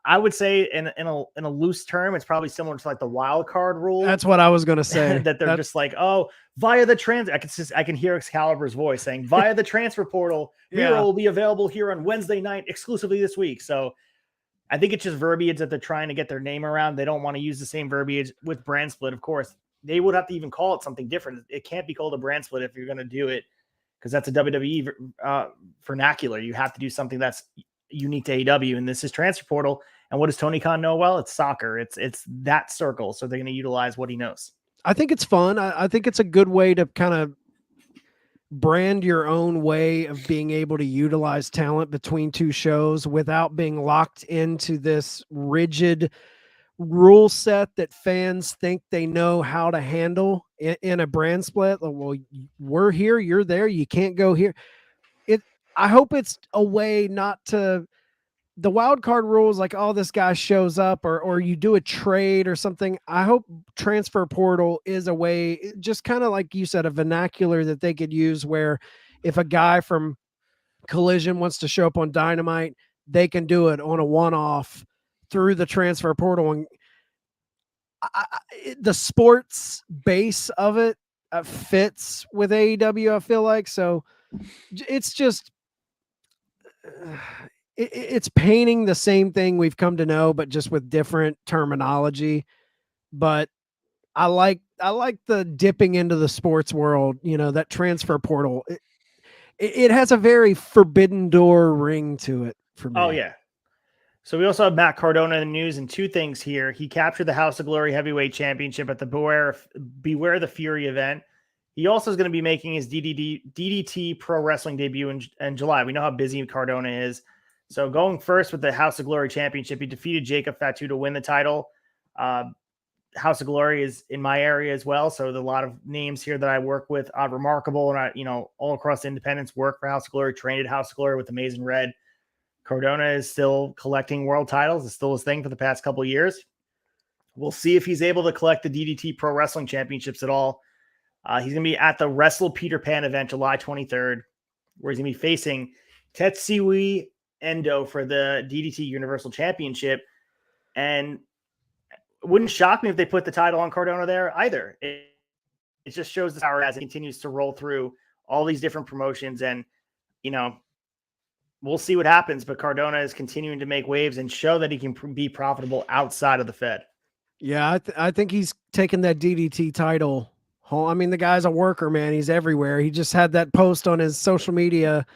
I would say in a loose term, it's probably similar to like the wild card rule. That's what I was going to say. That they're just like, oh, via the I can hear Excalibur's voice saying via the transfer portal, Miro will be available here on Wednesday night exclusively this week. So I think it's just verbiage that they're trying to get their name around. They don't want to use the same verbiage with brand split. Of course, they would have to even call it something different. It can't be called a brand split if you're going to do it, because that's a WWE vernacular. You have to do something that's unique to AEW, and this is transfer portal. And what does Tony Khan know? Well, it's soccer. It's that circle. So they're going to utilize what he knows. I think it's fun. I think it's a good way to kind of brand your own way of being able to utilize talent between two shows without being locked into this rigid rule set that fans think they know how to handle in a brand split. Well, we're here, you're there, you can't go here. I hope it's a way not to, the wild card rules, like, oh, this guy shows up or you do a trade or something. I hope transfer portal is a way, just kind of like you said, a vernacular that they could use, where if a guy from Collision wants to show up on Dynamite, they can do it on a one-off through the transfer portal. And the sports base of it fits with AEW, I feel like. So it's just, it's painting the same thing we've come to know, but just with different terminology. But I like the dipping into the sports world, that transfer portal. It has a very forbidden door ring to it for me. Oh, yeah. So we also have Matt Cardona in the news, and 2 things here. He captured the House of Glory Heavyweight Championship at the Beware the Fury event. He also is going to be making his DDT Pro Wrestling debut in July. We know how busy Cardona is. So going first with the House of Glory Championship, he defeated Jacob Fatu to win the title. House of Glory is in my area as well. So there's a lot of names here that I work with. Remarkable, and all across Independence work for House of Glory, trained at House of Glory with Amazing Red. Cardona is still collecting world titles. It's still his thing for the past couple of years. We'll see if he's able to collect the DDT Pro Wrestling Championships at all. He's going to be at the Wrestle Peter Pan event July 23rd, where he's going to be facing Tetsuya Endo for the DDT Universal Championship. And it wouldn't shock me if they put the title on Cardona there either. It just shows the power as it continues to roll through all these different promotions. And, we'll see what happens. But Cardona is continuing to make waves and show that he can be profitable outside of the Fed. Yeah, I think he's taken that DDT title home. I mean, the guy's a worker, man. He's everywhere. He just had that post on his social media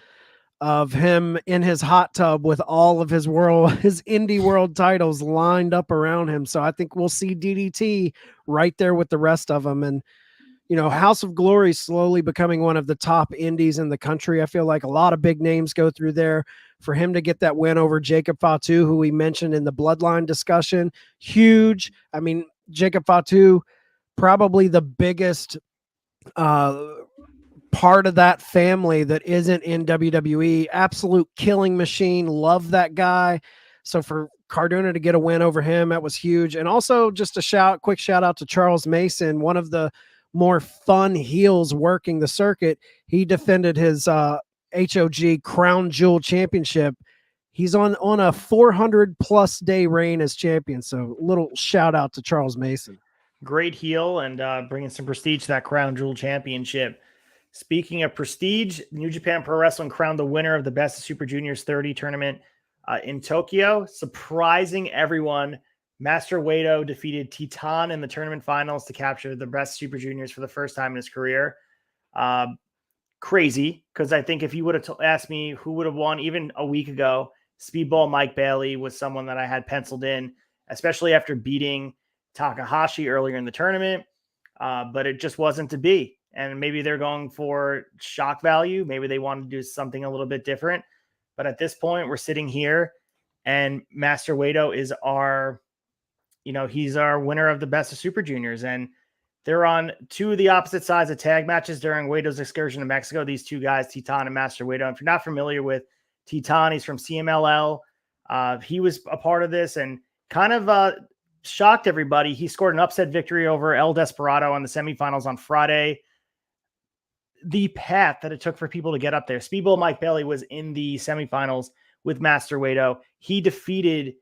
of him in his hot tub with all of his indie world titles lined up around him. So I think we'll see DDT right there with the rest of them. And, House of Glory slowly becoming one of the top indies in the country. I feel like a lot of big names go through there. For him to get that win over Jacob Fatu, who we mentioned in the Bloodline discussion, huge. I mean, Jacob Fatu, probably the biggest part of that family that isn't in WWE. Absolute killing machine. Love that guy. So for Cardona to get a win over him, that was huge. And also just a quick shout out to Charles Mason, one of the more fun heels working the circuit. He defended his HOG Crown Jewel Championship. He's on a 400+ day reign as champion. So little shout out to Charles Mason. Great heel and bringing some prestige to that Crown Jewel Championship. Speaking of prestige, New Japan Pro Wrestling crowned the winner of the Best of Super Juniors 30 tournament in Tokyo. Surprising everyone, Master Wato defeated Titan in the tournament finals to capture the Best Super Juniors for the first time in his career. Crazy, because I think if you would have asked me who would have won even a week ago, Speedball Mike Bailey was someone that I had penciled in, especially after beating Takahashi earlier in the tournament. But it just wasn't to be. And maybe they're going for shock value. Maybe they want to do something a little bit different. But at this point, we're sitting here and Master Wato is he's our winner of the Best of Super Juniors. And they're on two of the opposite sides of tag matches during Wato's excursion to Mexico. These two guys, Titan and Master Wato. If you're not familiar with Titan, he's from CMLL. He was a part of this and kind of shocked everybody. He scored an upset victory over El Desperado on the semifinals on Friday. The path that it took for people to get up there. Speedball Mike Bailey was in the semifinals with Master Wato. He defeated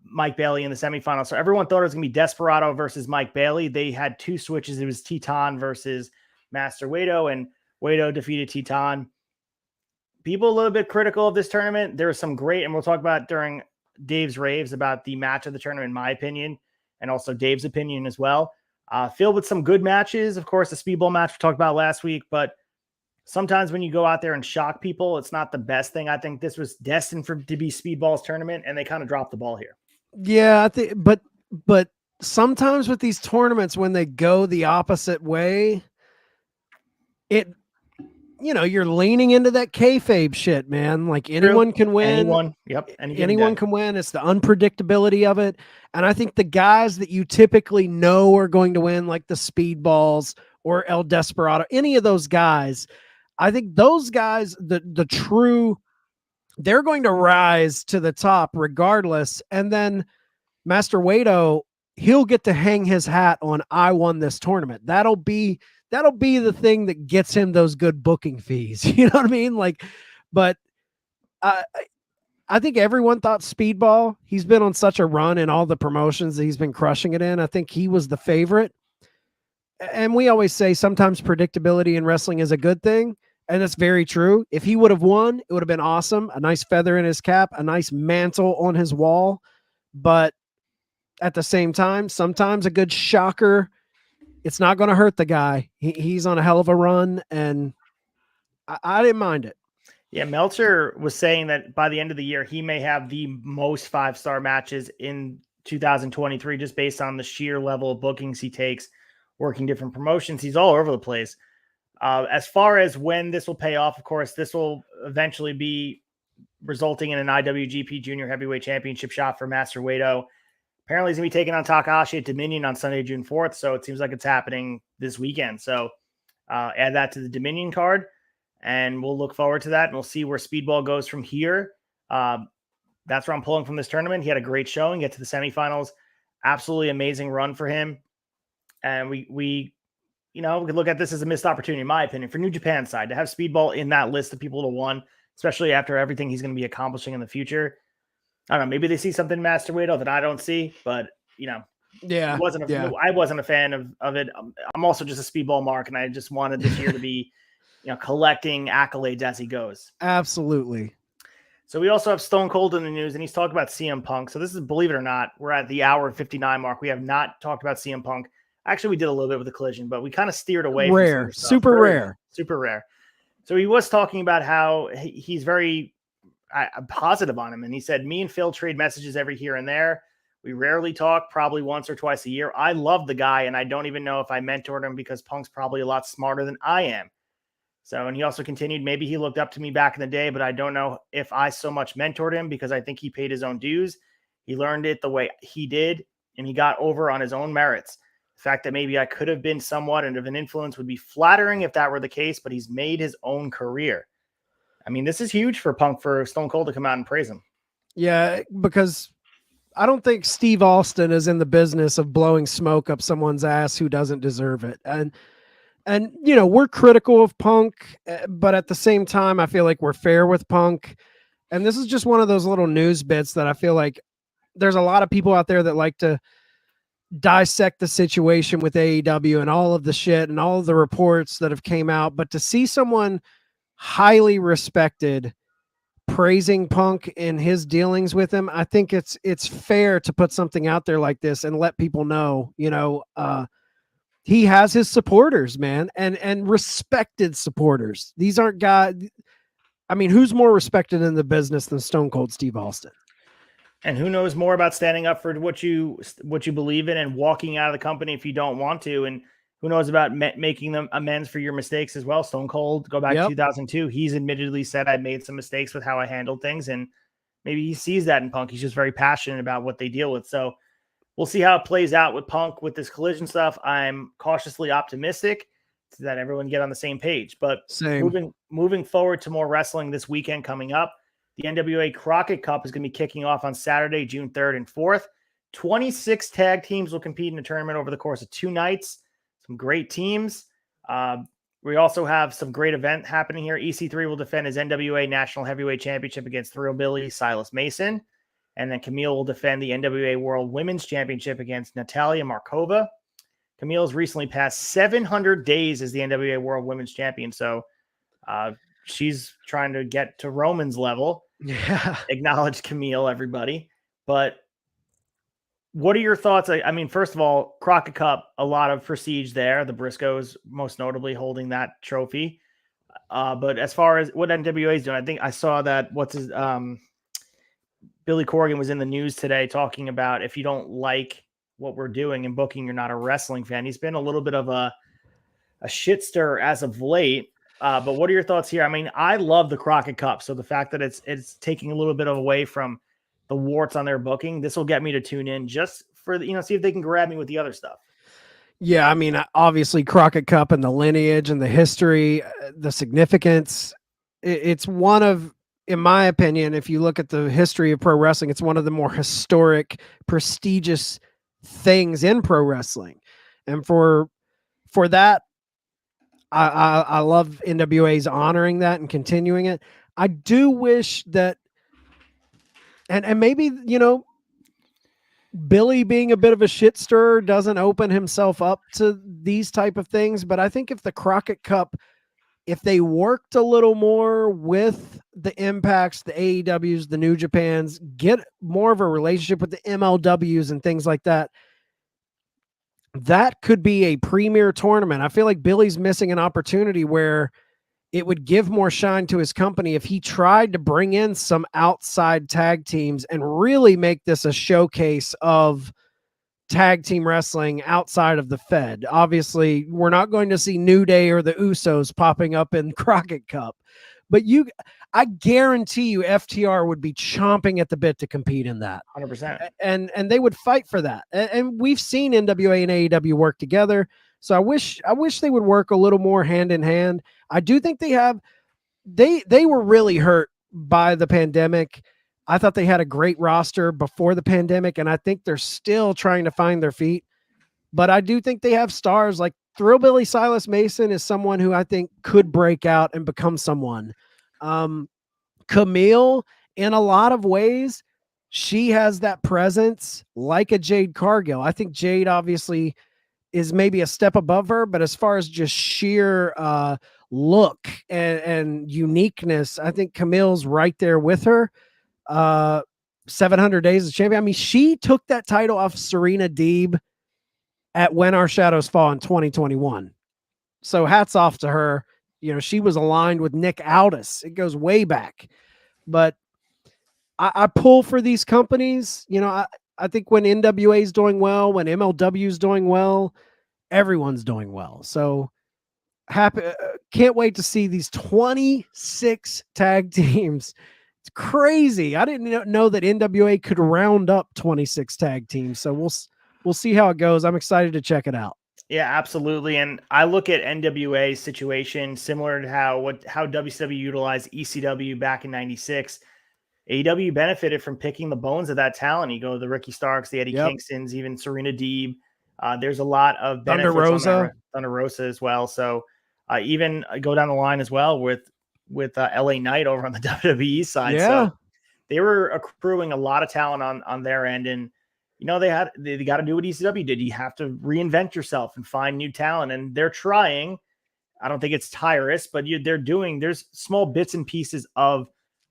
Mike Bailey in the semifinals. So everyone thought it was going to be Desperado versus Mike Bailey. They had two switches. It was Titan versus Master Wato, and Wato defeated Titan. People a little bit critical of this tournament. There was some great, and we'll talk about during Dave's raves about the match of the tournament, in my opinion, and also Dave's opinion as well. Filled with some good matches. Of course, the Speedball match we talked about last week, but sometimes when you go out there and shock people, it's not the best thing. I think this was destined to be Speedball's tournament, and they kind of dropped the ball here. Yeah, I think, but sometimes with these tournaments, when they go the opposite way, you're leaning into that kayfabe shit, man. Like anyone can win. Anyone. Yep. Anyone can win. It's the unpredictability of it. And I think the guys that you typically know are going to win, like the Speedballs or El Desperado, any of those guys, I think those guys, they're going to rise to the top regardless. And then Master Wato, he'll get to hang his hat on, I won this tournament. That'll be the thing that gets him those good booking fees. You know what I mean? But I think everyone thought Speedball, he's been on such a run in all the promotions that he's been crushing it in. I think he was the favorite. And we always say sometimes predictability in wrestling is a good thing. And that's very true. If he would have won, it would have been awesome. A nice feather in his cap, a nice mantle on his wall. But at the same time, sometimes a good shocker, it's not going to hurt the guy. He's on a hell of a run, and I didn't mind it. Yeah, Meltzer was saying that by the end of the year, he may have the most 5-star matches in 2023, just based on the sheer level of bookings he takes, working different promotions. He's all over the place. As far as when this will pay off, of course, this will eventually be resulting in an IWGP Junior Heavyweight Championship shot for Master Wato. Apparently, he's going to be taking on Takahashi at Dominion on Sunday, June 4th. So it seems like it's happening this weekend. So add that to the Dominion card, and we'll look forward to that. And we'll see where Speedball goes from here. That's where I'm pulling from this tournament. He had a great showing, get to the semifinals. Absolutely amazing run for him. And we could look at this as a missed opportunity, in my opinion, for New Japan side to have Speedball in that list of people to won, especially after everything he's going to be accomplishing in the future. I don't know. Maybe they see something in Master Wato that I don't see, but I wasn't a fan of it. I'm also just a Speedball mark, and I just wanted this year to be, collecting accolades as he goes. Absolutely. So we also have Stone Cold in the news, and he's talking about CM Punk. So this is, believe it or not, we're at the hour 59 mark. We have not talked about CM Punk. Actually, we did a little bit with the collision, but we kind of steered away. Rare, super rare. So he was talking about how he's very positive on him. And he said, me and Phil trade messages every here and there. We rarely talk, probably once or twice a year. I love the guy, and I don't even know if I mentored him because Punk's probably a lot smarter than I am. So, and he also continued, maybe he looked up to me back in the day, but I don't know if I so much mentored him because I think he paid his own dues. He learned it the way he did, and he got over on his own merits. The fact that maybe I could have been somewhat of an influence would be flattering if that were the case, but he's made his own career. I mean, this is huge for Punk, for Stone Cold to come out and praise him. Yeah, because I don't think Steve Austin is in the business of blowing smoke up someone's ass who doesn't deserve it. And we're critical of Punk, but at the same time, I feel like we're fair with Punk. And this is just one of those little news bits that I feel like there's a lot of people out there that like to dissect the situation with AEW and all of the shit and all of the reports that have came out. But to see someone highly respected praising Punk in his dealings with him, I think it's fair to put something out there like this and let people know, he has his supporters, man, and respected supporters. These aren't guys. I mean, who's more respected in the business than Stone Cold Steve Austin? And who knows more about standing up for what you believe in and walking out of the company if you don't want to, and who knows about making them amends for your mistakes as well. Stone Cold, go back to 2002. He's admittedly said, I made some mistakes with how I handled things, and maybe he sees that in Punk. He's just very passionate about what they deal with. So we'll see how it plays out with Punk with this Collision stuff. I'm cautiously optimistic that everyone get on the same page. But moving forward to more wrestling this weekend coming up, the NWA Crockett Cup is going to be kicking off on Saturday, June 3rd and 4th. 26 tag teams will compete in the tournament over the course of 2 nights. Some great teams. We also have some great event happening here. EC3 will defend his NWA National Heavyweight Championship against Thrillbilly Silas Mason. And then Camille will defend the NWA World Women's Championship against Natalia Markova. Camille's recently passed 700 days as the NWA World Women's Champion. So she's trying to get to Roman's level. Yeah. Acknowledge Camille, everybody. But what are your thoughts? I mean, first of all, Crockett Cup, a lot of prestige there. The Briscoes most notably holding that trophy. But as far as what NWA is doing, I think I saw that Billy Corgan was in the news today talking about if you don't like what we're doing and booking, you're not a wrestling fan. He's been a little bit of a shit stir as of late. But what are your thoughts here? I mean, I love the Crockett Cup. So the fact that it's taking a little bit away from the warts on their booking, this will get me to tune in just for see if they can grab me with the other stuff. Yeah, I mean, obviously Crockett Cup and the lineage and the history, the significance. It's one of, in my opinion, if you look at the history of pro wrestling, it's one of the more historic, prestigious things in pro wrestling. And for that, I love NWA's honoring that and continuing it. I do wish that, and maybe, Billy being a bit of a shit stirrer doesn't open himself up to these type of things. But I think if the Crockett Cup, if they worked a little more with the Impacts, the AEWs, the New Japans, get more of a relationship with the MLWs and things like that, that could be a premier tournament. I feel like Billy's missing an opportunity where it would give more shine to his company if he tried to bring in some outside tag teams and really make this a showcase of tag team wrestling outside of the Fed. Obviously, we're not going to see New Day or the Usos popping up in Crockett Cup, but I guarantee you FTR would be chomping at the bit to compete in that. 100%. And they would fight for that. And we've seen NWA and AEW work together. So I wish they would work a little more hand in hand. I do think they were really hurt by the pandemic. I thought they had a great roster before the pandemic, and I think they're still trying to find their feet. But I do think they have stars like Thrillbilly Silas Mason is someone who I think could break out and become someone. Camille, in a lot of ways, she has that presence like a Jade Cargill. I think Jade obviously is maybe a step above her, but as far as just sheer look and uniqueness, I think Camille's right there with her. 700 Days as champion. I mean, she took that title off Serena Deeb at When Our Shadows Fall in 2021. So hats off to her. She was aligned with Nick Aldis. It goes way back. But I pull for these companies. I think when NWA is doing well, when MLW is doing well, everyone's doing well. So happy. Can't wait to see these 26 tag teams. It's crazy. I didn't know that NWA could round up 26 tag teams. So we'll see how it goes. I'm excited to check it out. Yeah, absolutely. And I look at NWA's situation similar to how WCW utilized ECW back in '96. AEW benefited from picking the bones of that talent. You go to the Ricky Starks, the Eddie Kingstons, even Serena Deeb. There's a lot of benefits Thunder Rosa. on that. Thunder Rosa as well. So even go down the line as well with LA Knight over on the WWE side. Yeah. So they were accruing a lot of talent on their end. And, they got to do what ECW did. You have to reinvent yourself and find new talent. And they're trying. I don't think it's tireless, but there's small bits and pieces of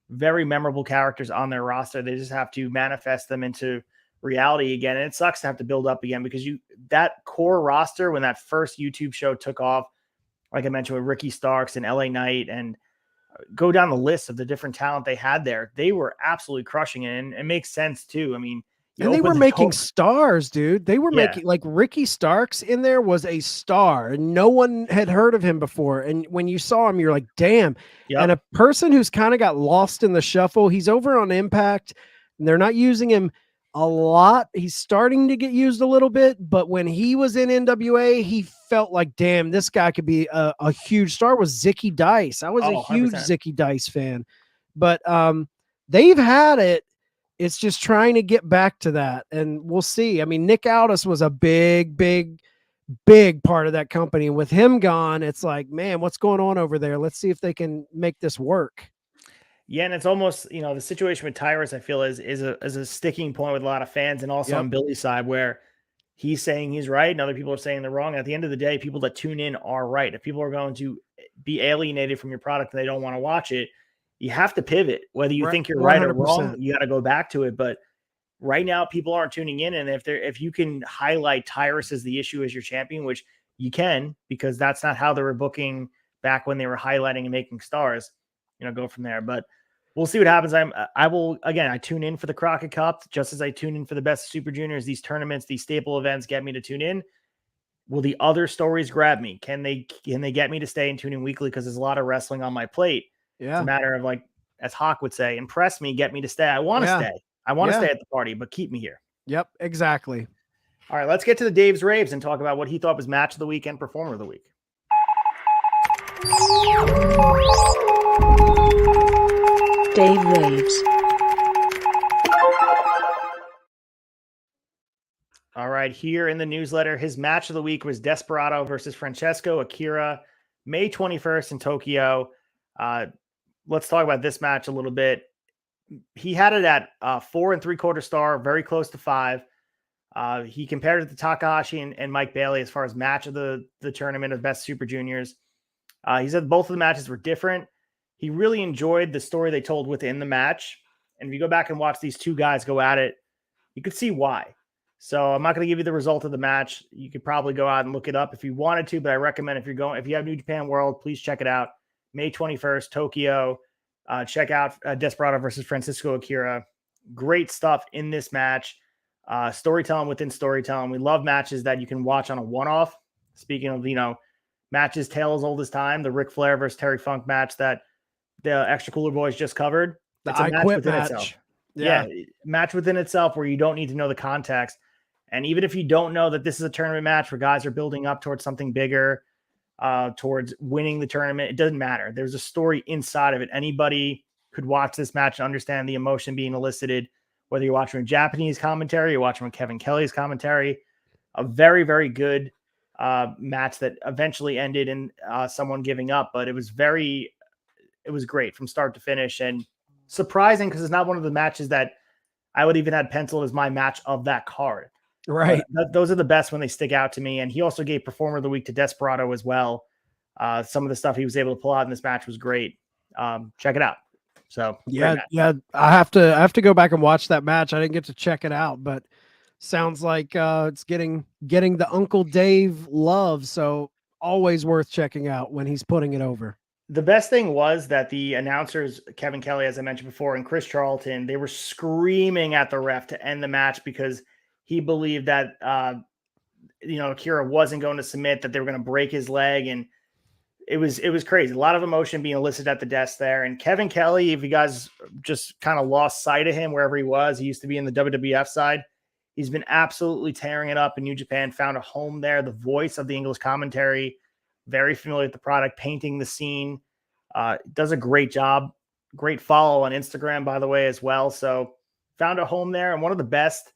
very memorable characters on their roster. They just have to manifest them into reality again. And it sucks to have to build up again because that core roster, when that first YouTube show took off, like I mentioned with Ricky Starks and LA Knight, and go down the list of the different talent they had there, they were absolutely crushing it. And it makes sense too. I mean, and they were making stars, dude. They were making, like, Ricky Starks in there was a star and no one had heard of him before. And when you saw him, you're like, damn. Yep. And a person who's kind of got lost in the shuffle, he's over on Impact and they're not using him a lot. He's starting to get used a little bit, but when he was in NWA, he felt like, damn, this guy could be a huge star. Was Zicky Dice. I was a huge 100%. Zicky Dice fan, but they've had it. It's just trying to get back to that, and we'll see. I mean, Nick Aldis was a big part of that company, and with him gone, it's like, man, what's going on over there? Let's see if they can make this work. Yeah, and it's almost, the situation with Tyrus, I feel, is a sticking point with a lot of fans, and also on Billy's side, where he's saying he's right, and other people are saying they're wrong. At the end of the day, people that tune in are right. If people are going to be alienated from your product and they don't want to watch it, you have to pivot. Whether you think you're right or wrong, you got to go back to it. But right now, people aren't tuning in, and if you can highlight Tyrus as the issue as your champion, which you can, because that's not how they were booking back when they were highlighting and making stars, go from there. But we'll see what happens. I tune in for the Crockett Cup, just as I tune in for the Best of Super Juniors. These tournaments, these staple events get me to tune in. Will the other stories grab me? Can they get me to stay and tune in weekly? Because there's a lot of wrestling on my plate. Yeah. It's a matter of, like, as Hawk would say, impress me, get me to stay. I want to stay. I want to stay at the party, but keep me here. Yep, exactly. All right, let's get to the Dave's Raves and talk about what he thought was match of the week and performer of the week. Dave Raves. All right, here in the newsletter, his match of the week was Desperado versus Francesco Akira, May 21st in Tokyo. Let's talk about this match a little bit. He had it at 4 3/4 star, very close to 5. He compared it to Takahashi and Mike Bailey as far as match of the tournament of Best Super Juniors. He said both of the matches were different. He really enjoyed the story they told within the match. And if you go back and watch these two guys go at it, you could see why. So I'm not going to give you the result of the match. You could probably go out and look it up if you wanted to, but I recommend if you have New Japan World, please check it out. May 21st, Tokyo. Check out Desperado versus Francisco Akira. Great stuff in this match. Storytelling within storytelling. We love matches that you can watch on a one-off. Speaking of, matches tale as old as time, the Ric Flair versus Terry Funk match that the Extra Cooler Boys just covered. It's a match within itself. Yeah, match within itself where you don't need to know the context. And even if you don't know that this is a tournament match where guys are building up towards something bigger, towards winning the tournament, it doesn't matter. There's a story inside of it. Anybody could watch this match and understand the emotion being elicited, whether you're watching Japanese commentary, you're watching Kevin Kelly's commentary. A very, very good match that eventually ended in someone giving up, but it was great from start to finish, and surprising because it's not one of the matches that I would even have penciled as my match of that card. Right. Those are the best when they stick out to me. And he also gave Performer of the Week to Desperado as well. Some of the stuff he was able to pull out in this match was great. Check it out. So yeah. I have to go back and watch that match. I didn't get to check it out, but sounds like it's getting the Uncle Dave love. So always worth checking out when he's putting it over. The best thing was that the announcers, Kevin Kelly, as I mentioned before, and Chris Charlton, they were screaming at the ref to end the match because he believed that, Akira wasn't going to submit, that they were going to break his leg. And it was crazy. A lot of emotion being elicited at the desk there. And Kevin Kelly, if you guys just kind of lost sight of him wherever he was, he used to be in the WWF side. He's been absolutely tearing it up in New Japan, found a home there, the voice of the English commentary, very familiar with the product, painting the scene, does a great job. Great follow on Instagram, by the way, as well. So found a home there, and one of the best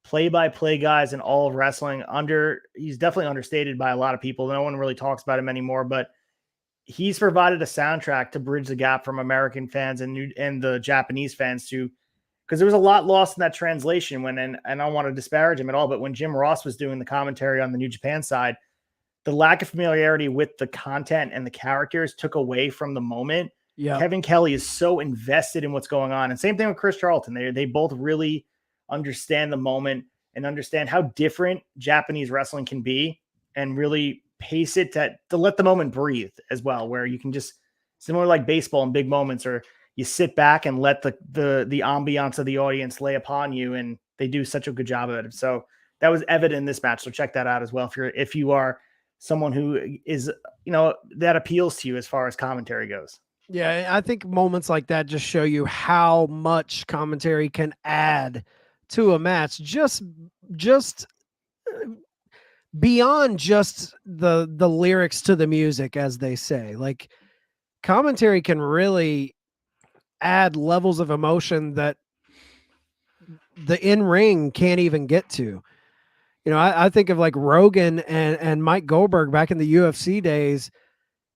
play-by-play guys in all of wrestling. He's definitely understated by a lot of people. No one really talks about him anymore, but he's provided a soundtrack to bridge the gap from American fans and the Japanese fans to, because there was a lot lost in that translation and I don't want to disparage him at all, but when Jim Ross was doing the commentary on the New Japan side, the lack of familiarity with the content and the characters took away from the moment. Yeah. Kevin Kelly is so invested in what's going on. And same thing with Chris Charlton. They both really understand the moment and understand how different Japanese wrestling can be and really pace it to let the moment breathe as well, where you can just, similar like baseball in big moments, or you sit back and let the ambiance of the audience lay upon you, and they do such a good job of it. So that was evident in this match. So check that out as well if you are someone who is, that appeals to you as far as commentary goes. Yeah, I think moments like that just show you how much commentary can add to a match, just beyond just the lyrics to the music, as they say. Like, commentary can really add levels of emotion that the in-ring can't even get to. I think of like Rogan and Mike Goldberg back in the UFC days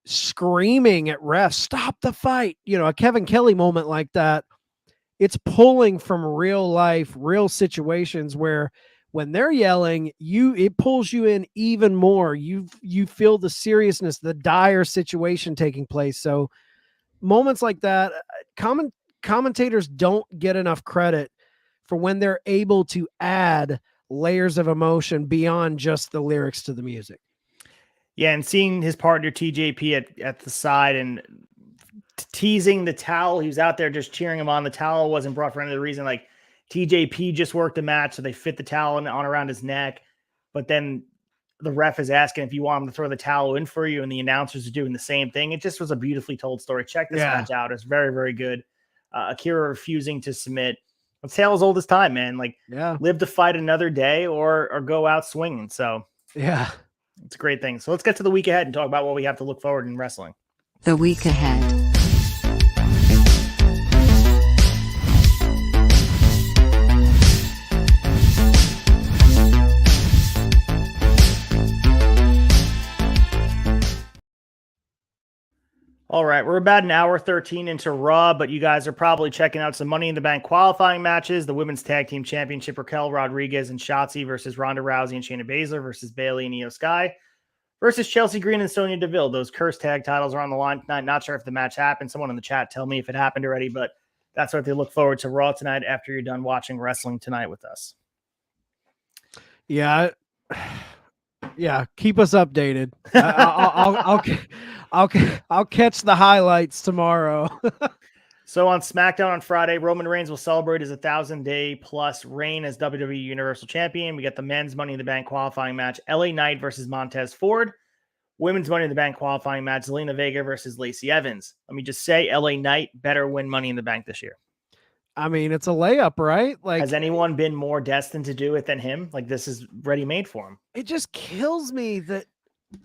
screaming at refs, stop the fight. A Kevin Kelly moment like that, it's pulling from real life, real situations where when they're yelling, it pulls you in even more. You feel the seriousness, the dire situation taking place. So moments like that, commentators don't get enough credit for when they're able to add layers of emotion beyond just the lyrics to the music. Yeah, and seeing his partner TJP at the side and teasing the towel, he was out there just cheering him on. The towel wasn't brought for any other reason. Like, TJP just worked the match, so they fit the towel on around his neck. But then the ref is asking if you want him to throw the towel in for you, and the announcers are doing the same thing. It just was a beautifully told story. Check this match out. It's very, very good. Akira refusing to submit. It's tale as old as time, man. Like, live to fight another day or go out swinging. So, yeah, it's a great thing. So let's get to the week ahead and talk about what we have to look forward in wrestling. The week ahead. All right, we're about an hour 13 into Raw, but you guys are probably checking out some Money in the Bank qualifying matches. The Women's Tag Team Championship, Raquel Rodriguez and Shotzi versus Ronda Rousey and Shayna Baszler versus Bayley and Io Sky versus Chelsea Green and Sonya Deville. Those cursed tag titles are on the line tonight. Not sure if the match happened. Someone in the chat tell me if it happened already, but that's what they look forward to Raw tonight after you're done watching wrestling tonight with us. Yeah. Yeah, keep us updated. I'll catch the highlights tomorrow. So on SmackDown on Friday, Roman Reigns will celebrate his 1,000-day plus reign as WWE Universal Champion. We got the men's Money in the Bank qualifying match, LA Knight versus Montez Ford. Women's Money in the Bank qualifying match, Zelina Vega versus Lacey Evans. Let me just say, LA Knight better win Money in the Bank this year. I mean, it's a layup, right? Like, has anyone been more destined to do it than him? Like, this is ready-made for him. It just kills me that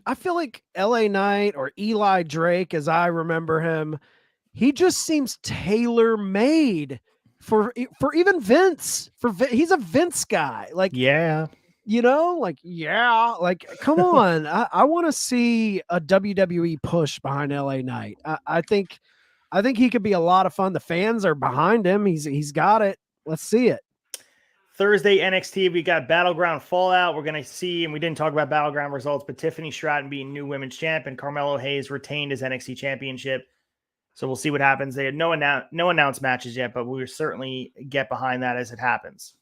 I feel like LA Knight or Eli Drake, as I remember him, he just seems tailor-made for even Vince. He's a Vince guy. Like, yeah. Like, come on. I want to see a WWE push behind LA Knight. I think he could be a lot of fun. The fans are behind him. He's got it. Let's see it. Thursday, NXT, we got Battleground Fallout. We're going to see, and we didn't talk about Battleground results, but Tiffany Stratton being new women's champ and Carmelo Hayes retained his NXT championship. So we'll see what happens. They had no announced matches yet, but we'll certainly get behind that as it happens.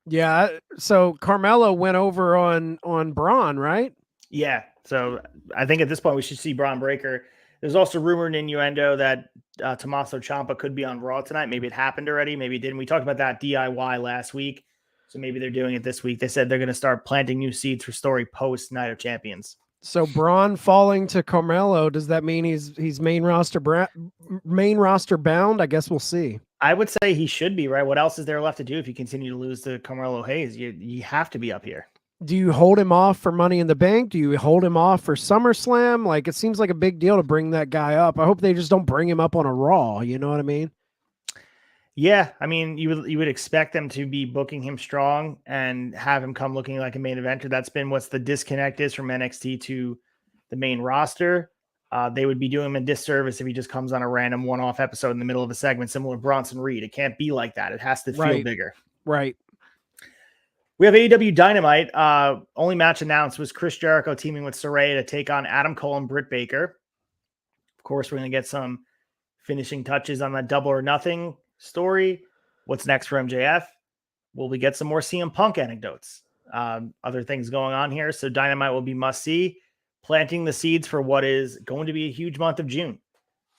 Yeah. So Carmelo went over on Braun, right? Yeah. So I think at this point we should see Braun Breaker. There's also rumor and innuendo that Tommaso Ciampa could be on Raw tonight. Maybe it happened already. Maybe it didn't. We talked about that DIY last week. So maybe they're doing it this week. They said they're going to start planting new seeds for story post Night of Champions. So Braun falling to Carmelo, does that mean he's main roster bound? I guess we'll see. I would say he should be, right? What else is there left to do if you continue to lose to Carmelo Hayes? You have to be up here. Do you hold him off for Money in the Bank? Do you hold him off for SummerSlam? Like, it seems like a big deal to bring that guy up. I hope they just don't bring him up on a Raw. You know what I mean? Yeah, I mean, you would expect them to be booking him strong and have him come looking like a main eventer. That's been what's the disconnect is from NXT to the main roster. They would be doing him a disservice if he just comes on a random one-off episode in the middle of a segment, similar to Bronson Reed. It can't be like that. It has to feel bigger. Right. We have AEW Dynamite. Only match announced was Chris Jericho teaming with Saraya to take on Adam Cole and Britt Baker. Of course, we're going to get some finishing touches on that Double or Nothing story. What's next for MJF? Will we get some more CM Punk anecdotes? Other things going on here. So Dynamite will be must see, planting the seeds for what is going to be a huge month of June.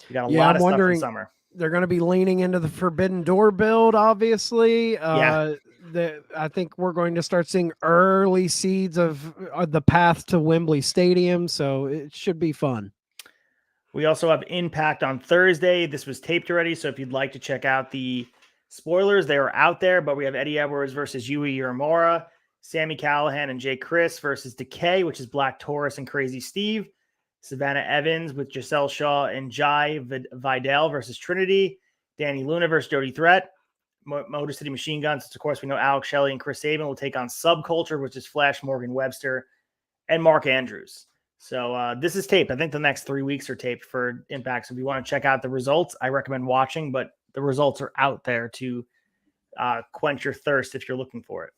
We got a lot of stuff in summer. They're going to be leaning into the Forbidden Door build, obviously. Yeah. I think we're going to start seeing early seeds of the path to Wembley Stadium, so it should be fun. We also have Impact on Thursday. This was taped already, so if you'd like to check out the spoilers, they are out there, but we have Eddie Edwards versus Yui Uemura, Sami Callihan and Jay Chris versus Decay, which is Black Taurus and Crazy Steve, Savannah Evans with Giselle Shaw and Jai Vidal versus Trinity, Danny Luna versus Jody Threat, Motor City Machine Guns. Of course, we know Alex Shelley and Chris Sabin will take on Subculture, which is Flash Morgan Webster and Mark Andrews. So this is taped. I think the next 3 weeks are taped for Impact. So if you want to check out the results, I recommend watching, but the results are out there to quench your thirst if you're looking for it.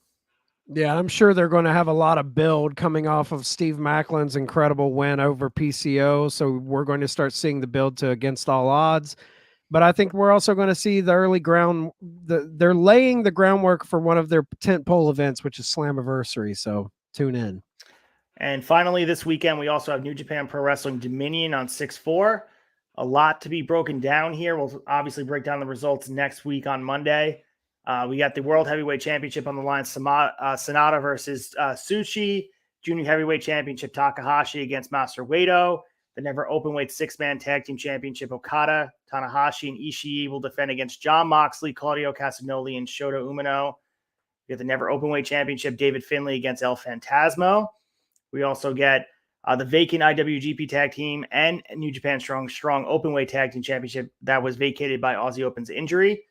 Yeah, I'm sure they're going to have a lot of build coming off of Steve Maclin's incredible win over PCO. So we're going to start seeing the build to Against All Odds. But I think we're also going to see the early ground. They're laying the groundwork for one of their tentpole events, which is Slammiversary. So tune in. And finally, this weekend, we also have New Japan Pro Wrestling Dominion on 6/4. A lot to be broken down here. We'll obviously break down the results next week on Monday. We got the World Heavyweight Championship on the line. Sonata versus Sushi. Junior Heavyweight Championship Takahashi against Master Wato. The Never Openweight 6-man Tag Team Championship Okada, Tanahashi, and Ishii will defend against Jon Moxley, Claudio Castagnoli, and Shota Umino. We get the Never Openweight Championship David Finlay against El Phantasmo. We also get the vacant IWGP Tag Team and New Japan Strong Openweight Tag Team Championship that was vacated by Aussie Open's injury.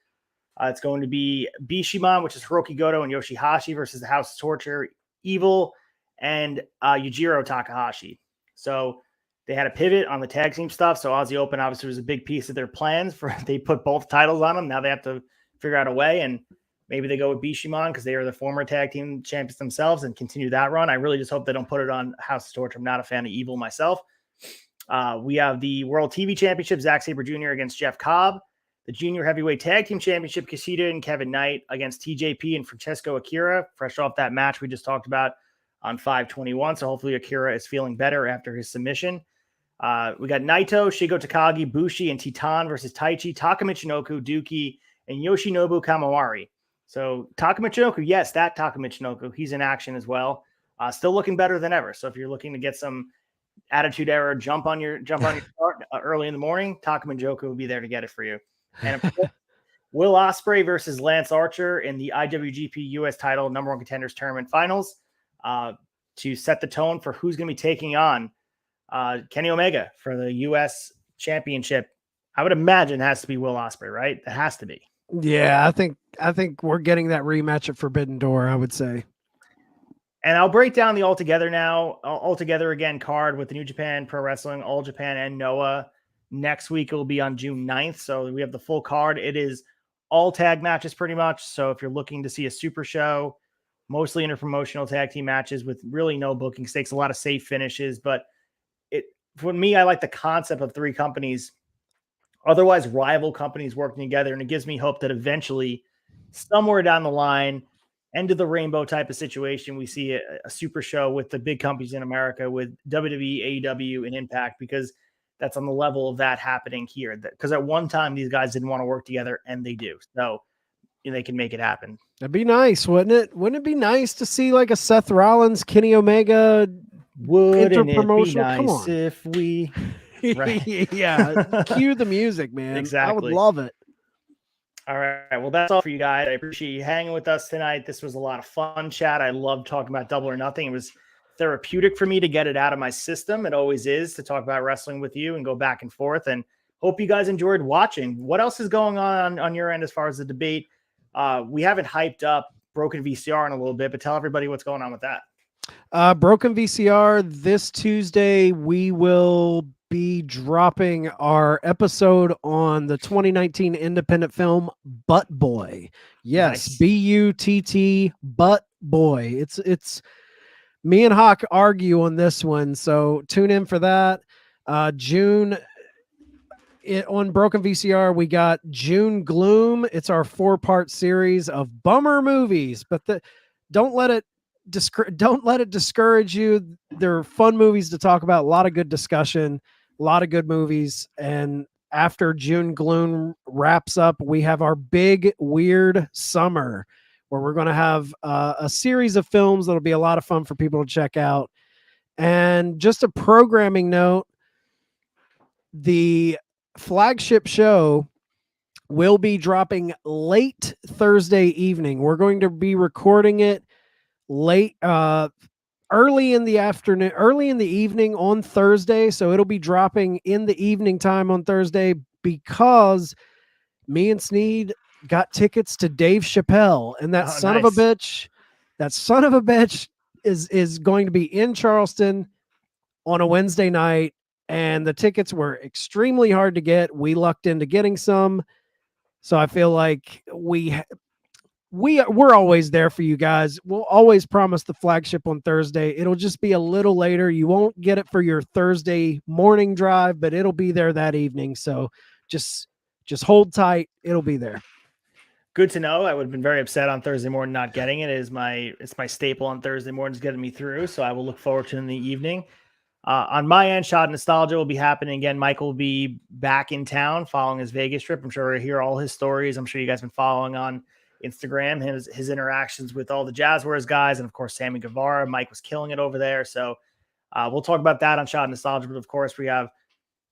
It's going to be Bishiman, which is Hiroki Goto and Yoshihashi versus the House of Torture, Evil, and Yujiro Takahashi. So they had a pivot on the tag team stuff. So Aussie Open obviously was a big piece of their plans. They put both titles on them. Now they have to figure out a way, and maybe they go with Bishiman because they are the former tag team champions themselves and continue that run. I really just hope they don't put it on House of Torture. I'm not a fan of Evil myself. We have the World TV Championship, Zack Sabre Jr. against Jeff Cobb. The Junior Heavyweight Tag Team Championship, Kushida and Kevin Knight against TJP and Francesco Akira, fresh off that match we just talked about on 5/21. So hopefully Akira is feeling better after his submission. We got Naito, Shigo Takagi, Bushi, and Titan versus Taichi, Taka Michinoku, Dookie, and Yoshinobu Kamawari. So Taka Michinoku, yes, that Taka Michinoku, he's in action as well. Still looking better than ever. So if you're looking to get some attitude era jump on your start early in the morning, Taka Michinoku will be there to get it for you. And of course, Will Ospreay versus Lance Archer in the IWGP US title number one contenders tournament finals to set the tone for who's going to be taking on Kenny Omega for the US championship. I would imagine it has to be Will Ospreay, right? It has to be. Yeah, I think we're getting that rematch at Forbidden Door, I would say. And I'll break down the Altogether Again card with the New Japan Pro Wrestling, All Japan, and Noah. Next week it will be on June 9th. So we have the full card. It is all tag matches pretty much. So if you're looking to see a super show, mostly interpromotional tag team matches with really no booking stakes, a lot of safe finishes. But for me, I like the concept of three companies, otherwise rival companies working together. And it gives me hope that eventually somewhere down the line, end of the rainbow type of situation, we see a super show with the big companies in America with WWE, AEW, and Impact, because that's on the level of that happening here. Because at one time, these guys didn't want to work together, and they do. So they can make it happen. That'd be nice, wouldn't it? Wouldn't it be nice to see like a Seth Rollins, Kenny Omega Wouldn't it be interpromotional? Come nice on. if we... Right. Yeah, cue the music, man. Exactly. I would love it. All right. Well, that's all for you guys. I appreciate you hanging with us tonight. This was a lot of fun chat. I love talking about Double or Nothing. It was therapeutic for me to get it out of my system. It always is to talk about wrestling with you and go back and forth. And hope you guys enjoyed watching. What else is going on your end as far as the debate? We haven't hyped up Broken VCR in a little bit, but tell everybody what's going on with that. Broken VCR this Tuesday. We will be dropping our episode on the 2019 independent film Butt Boy. Yes, Nice. BUTT Butt Boy. It's me and Hawk argue on this one, so tune in for that. June on Broken VCR, we got June Gloom. It's our 4-part series of bummer movies, but don't let it discourage you. They're fun movies to talk about. A lot of good discussion, a lot of good movies. And after June Gloom wraps up, we have our big weird summer where we're going to have a series of films that'll be a lot of fun for people to check out. And just a programming note, the flagship show will be dropping late Thursday evening. We're going to be recording it late early in the afternoon, early in the evening on Thursday, so it'll be dropping in the evening time on Thursday because me and Sneed got tickets to Dave Chappelle, and that son of a bitch is going to be in Charleston on a Wednesday night, and the tickets were extremely hard to get. We lucked into getting some, so I feel like we're always there for you guys. We'll always promise the flagship on Thursday. It'll just be a little later. You won't get it for your Thursday morning drive, but it'll be there that evening. So just hold tight. It'll be there. Good to know. I would have been very upset on Thursday morning not getting it. It's my staple on Thursday mornings, getting me through. So I will look forward to it in the evening. On my end, Shot Nostalgia will be happening again. Michael will be back in town following his Vegas trip. I'm sure we'll hear all his stories. I'm sure you guys have been following on Instagram his interactions with all the Jazzwares guys, and of course Sammy Guevara. Mike was killing it over there. So we'll talk about that on Shot Nostalgia. But of course, we have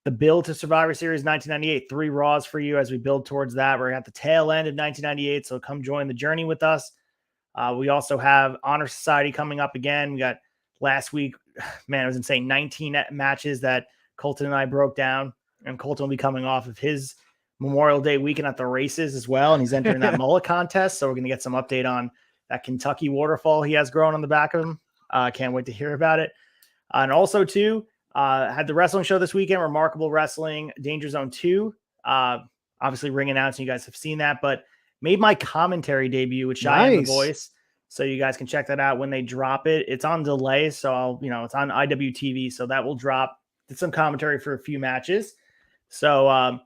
the build to Survivor Series 1998, 3 Raws for you as we build towards that. We're at the tail end of 1998, so come join the journey with us. We also have Honor Society coming up again. We got last week, man, it was insane. 19 matches that Colton and I broke down, and Colton will be coming off of his Memorial Day weekend at the races as well, and he's entering that mullet contest. So we're going to get some update on that Kentucky waterfall he has growing on the back of him. Can't wait to hear about it. And also, too, had the wrestling show this weekend, Remarkable Wrestling Danger Zone 2. Obviously, ring announcing, you guys have seen that, but made my commentary debut with Cheyenne the Voice. So you guys can check that out when they drop it. It's on delay, so it's on IWTV, so that will drop. Did some commentary for a few matches. So,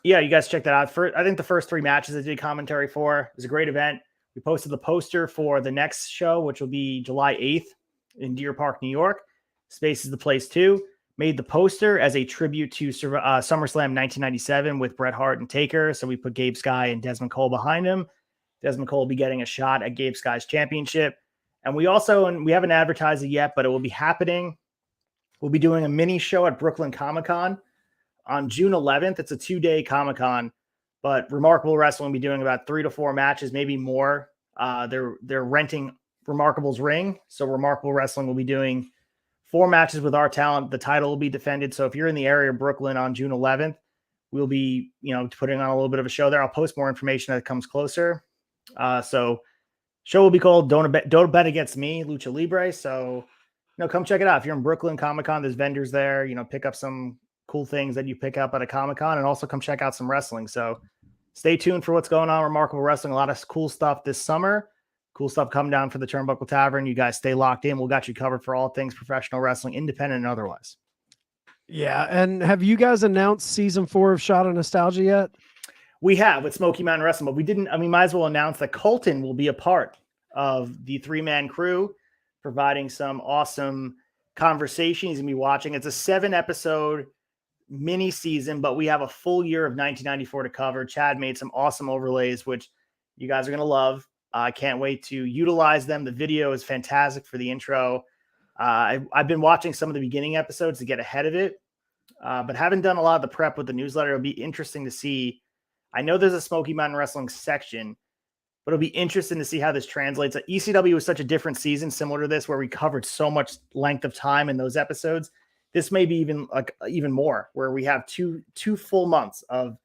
yeah, you guys check that out. I think the first 3 matches I did commentary for, it was a great event. We posted the poster for the next show, which will be July 8th in Deer Park, New York. Space is the place too. Made the poster as a tribute to SummerSlam 1997 with Bret Hart and Taker. So we put Gabe Skye and Desmond Cole behind him. Desmond Cole will be getting a shot at Gabe Skye's championship. And we haven't advertised it yet, but it will be happening. We'll be doing a mini show at Brooklyn Comic-Con on June 11th. It's a 2-day Comic-Con, but Remarkable Wrestling will be doing about 3 to 4 matches, maybe more. They're renting Remarkable's ring. So Remarkable Wrestling will be doing 4 matches with our talent. The title will be defended. So if you're in the area of Brooklyn on June 11th, we'll be, putting on a little bit of a show there. I'll post more information as it comes closer. So show will be called Don't Bet Against Me, Lucha Libre. So, come check it out. If you're in Brooklyn Comic-Con, there's vendors there, pick up some cool things that you pick up at a Comic-Con, and also come check out some wrestling. So stay tuned for what's going on. Remarkable Wrestling, a lot of cool stuff this summer. Cool stuff coming down for the Turnbuckle Tavern. You guys stay locked in. We'll got you covered for all things professional wrestling, independent and otherwise. Yeah. And have you guys announced season 4 of Shot of Nostalgia yet? We have with Smoky Mountain Wrestling, but we didn't. Might as well announce that Colton will be a part of the 3-man crew, providing some awesome conversation. He's going to be watching. It's a 7-episode mini season, but we have a full year of 1994 to cover. Chad made some awesome overlays, which you guys are going to love. I can't wait to utilize them. The video is fantastic for the intro. I've been watching some of the beginning episodes to get ahead of it, but haven't done a lot of the prep with the newsletter. It'll be interesting to see I know there's a Smoky Mountain Wrestling section, but it'll be interesting to see how this translates. ECW was such a different season, similar to this, where we covered so much length of time in those episodes. This may be even more, where we have two full months of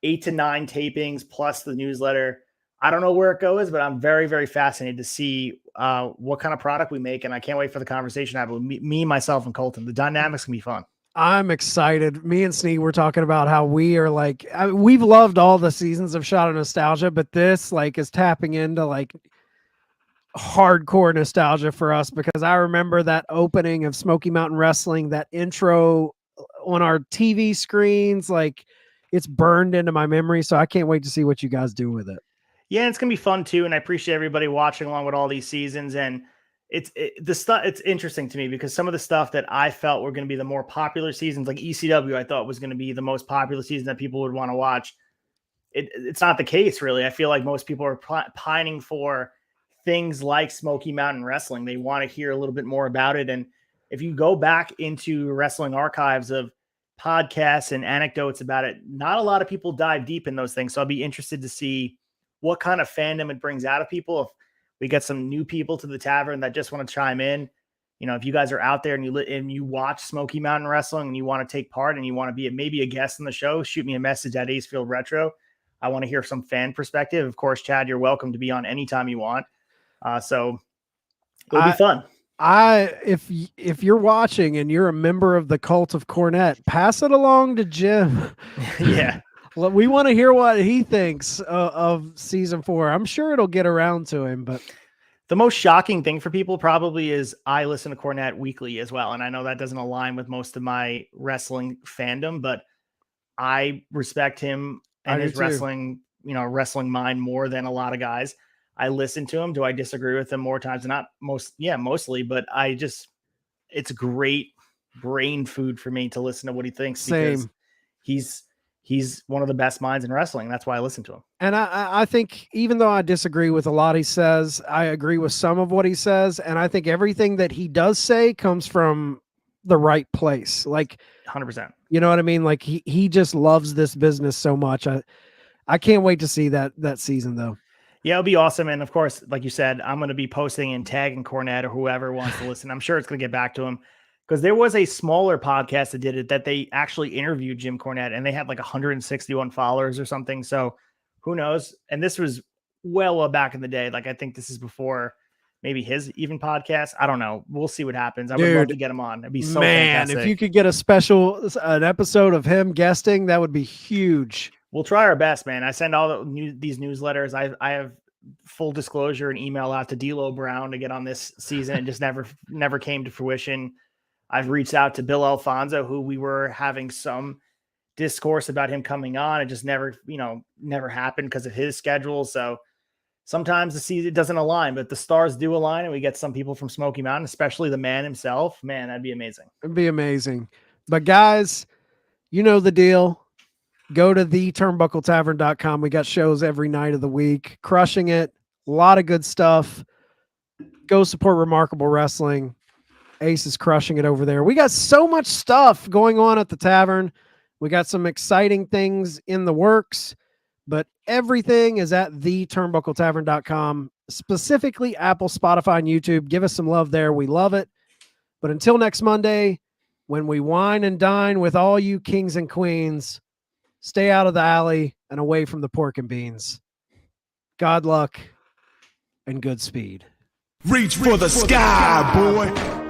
8 to 9 tapings plus the newsletter. I don't know where it goes, but I'm very, very fascinated to see what kind of product we make, and I can't wait for the conversation to have with me, myself, and Colton. The dynamics can be fun. I'm excited. Me and Sneak were talking about how we are we've loved all the seasons of Shot of Nostalgia, but this is tapping into hardcore nostalgia for us, because I remember that opening of Smoky Mountain Wrestling, that intro on our TV screens, it's burned into my memory. So I can't wait to see what you guys do with it. Yeah, it's gonna be fun too, and I appreciate everybody watching along with all these seasons. And it's interesting to me because some of the stuff that I felt were going to be the more popular seasons, like ECW, I thought was going to be the most popular season that people would want to watch. It's not the case, really. I feel like most people are pining for things like Smoky Mountain Wrestling. They want to hear a little bit more about it. And if you go back into wrestling archives of podcasts and anecdotes about it, not a lot of people dive deep in those things. So I'll be interested to see what kind of fandom it brings out of people. If we get some new people to the tavern that just want to chime in, if you guys are out there and you watch Smoky Mountain Wrestling and you want to take part and you want to be maybe a guest on the show, shoot me a message at ACEFIELD Retro. I want to hear some fan perspective. Of course, Chad, you're welcome to be on anytime you want. So it'll be fun. If you're watching and you're a member of the Cult of Cornette, pass it along to Jim. Yeah. We want to hear what he thinks of season 4. I'm sure it'll get around to him, but the most shocking thing for people probably is I listen to Cornette weekly as well. And I know that doesn't align with most of my wrestling fandom, but I respect him and his wrestling mind more than a lot of guys. I listen to him. Do I disagree with him more times than not? Mostly, but it's great brain food for me to listen to what he thinks. Because he's one of the best minds in wrestling. That's why I listen to him. And I think even though I disagree with a lot he says, I agree with some of what he says. And I think everything that he does say comes from the right place. 100%. You know what I mean? He just loves this business so much. I can't wait to see that season though. Yeah, it'll be awesome. And of course, like you said, I'm going to be posting and tagging Cornette or whoever wants to listen. I'm sure it's going to get back to him, because there was a smaller podcast that did it that they actually interviewed Jim Cornette and they had 161 followers or something. So who knows? And this was well back in the day. I think this is before maybe his even podcast. I don't know. We'll see what happens. I would love to get him on. It'd be so fantastic. If you could get an episode of him guesting, that would be huge. We'll try our best, man. I send all these newsletters. I have full disclosure and email out to D'Lo Brown to get on this season. It just never came to fruition. I've reached out to Bill Alfonso, who we were having some discourse about him coming on. It just never happened because of his schedule. So sometimes the season doesn't align, but the stars do align, and we get some people from Smoky Mountain, especially the man himself. Man, that'd be amazing. It'd be amazing. But guys, you know the deal. Go to theturnbuckletavern.com. We got shows every night of the week. Crushing it. A lot of good stuff. Go support Remarkable Wrestling. Ace is crushing it over there. We got so much stuff going on at the tavern. We got some exciting things in the works, but everything is at theturnbuckletavern.com, specifically Apple, Spotify, and YouTube. Give us some love there. We love it. But until next Monday, when we wine and dine with all you kings and queens, stay out of the alley and away from the pork and beans. God luck and good speed. Reach for the sky, boy.